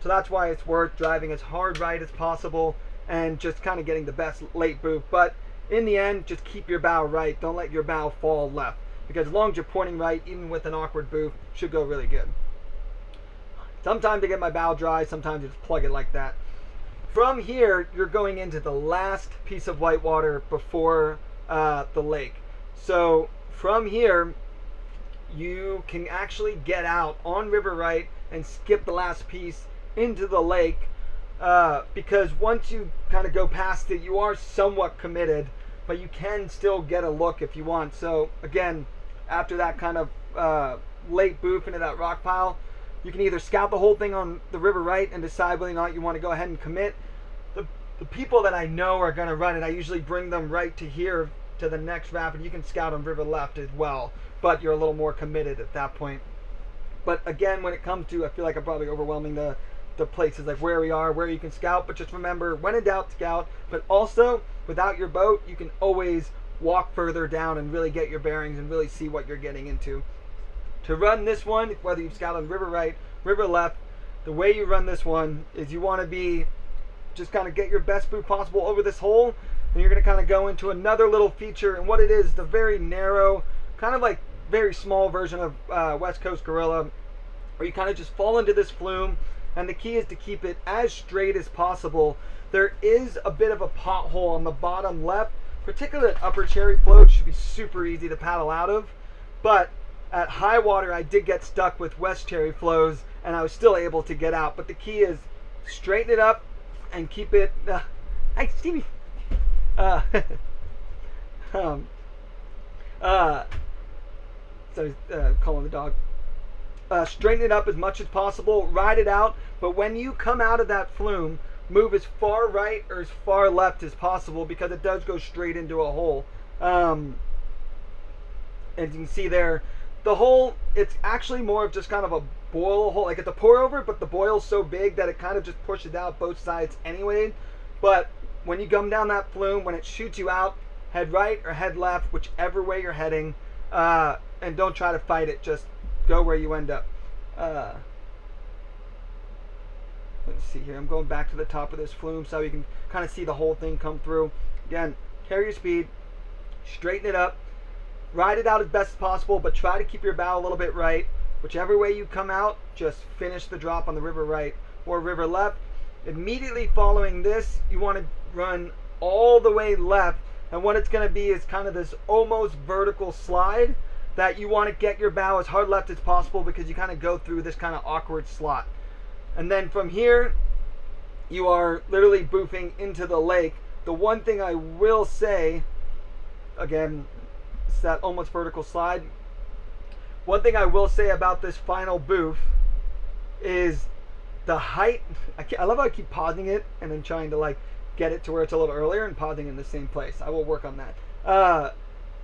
so that's why it's worth driving as hard right as possible and just kind of getting the best late boof. But in the end, just keep your bow right. Don't let your bow fall left, because as long as you're pointing right, even with an awkward boof, should go really good. Sometimes I get my bow dry, sometimes I just plug it like that. From here, you're going into the last piece of whitewater before the lake. So from here, you can actually get out on river right and skip the last piece into the lake, because once you kind of go past it, you are somewhat committed, but you can still get a look if you want. So again, after that kind of late boof into that rock pile, you can either scout the whole thing on the river right and decide whether or not you want to go ahead and commit. The people that I know are going to run it, I usually bring them right to here to the next rapid. You can scout on river left as well, but you're a little more committed at that point. But again, when it comes to, I feel like I'm probably overwhelming the places like where we are, where you can scout, but just remember, when in doubt, scout. But also, without your boat, you can always walk further down and really get your bearings and really see what you're getting into. To run this one, whether you scout on river right, river left, the way you run this one is you want to be, just kind of get your best boot possible over this hole, and you're going to kind of go into another little feature. And what it is, the very narrow, kind of like very small version of West Coast Gorilla, where you kind of just fall into this flume, and the key is to keep it as straight as possible. There is a bit of a pothole on the bottom left, particularly at upper cherry float, should be super easy to paddle out of, but at high water, I did get stuck with west cherry flows, and I was still able to get out. But the key is straighten it up and keep it. Hey, Stevie. Calling the dog. Straighten it up as much as possible. Ride it out. But when you come out of that flume, move as far right or as far left as possible, because it does go straight into a hole. As you can see there, the hole, it's actually more of just kind of a boil hole. Like it's a pour over, but the boil's so big that it kind of just pushes out both sides anyway. But when you come down that flume, when it shoots you out, head right or head left, whichever way you're heading, and don't try to fight it. Just go where you end up. Let's see here. I'm going back to the top of this flume so you can kind of see the whole thing come through. Again, carry your speed, straighten it up. Ride it out as best as possible, but try to keep your bow a little bit right. Whichever way you come out, just finish the drop on the river right or river left. Immediately following this, you want to run all the way left, and what it's going to be is kind of this almost vertical slide that you want to get your bow as hard left as possible, because you kind of go through this kind of awkward slot. And then from here, you are literally boofing into the lake. The one thing I will say, again, it's that almost vertical slide. One thing I will say about this final boof is the height. I love how I keep pausing it and then trying to like get it to where it's a little earlier and pausing in the same place. I will work on that.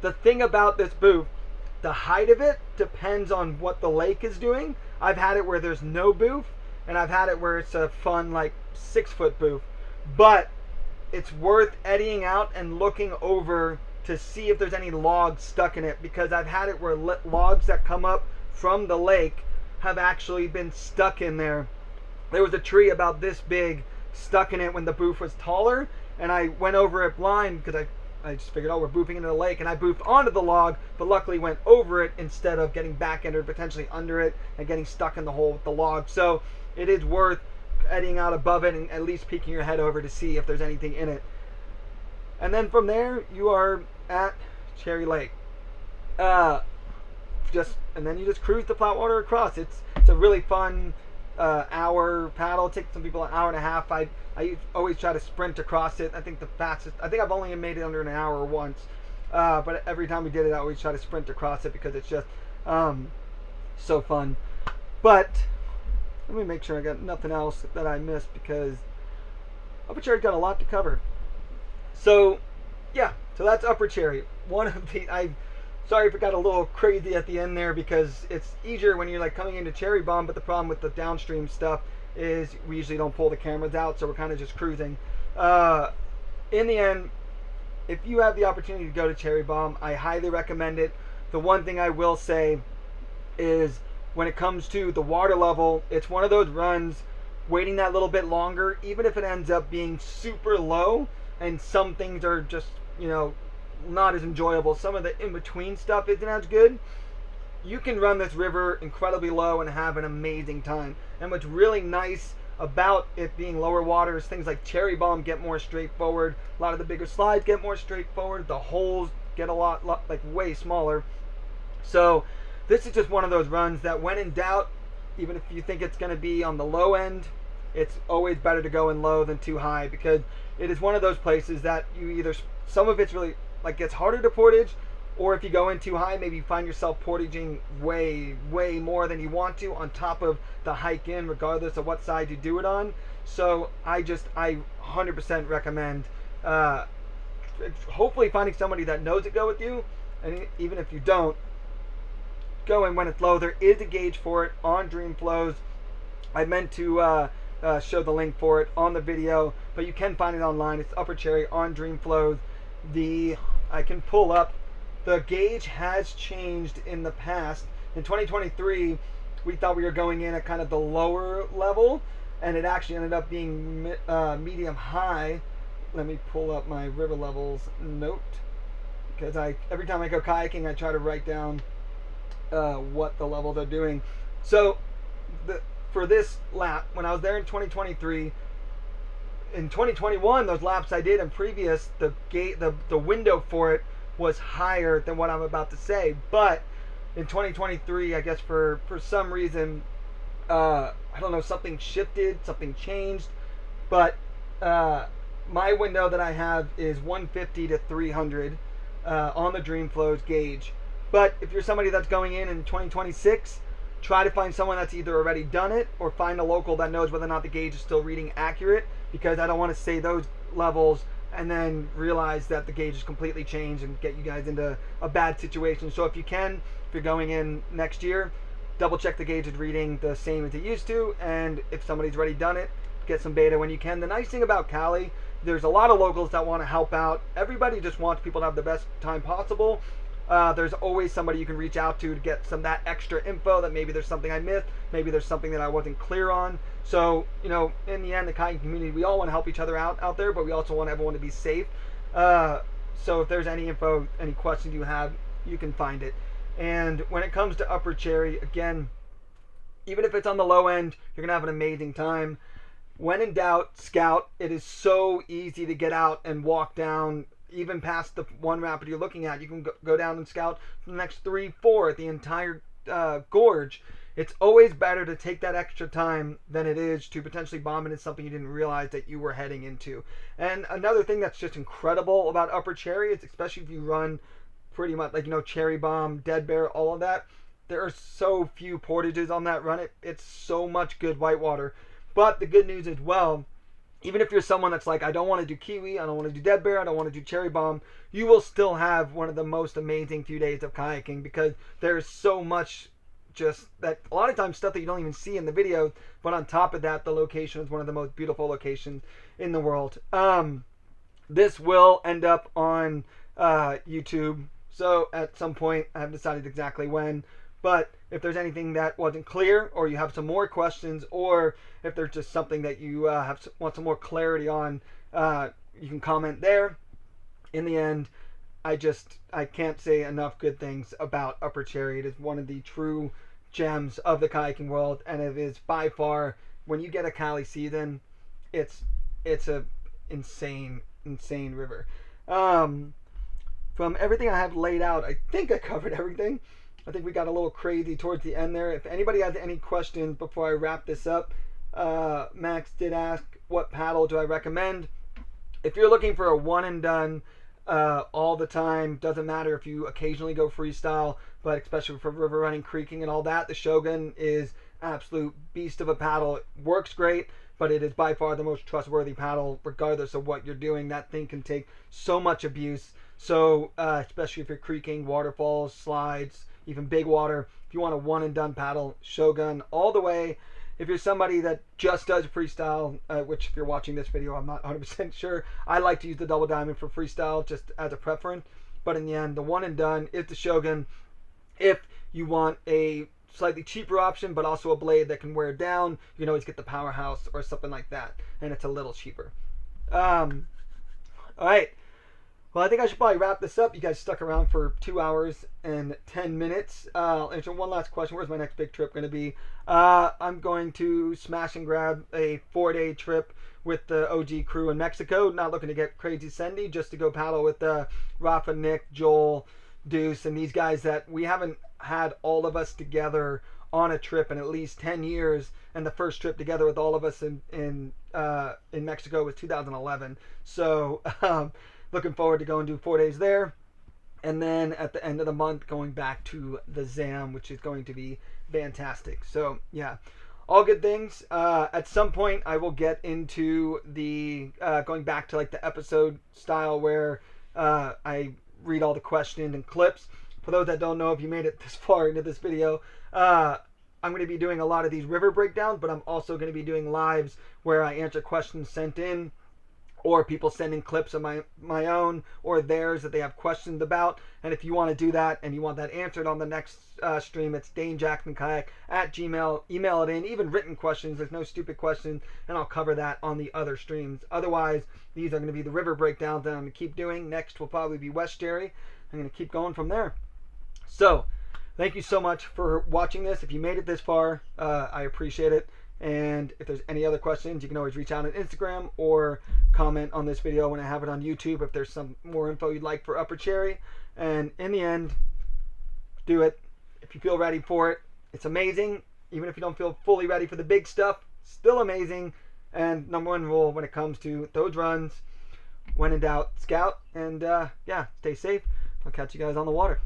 The thing about this boof, the height of it depends on what the lake is doing. I've had it where there's no boof, and I've had it where it's a fun like 6-foot boof. But it's worth eddying out and looking over to see if there's any logs stuck in it, because I've had it where logs that come up from the lake have actually been stuck in there. There was a tree about this big stuck in it when the booth was taller, and I went over it blind because I just figured, oh, we're boofing into the lake, and I boofed onto the log, but luckily went over it instead of getting back entered, potentially under it, and getting stuck in the hole with the log. So it is worth eddying out above it and at least peeking your head over to see if there's anything in it. And then from there, you are at Cherry Lake. And then you just cruise the flat water across. It's a really fun hour paddle. It takes some people an hour and a half. I always try to sprint across it. I think I've only made it under an hour once. But every time we did it, I always try to sprint across it because it's just so fun. But let me make sure I got nothing else that I missed, because Upper Cherry's got a lot to cover. So yeah, so that's Upper Cherry. Sorry if it got a little crazy at the end there, because it's easier when you're like coming into Cherry Bomb, but the problem with the downstream stuff is we usually don't pull the cameras out, so we're kind of just cruising. In the end, if you have the opportunity to go to Cherry Bomb, I highly recommend it. The one thing I will say is, when it comes to the water level, it's one of those runs, waiting that little bit longer, even if it ends up being super low, and some things are just, not as enjoyable. Some of the in-between stuff isn't as good. You can run this river incredibly low and have an amazing time. And what's really nice about it being lower water is things like Cherry Bomb get more straightforward. A lot of the bigger slides get more straightforward. The holes get a lot way smaller. So this is just one of those runs that, when in doubt, even if you think it's going to be on the low end, it's always better to go in low than too high, because it is one of those places that some of it's really gets harder to portage, or if you go in too high, maybe you find yourself portaging way more than you want to on top of the hike in, regardless of what side you do it on. So I 100% recommend hopefully finding somebody that knows it go with you, and even if you don't, go in when it's low. There is a gauge for it on Dreamflows. I meant to show the link for it on the video, but you can find it online. It's Upper Cherry on Dreamflows. I can pull up. The gauge has changed in the past. In 2023, we thought we were going in at kind of the lower level, and it actually ended up being medium high. Let me pull up my river levels note, because every time I go kayaking, I try to write down what the levels are doing. So for this lap, when I was there in 2023, in 2021, those laps I did in previous, the window for it was higher than what I'm about to say. But in 2023, I guess for some reason, I don't know, something shifted, something changed. But my window that I have is 150 to 300 on the Dreamflows gauge. But if you're somebody that's going in 2026, try to find someone that's either already done it, or find a local that knows whether or not the gauge is still reading accurate, because I don't want to say those levels and then realize that the gauge is completely changed and get you guys into a bad situation. So if you're going in next year, double check the gauge is reading the same as it used to, and if somebody's already done it, get some beta when you can. The nice thing about Cali, there's a lot of locals that want to help out. Everybody just wants people to have the best time possible. There's always somebody you can reach out to get that extra info, that maybe there's something I missed, maybe there's something that I wasn't clear on. So, in the end, the kayaking community, we all want to help each other out there, but we also want everyone to be safe. So if there's any info, any questions you have, you can find it. And when it comes to Upper Cherry, again, even if it's on the low end, you're going to have an amazing time. When in doubt, scout. It is so easy to get out and walk down, even past the one rapid you're looking at. You can go down and scout for the next 3-4 at the entire gorge. It's always better to take that extra time than it is to potentially bomb into something you didn't realize that you were heading into. And another thing that's just incredible about Upper Cherry is, especially if you run pretty much Cherry Bomb, Dead Bear, all of that, there are so few portages on that run. It's so much good whitewater. But the good news as well, even if you're someone that's like, I don't want to do Kiwi, I don't want to do Dead Bear, I don't want to do Cherry Bomb, you will still have one of the most amazing few days of kayaking, because there's so much just that, a lot of times stuff that you don't even see in the video, but on top of that, the location is one of the most beautiful locations in the world. This will end up on YouTube. So at some point, I haven't decided exactly when. But if there's anything that wasn't clear, or you have some more questions, or if there's just something that you want some more clarity on, you can comment there. In the end, I can't say enough good things about Upper Cherry. It is one of the true gems of the kayaking world, and it is by far, when you get a Cali season, it's a insane river. From everything I have laid out, I think I covered everything. I think we got a little crazy towards the end there. If anybody has any questions before I wrap this up, Max did ask, what paddle do I recommend? If you're looking for a one and done all the time, doesn't matter if you occasionally go freestyle, but especially for river running, creeking, and all that, the Shogun is absolute beast of a paddle. It works great, but it is by far the most trustworthy paddle, regardless of what you're doing. That thing can take so much abuse. So especially if you're creeking, waterfalls, slides, even big water, if you want a one and done paddle, Shogun all the way. If you're somebody that just does freestyle, which if you're watching this video, I'm not 100% sure. I like to use the double diamond for freestyle just as a preference. But in the end, the one and done is the Shogun. If you want a slightly cheaper option, but also a blade that can wear down, you can always get the Powerhouse or something like that. And it's a little cheaper. All right. Well, I think I should probably wrap this up. You guys stuck around for 2 hours and 10 minutes. I'll answer one last question. Where's my next big trip going to be? I'm going to smash and grab a 4-day trip with the OG crew in Mexico. Not looking to get crazy sendy, just to go paddle with Rafa, Nick, Joel, Deuce, and these guys that we haven't had all of us together on a trip in at least 10 years. And the first trip together with all of us in Mexico was 2011. So looking forward to going to do 4 days there, and then at the end of the month going back to the ZAM, which is going to be fantastic. So yeah, all good things. At some point I will get into the going back to like the episode style where I read all the questions and clips. For those that don't know, if you made it this far into this video, I'm going to be doing a lot of these river breakdowns, but I'm also going to be doing lives where I answer questions sent in, or people sending clips of my own or theirs that they have questions about. And if you want to do that and you want that answered on the next stream, it's DaneJacksonKayak@gmail. Email it in, even written questions. There's no stupid questions, and I'll cover that on the other streams. Otherwise, these are going to be the river breakdowns that I'm going to keep doing. Next will probably be West Cherry. I'm going to keep going from there. So, thank you so much for watching this. If you made it this far, I appreciate it. And if there's any other questions, you can always reach out on Instagram or comment on this video when I have it on YouTube if there's some more info you'd like for Upper Cherry. And in the end, do it. If you feel ready for it, it's amazing. Even if you don't feel fully ready for the big stuff, still amazing. And number one rule when it comes to those runs, when in doubt, scout. And yeah, stay safe. I'll catch you guys on the water.